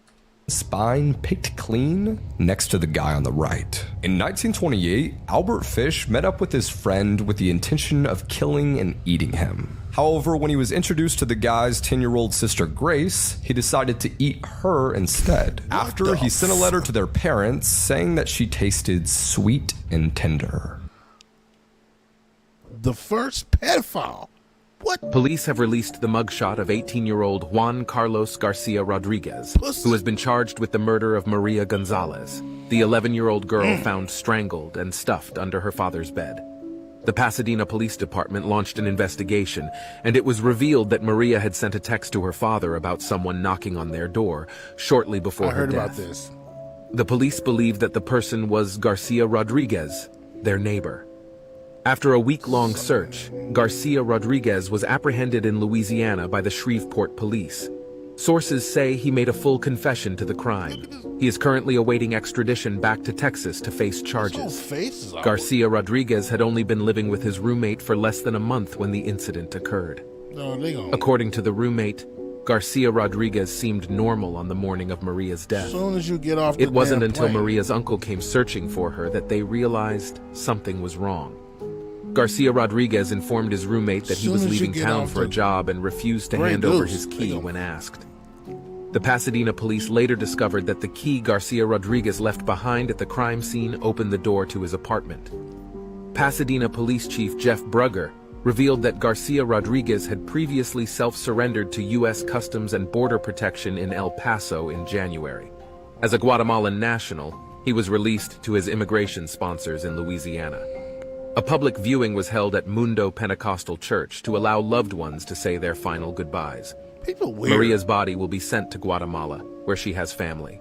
Spine picked clean next to the guy on the right. In 1928, Albert Fish met up with his friend with the intention of killing and eating him. However, when he was introduced to the guy's 10-year-old sister Grace, he decided to eat her instead. After he sent a letter to their parents saying that she tasted sweet and tender. The first pedophile. What? Police have released the mugshot of 18-year-old Juan Carlos Garcia Rodriguez, who has been charged with the murder of Maria Gonzalez, the 11-year-old girl found strangled and stuffed under her father's bed. The Pasadena Police Department launched an investigation, and it was revealed that Maria had sent a text to her father about someone knocking on their door shortly before her death. I heard about this. The police believed that the person was Garcia Rodriguez, their neighbor. After a week-long search, Garcia Rodriguez was apprehended in Louisiana by the Shreveport police. Sources say he made a full confession to the crime. He is currently awaiting extradition back to Texas to face charges. Garcia Rodriguez had only been living with his roommate for less than a month when the incident occurred. According to the roommate, Garcia Rodriguez seemed normal on the morning of Maria's death. As soon as you get off the It wasn't until plane. Maria's uncle came searching for her that they realized something was wrong. Garcia Rodriguez informed his roommate that he was leaving town for a job and refused to hand over his key when asked. The Pasadena police later discovered that the key Garcia Rodriguez left behind at the crime scene opened the door to his apartment. Pasadena Police Chief Jeff Brugger revealed that Garcia Rodriguez had previously self-surrendered to U.S. Customs and Border Protection in El Paso in January. As a Guatemalan national, he was released to his immigration sponsors in Louisiana. A public viewing was held at Mundo Pentecostal Church to allow loved ones to say their final goodbyes. Maria's body will be sent to Guatemala, where she has family.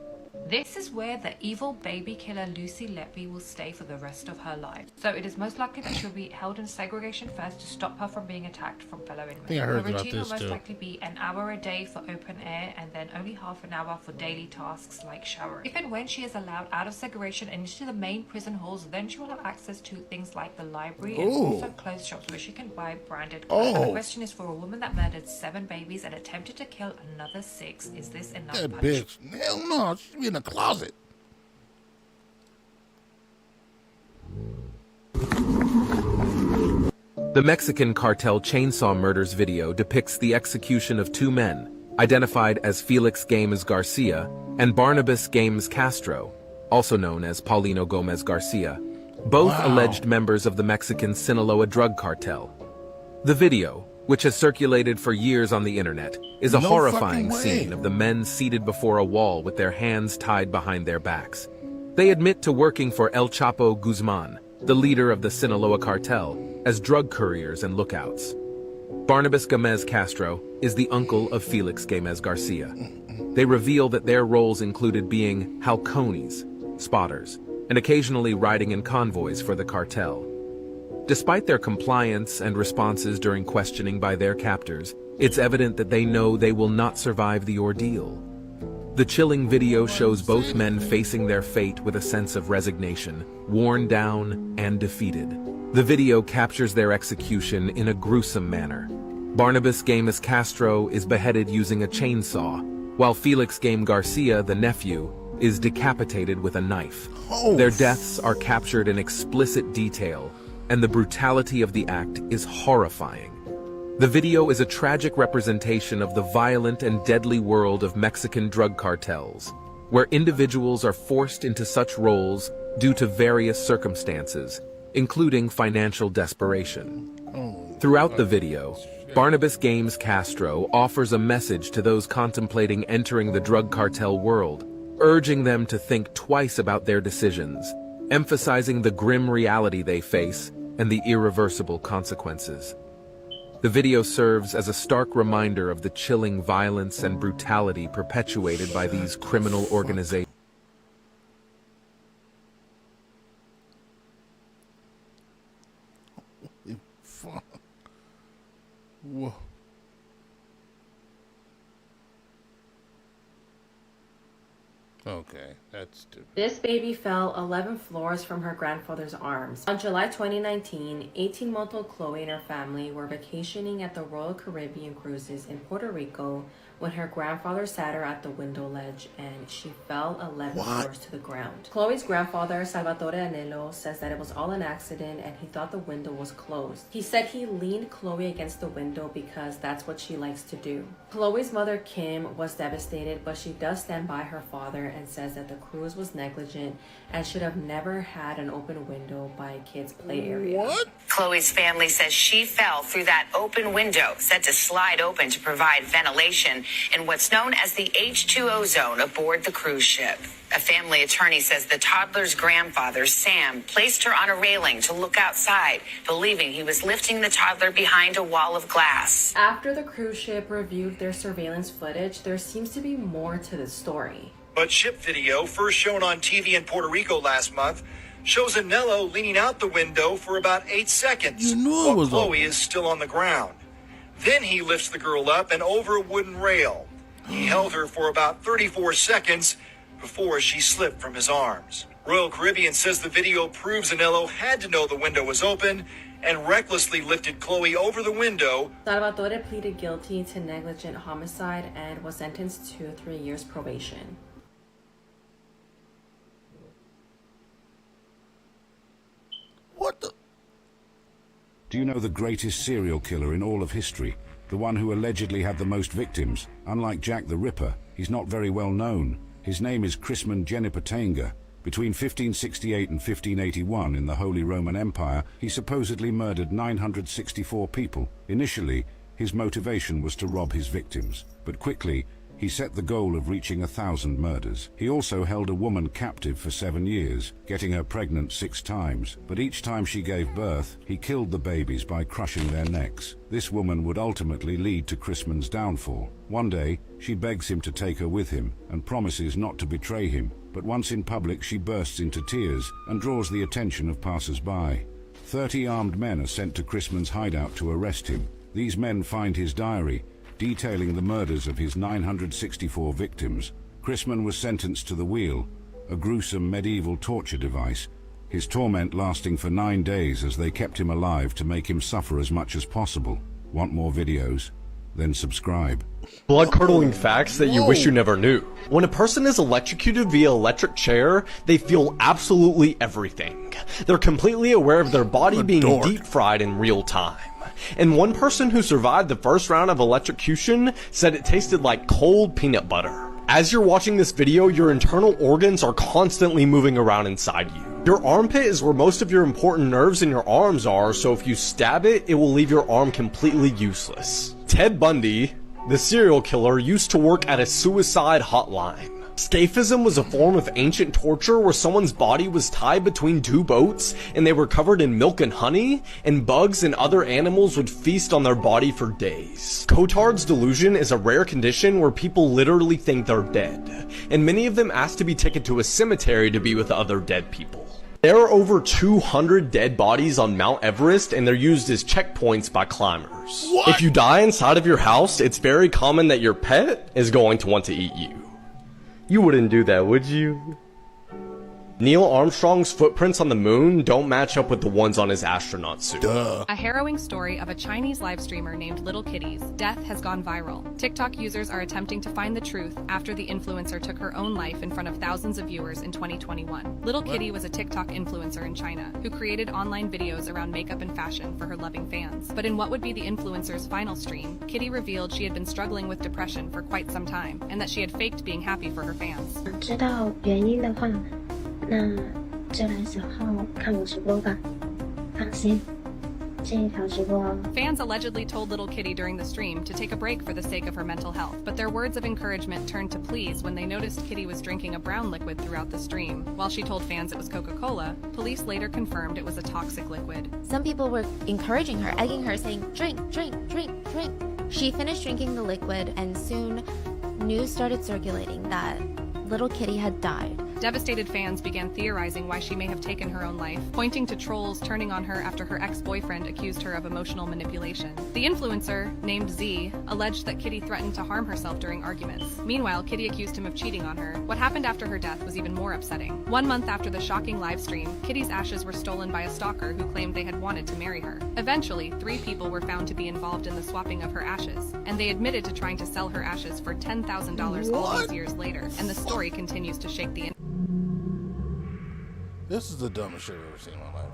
This is where the evil baby killer Lucy Leppy will stay for the rest of her life. So it is most likely that she'll be held in segregation first to stop her from being attacked from fellow inmates. I think I heard her about routine will this most too. likely be an hour a day for open air and then only half an hour for daily tasks like showering. If and when she is allowed out of segregation and into the main prison halls, then she will have access to things like the library and also clothes shops where she can buy branded clothes. And the question is, for a woman that murdered 7 babies and attempted to kill another 6, is this enough That punishment? bitch. Hell no. She should be in the closet. The Mexican cartel chainsaw murders video depicts the execution of 2 men, identified as Felix Games Garcia and Barnabas Games Castro, also known as Paulino Gomez Garcia, both alleged members of the Mexican Sinaloa drug cartel. The video, which has circulated for years on the internet, is a horrifying scene of the men seated before a wall with their hands tied behind their backs. They admit to working for El Chapo Guzman, the leader of the Sinaloa cartel, as drug couriers and lookouts. Barnabas Gomez Castro is the uncle of Felix Games Garcia. They reveal that their roles included being halcones, spotters, and occasionally riding in convoys for the cartel. Despite their compliance and responses during questioning by their captors, it's evident that they know they will not survive the ordeal. The chilling video shows both men facing their fate with a sense of resignation, worn down and defeated. The video captures their execution in a gruesome manner. Barnabas Games Castro is beheaded using a chainsaw, while Felix Game Garcia, the nephew, is decapitated with a knife. Their deaths are captured in explicit detail, and the brutality of the act is horrifying. The video is a tragic representation of the violent and deadly world of Mexican drug cartels, where individuals are forced into such roles due to various circumstances, including financial desperation. Throughout the video, Barnabas Games Castro offers a message to those contemplating entering the drug cartel world, urging them to think twice about their decisions, emphasizing the grim reality they face and the irreversible consequences. The video serves as a stark reminder of the chilling violence and brutality perpetuated by these criminal organizations. Whoa. Okay, that's stupid. This baby fell 11 floors from her grandfather's arms. On July 2019, 18-month-old Chloe and her family were vacationing at the Royal Caribbean Cruises in Puerto Rico when her grandfather sat her at the window ledge and she fell 11 floors to the ground. Chloe's grandfather, Salvatore Anello, says that it was all an accident and he thought the window was closed. He said he leaned Chloe against the window because that's what she likes to do. Chloe's mother, Kim, was devastated, but she does stand by her father and says that the cruise was negligent and should have never had an open window by a kid's play area. Chloe's family says she fell through that open window, set to slide open to provide ventilation in what's known as the H2O zone aboard the cruise ship. A family attorney says the toddler's grandfather, Sam, placed her on a railing to look outside, believing he was lifting the toddler behind a wall of glass. After the cruise ship reviewed their surveillance footage, there seems to be more to the story. But ship video, first shown on TV in Puerto Rico last month, shows Anello leaning out the window for about 8 seconds while Chloe is still on the ground. Then he lifts the girl up and over a wooden rail. He held her for about 34 seconds before she slipped from his arms. Royal Caribbean says the video proves Anello had to know the window was open and recklessly lifted Chloe over the window. Salvatore pleaded guilty to negligent homicide and was sentenced to 3 years probation. Do you know the greatest serial killer in all of history? The one who allegedly had the most victims? Unlike Jack the Ripper, he's not very well known. His name is Chrisman Genipatenga. Between 1568 and 1581 in the Holy Roman Empire, he supposedly murdered 964 people. Initially, his motivation was to rob his victims, but quickly, he set the goal of reaching 1,000 murders. He also held a woman captive for 7 years, getting her pregnant 6 times. But each time she gave birth, he killed the babies by crushing their necks. This woman would ultimately lead to Chrisman's downfall. One day, she begs him to take her with him and promises not to betray him. But once in public, she bursts into tears and draws the attention of passers-by. 30 armed men are sent to Chrisman's hideout to arrest him. These men find his diary, detailing the murders of his 964 victims. Chrisman was sentenced to the wheel, a gruesome medieval torture device, his torment lasting for 9 days as they kept him alive to make him suffer as much as possible. Want more videos? Then subscribe. Blood-curdling facts that you wish you never knew. When a person is electrocuted via electric chair, they feel absolutely everything. They're completely aware of their body being deep-fried in real time. And one person who survived the first round of electrocution said it tasted like cold peanut butter. As you're watching this video, your internal organs are constantly moving around inside you. Your armpit is where most of your important nerves in your arms are, so if you stab it, it will leave your arm completely useless. Ted Bundy, the serial killer, used to work at a suicide hotline. Scaphism was a form of ancient torture where someone's body was tied between 2 boats and they were covered in milk and honey, and bugs and other animals would feast on their body for days. Cotard's delusion is a rare condition where people literally think they're dead, and many of them ask to be taken to a cemetery to be with other dead people. There are over 200 dead bodies on Mount Everest, and they're used as checkpoints by climbers. If you die inside of your house, it's very common that your pet is going to want to eat you. You wouldn't do that, would you? Neil Armstrong's footprints on the moon don't match up with the ones on his astronaut suit. Duh. A harrowing story of a Chinese live streamer named Little Kitty's death has gone viral. TikTok users are attempting to find the truth after the influencer took her own life in front of thousands of viewers in 2021. Little Kitty was a TikTok influencer in China who created online videos around makeup and fashion for her loving fans. But in what would be the influencer's final stream, Kitty revealed she had been struggling with depression for quite some time and that she had faked being happy for her fans. 知道原因的话，那就来小号看我直播吧。放心，这一条直播。Fans allegedly told Little Kitty during the stream to take a break for the sake of her mental health, but their words of encouragement turned to pleas when they noticed Kitty was drinking a brown liquid throughout the stream. While she told fans it was Coca-Cola, police later confirmed it was a toxic liquid. Some people were encouraging her, egging her, saying, "Drink, drink, drink, drink." She finished drinking the liquid, and soon news started circulating that Little Kitty had died. Devastated fans began theorizing why she may have taken her own life, pointing to trolls turning on her after her ex-boyfriend accused her of emotional manipulation. The influencer, named Z, alleged that Kitty threatened to harm herself during arguments. Meanwhile, Kitty accused him of cheating on her. What happened after her death was even more upsetting. 1 month after the shocking live stream, Kitty's ashes were stolen by a stalker who claimed they had wanted to marry her. Eventually, 3 people were found to be involved in the swapping of her ashes, and they admitted to trying to sell her ashes for $10,000 all these years later, and the story continues to shake the This is the dumbest shit I've ever seen in my life.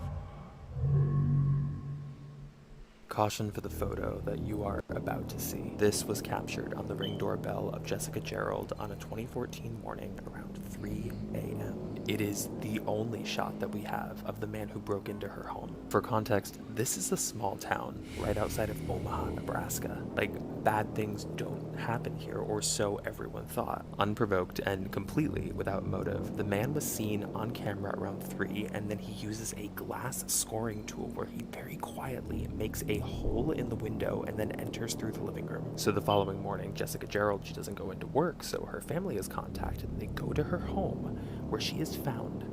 Caution for the photo that you are about to see. This was captured on the Ring doorbell of Jessica Gerald on a 2014 morning around 3 a.m. It is the only shot that we have of the man who broke into her home. For context, this is a small town right outside of Omaha, Nebraska. Like, bad things don't happen here, or so everyone thought. Unprovoked and completely without motive, the man was seen on camera around 3, and then he uses a glass scoring tool where he very quietly makes a hole in the window and then enters through the living room. So the following morning, Jessica Gerald, she doesn't go into work, so her family is contacted, and they go to her home, where she is found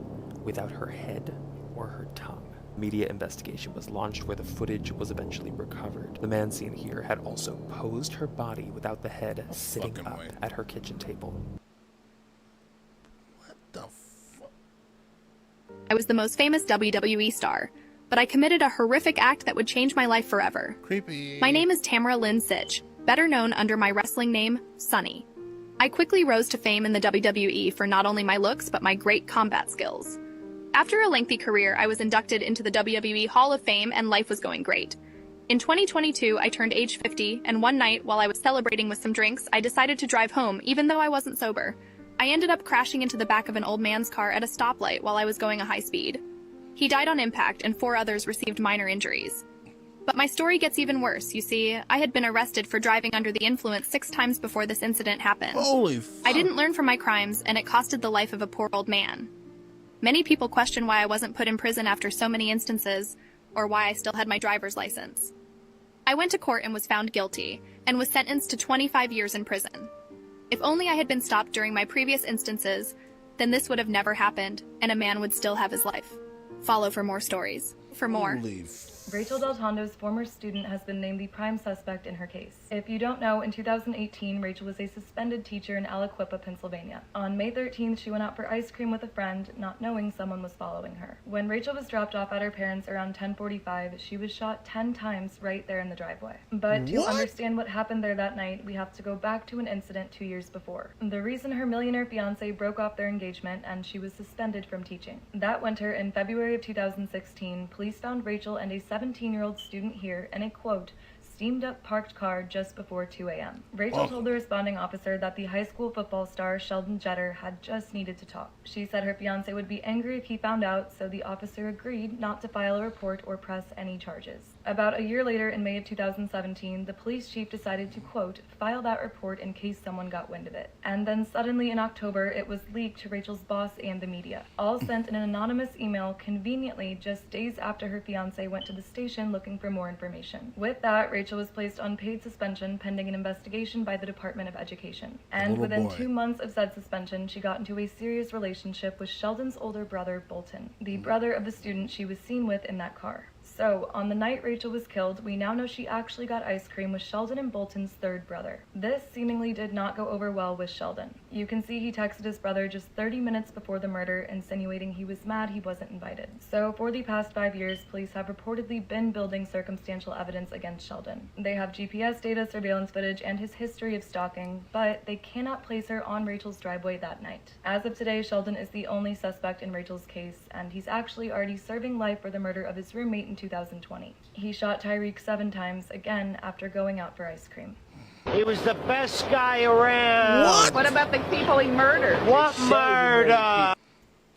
without her head or her tongue. Media investigation was launched where the footage was eventually recovered. The man seen here had also posed her body without the head sitting up at her kitchen table. I was the most famous WWE star, but I committed a horrific act that would change my life forever. Creepy. My name is Tamara Lynn Sitch, better known under my wrestling name, Sunny. I quickly rose to fame in the WWE for not only my looks, but my great combat skills. After a lengthy career, I was inducted into the WWE Hall of Fame and life was going great. In 2022, I turned age 50, and one night, while I was celebrating with some drinks, I decided to drive home, even though I wasn't sober. I ended up crashing into the back of an old man's car at a stoplight while I was going a high speed. He died on impact, and 4 others received minor injuries. But my story gets even worse. You see, I had been arrested for driving under the influence 6 times before this incident happened. Holy fuck. I didn't learn from my crimes, and it costed the life of a poor old man. Many people question why I wasn't put in prison after so many instances, or why I still had my driver's license. I went to court and was found guilty, and was sentenced to 25 years in prison. If only I had been stopped during my previous instances, then this would have never happened, and a man would still have his life. Follow for more stories. For more. Rachel Del Tondo's former student has been named the prime suspect in her case. If you don't know, in 2018, Rachel was a suspended teacher in Aliquippa, Pennsylvania. On May 13th, she went out for ice cream with a friend, not knowing someone was following her. When Rachel was dropped off at her parents' around 10:45, she was shot 10 times right there in the driveway. But to understand what happened there that night, we have to go back to an incident 2 years before. The reason her millionaire fiance broke off their engagement and she was suspended from teaching. That winter, in February of 2016, police found Rachel and a 17-year-old student here in a, quote, steamed up parked car just before 2 a.m. Rachel told the responding officer that the high school football star Sheldon Jeter had just needed to talk. She said her fiance would be angry if he found out, so the officer agreed not to file a report or press any charges. About a year later, in May of 2017, the police chief decided to, quote, file that report in case someone got wind of it. And then suddenly in October, it was leaked to Rachel's boss and the media, all sent in an anonymous email conveniently just days after her fiance went to the station looking for more information. With that, Rachel was placed on paid suspension pending an investigation by the Department of Education. And within 2 months of said suspension, she got into a serious relationship with Sheldon's older brother, Bolton, the brother of the student she was seen with in that car. So, on the night Rachel was killed, we now know she actually got ice cream with Sheldon and Bolton's third brother. This seemingly did not go over well with Sheldon. You can see he texted his brother just 30 minutes before the murder, insinuating he was mad he wasn't invited. So, for the past 5 years, police have reportedly been building circumstantial evidence against Sheldon. They have GPS data, surveillance footage, and his history of stalking, but they cannot place her on Rachel's driveway that night. As of today, Sheldon is the only suspect in Rachel's case, and he's actually already serving life for the murder of his roommate in 2020. He shot Tyreek 7 times, again after going out for ice cream. He was the best guy around. What about the people he murdered? What murder?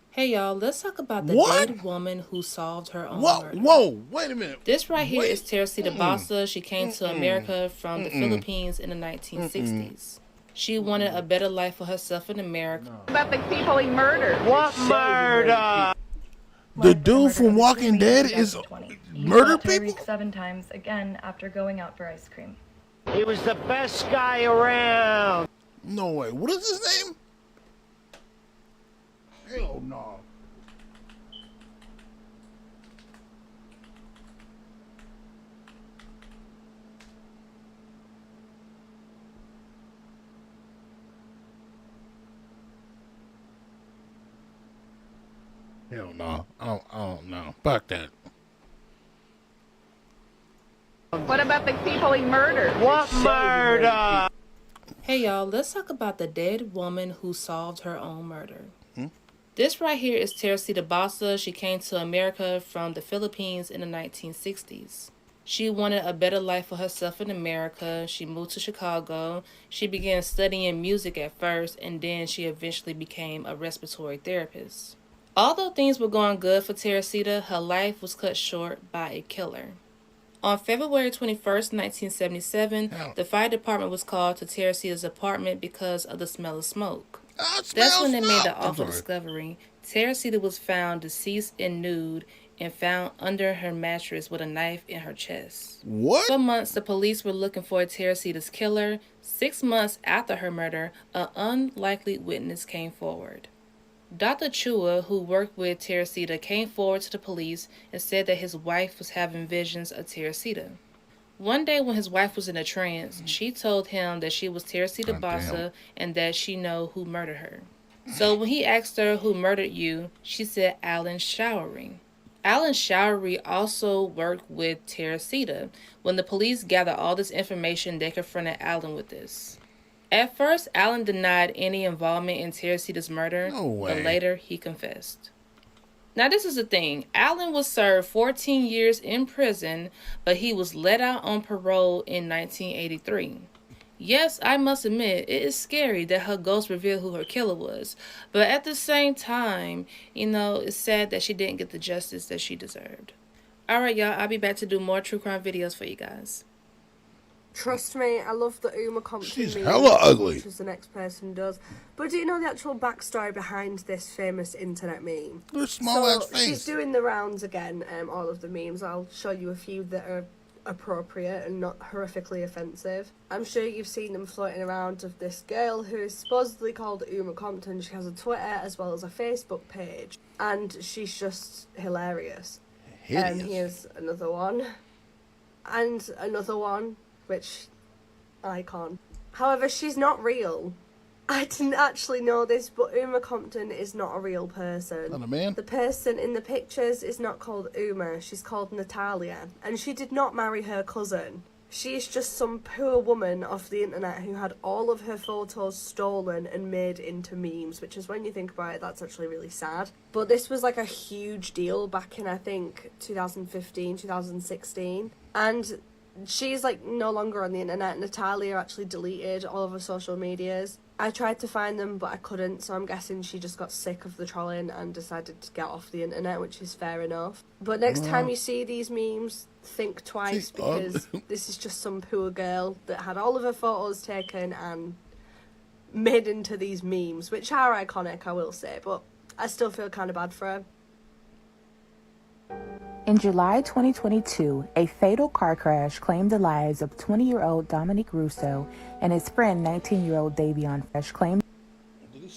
Hey y'all, let's talk about the dead woman who solved her own murder. Whoa, wait a minute. This right here is Teresita Basa. She came to America from the Philippines in the 1960s. She wanted a better life for herself in America. What about the people he murdered? What murder? The dude from Walking Dead is murder people? 7 times, again after going out for ice cream. He was the best guy around. No way. What is his name? Hell no. Hell no. I don't know. Fuck that. What about the people he murdered? What murder? Hey y'all, let's talk about the dead woman who solved her own murder. This right here is Teresita Basa. She came to America from the Philippines in the 1960s. She wanted a better life for herself in America. She moved to Chicago. She began studying music at first, and then she eventually became a respiratory therapist. Although things were going good for Teresita, her life was cut short by a killer. On February 21st, 1977, the fire department was called to Teresita's apartment because of the smell of smoke. That's when they made the awful discovery. Teresita was found deceased and nude and found under her mattress with a knife in her chest. What? For months, the police were looking for Teresita's killer. 6 months after her murder, an unlikely witness came forward. Dr. Chua, who worked with Teresita, came forward to the police and said that his wife was having visions of Teresita. One day when his wife was in a trance, she told him that she was Teresita Basa and that she knew who murdered her. So when he asked her who murdered you, she said Alan Showery. Alan Showery also worked with Teresita. When the police gathered all this information, they confronted Alan with this. At first, Alan denied any involvement in Teresita's murder, but later he confessed. Now this is the thing, Alan was served 14 years in prison, but he was let out on parole in 1983. Yes, I must admit, it is scary that her ghost revealed who her killer was, but at the same time, it's sad that she didn't get the justice that she deserved. Alright y'all, I'll be back to do more true crime videos for you guys. Trust me, I love the Uma Compton She's meme hella as ugly. much as the next person does. But do you know the actual backstory behind this famous internet meme? Her small-ass face. She's doing the rounds again, all of the memes. I'll show you a few that are appropriate and not horrifically offensive. I'm sure you've seen them floating around of this girl who is supposedly called Uma Compton. She has a Twitter as well as a Facebook page, and she's just hilarious. And here's another one. And another one. Which, icon. However, she's not real. I didn't actually know this, but Uma Compton is not a real person. Not a man? The person in the pictures is not called Uma, she's called Natalia. And she did not marry her cousin. She is just some poor woman off the internet who had all of her photos stolen and made into memes, which is, when you think about it, that's actually really sad. But this was like a huge deal back in, I think, 2015, 2016. And she's like no longer on the internet. Natalia actually deleted all of her social medias. I tried to find them, but I couldn't, so I'm guessing she just got sick of the trolling and decided to get off the internet, which is fair enough. But next time you see these memes, think twice, because this is just some poor girl that had all of her photos taken and made into these memes, which are iconic, I will say, but I still feel kind of bad for her. In July 2022, a fatal car crash claimed the lives of 20-year-old Dominic Russo and his friend 19-year-old Davion Fresh claimed.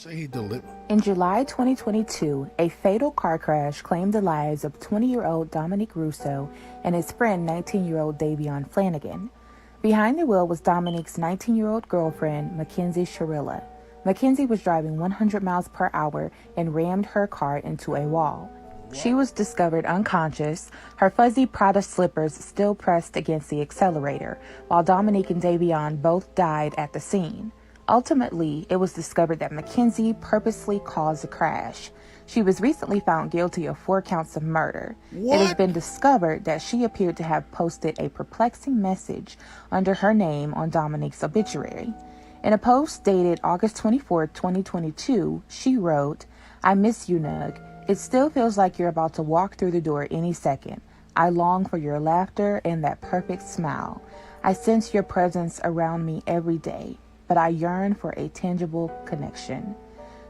Say he delivered. In July 2022, a fatal car crash claimed the lives of 20-year-old Dominic Russo and his friend 19-year-old Davion Flanagan. Behind the wheel was Dominic's 19-year-old girlfriend, Mackenzie Sharilla. Mackenzie was driving 100 miles per hour and rammed her car into a wall. She was discovered unconscious, her fuzzy Prada slippers still pressed against the accelerator, while Dominic and Davion both died at the scene. Ultimately, it was discovered that Mackenzie purposely caused the crash. She was recently found guilty of 4 counts of murder. It has been discovered that she appeared to have posted a perplexing message under her name on Dominic's obituary. In a post dated August 24, 2022, she wrote, "I miss you, Nug. It still feels like you're about to walk through the door any second. I long for your laughter and that perfect smile. I sense your presence around me every day, but I yearn for a tangible connection."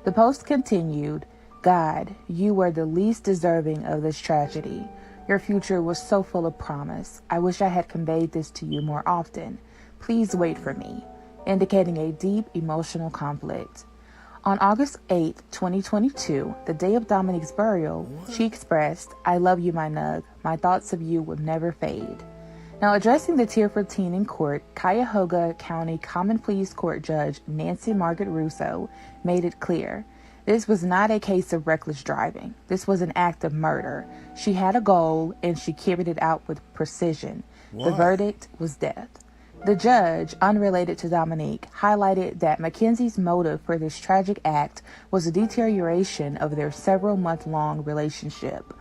The post continued, "God, you were the least deserving of this tragedy. Your future was so full of promise. I wish I had conveyed this to you more often. Please wait for me," indicating a deep emotional conflict. On August 8, 2022, the day of Dominic's burial, she expressed, "I love you, my Nug. My thoughts of you will never fade." Now, addressing the tearful teen in court, Cuyahoga County Common Pleas Court Judge Nancy Margaret Russo made it clear. This was not a case of reckless driving. This was an act of murder. She had a goal, and she carried it out with precision. The verdict was death. The judge, unrelated to Dominique, highlighted that Mackenzie's motive for this tragic act was a deterioration of their several-month-long relationship.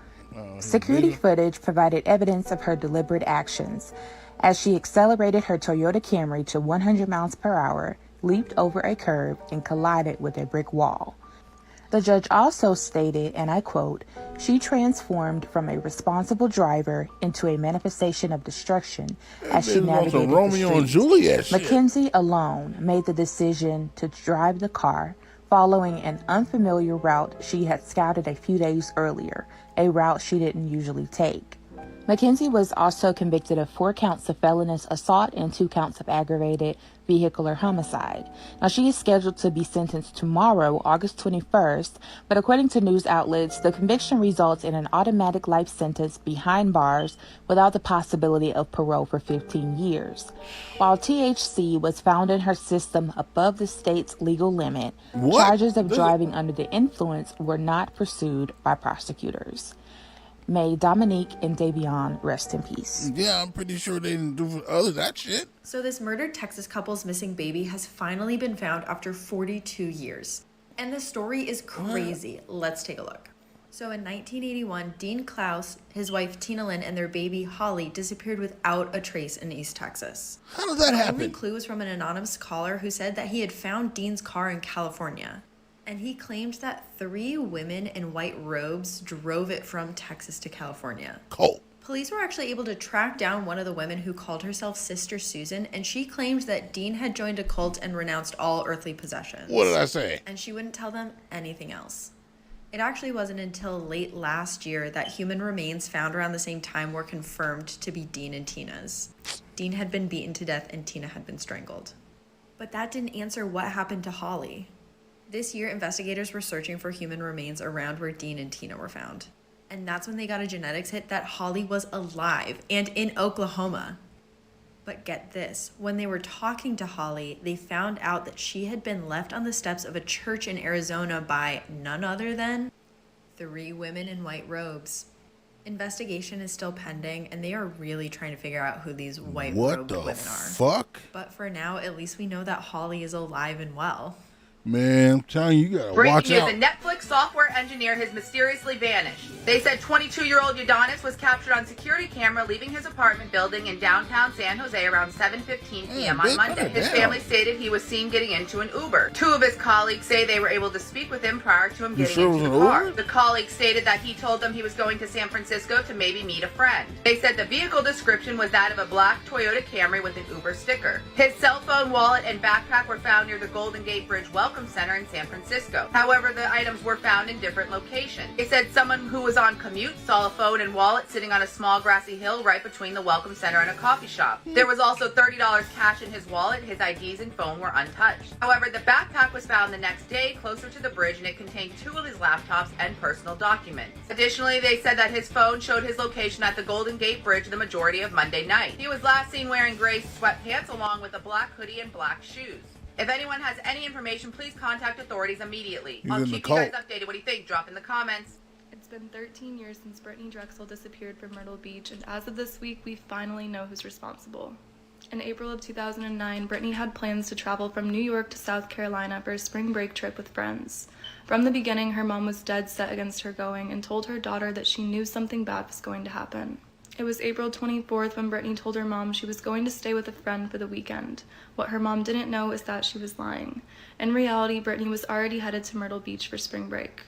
Security footage provided evidence of her deliberate actions, as she accelerated her Toyota Camry to 100 miles per hour, leaped over a curb, and collided with a brick wall. The judge also stated, and I quote, "She transformed from a responsible driver into a manifestation of destruction as she navigated the streets. Mackenzie alone made the decision to drive the car, following an unfamiliar route she had scouted a few days earlier, a route she didn't usually take." Mackenzie was also convicted of 4 counts of felonious assault and 2 counts of aggravated vehicular homicide. Now, she is scheduled to be sentenced tomorrow, August 21st, but according to news outlets, the conviction results in an automatic life sentence behind bars without the possibility of parole for 15 years. While THC was found in her system above the state's legal limit, charges of driving under the influence were not pursued by prosecutors. May Dominique and Davion rest in peace. Yeah, I'm pretty sure they didn't do other that shit. So this murdered Texas couple's missing baby has finally been found after 42 years. And the story is crazy. Let's take a look. So in 1981, Dean Klaus, his wife Tina Lynn, and their baby Holly disappeared without a trace in East Texas. How did that happen? The only clue was from an anonymous caller who said that he had found Dean's car in California. And he claimed that 3 women in white robes drove it from Texas to California. Cool. Police were actually able to track down one of the women who called herself Sister Susan, and she claimed that Dean had joined a cult and renounced all earthly possessions. What did I say? And she wouldn't tell them anything else. It actually wasn't until late last year that human remains found around the same time were confirmed to be Dean and Tina's. Dean had been beaten to death and Tina had been strangled. But that didn't answer what happened to Holly. This year, investigators were searching for human remains around where Dean and Tina were found. And that's when they got a genetics hit that Holly was alive and in Oklahoma. But get this, when they were talking to Holly, they found out that she had been left on the steps of a church in Arizona by none other than 3 women in white robes. Investigation is still pending, and they are really trying to figure out who these white robed women are. What the fuck? But for now, at least we know that Holly is alive and well. Man, I'm telling you, you gotta watch out. Breaking news, a Netflix software engineer has mysteriously vanished. They said 22-year-old Udonis was captured on security camera leaving his apartment building in downtown San Jose around 7:15 p.m. on Monday. His family stated he was seen getting into an Uber. 2 of his colleagues say they were able to speak with him prior to him getting into the car. The colleagues stated that he told them he was going to San Francisco to maybe meet a friend. They said the vehicle description was that of a black Toyota Camry with an Uber sticker. His cell phone, wallet, and backpack were found near the Golden Gate Bridge welcome Welcome Center in San Francisco. However, the items were found in different locations. It said someone who was on commute saw a phone and wallet sitting on a small grassy hill right between the Welcome Center and a coffee shop. There was also $30 cash in his wallet. His IDs and phone were untouched. However, the backpack was found the next day closer to the bridge, and it contained 2 of his laptops and personal documents. Additionally, they said that his phone showed his location at the Golden Gate Bridge the majority of Monday night. He was last seen wearing gray sweatpants along with a black hoodie and black shoes. If anyone has any information, please contact authorities immediately. I'll keep you guys updated. What do you think? Drop in the comments. It's been 13 years since Brittany Drexel disappeared from Myrtle Beach, and as of this week, we finally know who's responsible. In April of 2009, Brittany had plans to travel from New York to South Carolina for a spring break trip with friends. From the beginning, her mom was dead set against her going and told her daughter that she knew something bad was going to happen. It was April 24th when Brittany told her mom she was going to stay with a friend for the weekend. What her mom didn't know is that she was lying. In reality, Brittany was already headed to Myrtle Beach for spring break.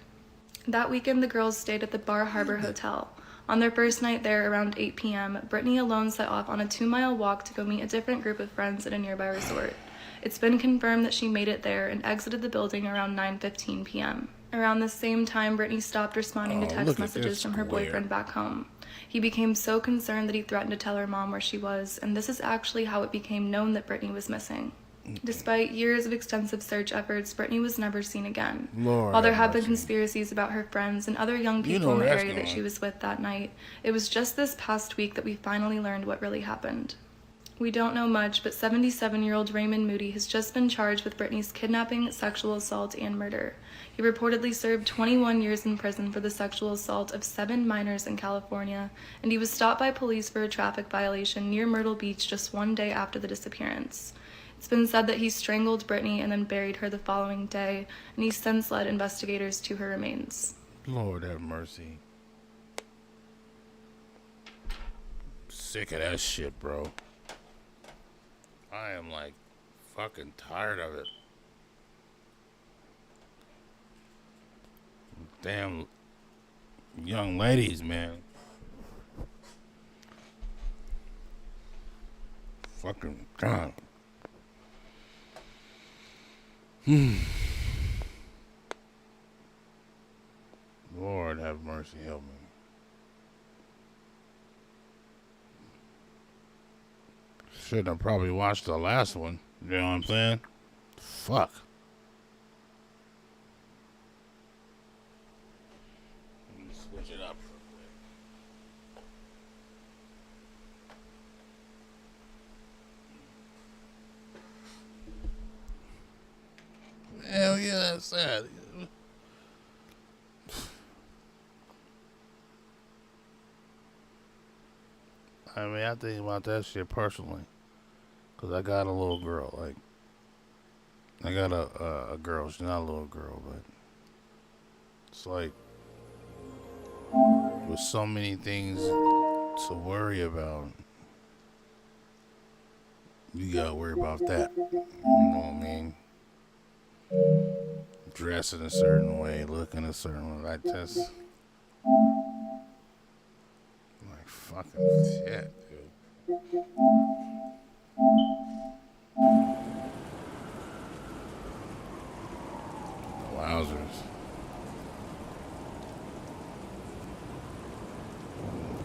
That weekend, the girls stayed at the Bar Harbor Hotel. On their first night there, around 8 p.m., Brittany alone set off on a 2-mile walk to go meet a different group of friends at a nearby resort. It's been confirmed that she made it there and exited the building around 9:15 p.m. Around the same time, Brittany stopped responding to text messages from her boyfriend back home. He became so concerned that he threatened to tell her mom where she was, and this is actually how it became known that Brittany was missing. Despite years of extensive search efforts, Brittany was never seen again. While there have been conspiracies about her friends and other young people in the area that she was with that night, it was just this past week that we finally learned what really happened. We don't know much, but 77-year-old Raymond Moody has just been charged with Brittany's kidnapping, sexual assault, and murder. He reportedly served 21 years in prison for the sexual assault of 7 minors in California, and he was stopped by police for a traffic violation near Myrtle Beach just 1 day after the disappearance. It's been said that he strangled Brittany and then buried her the following day, and he's since led investigators to her remains. Lord have mercy. Sick of that shit, bro. I am like fucking tired of it. Damn young ladies, man. Fucking God. Lord have mercy, help me. Shouldn't have probably watched the last one. You know what I'm saying? Fuck. Let me switch it up. Hell yeah, that's sad. I mean, I think about that shit personally. Because I got a little girl. Like, I got a girl. She's not a little girl, but it's like, with so many things to worry about, you gotta worry about that. You know what I mean? Dressing a certain way, looking a certain way. Like, just, like, fucking shit, dude. Wowzers.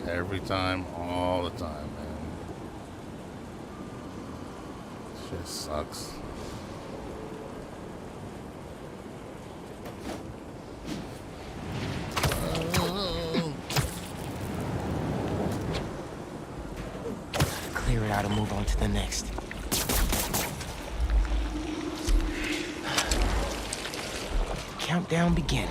Every time, all the time, man. Shit sucks. Clear it out and move on to the next. Countdown begin.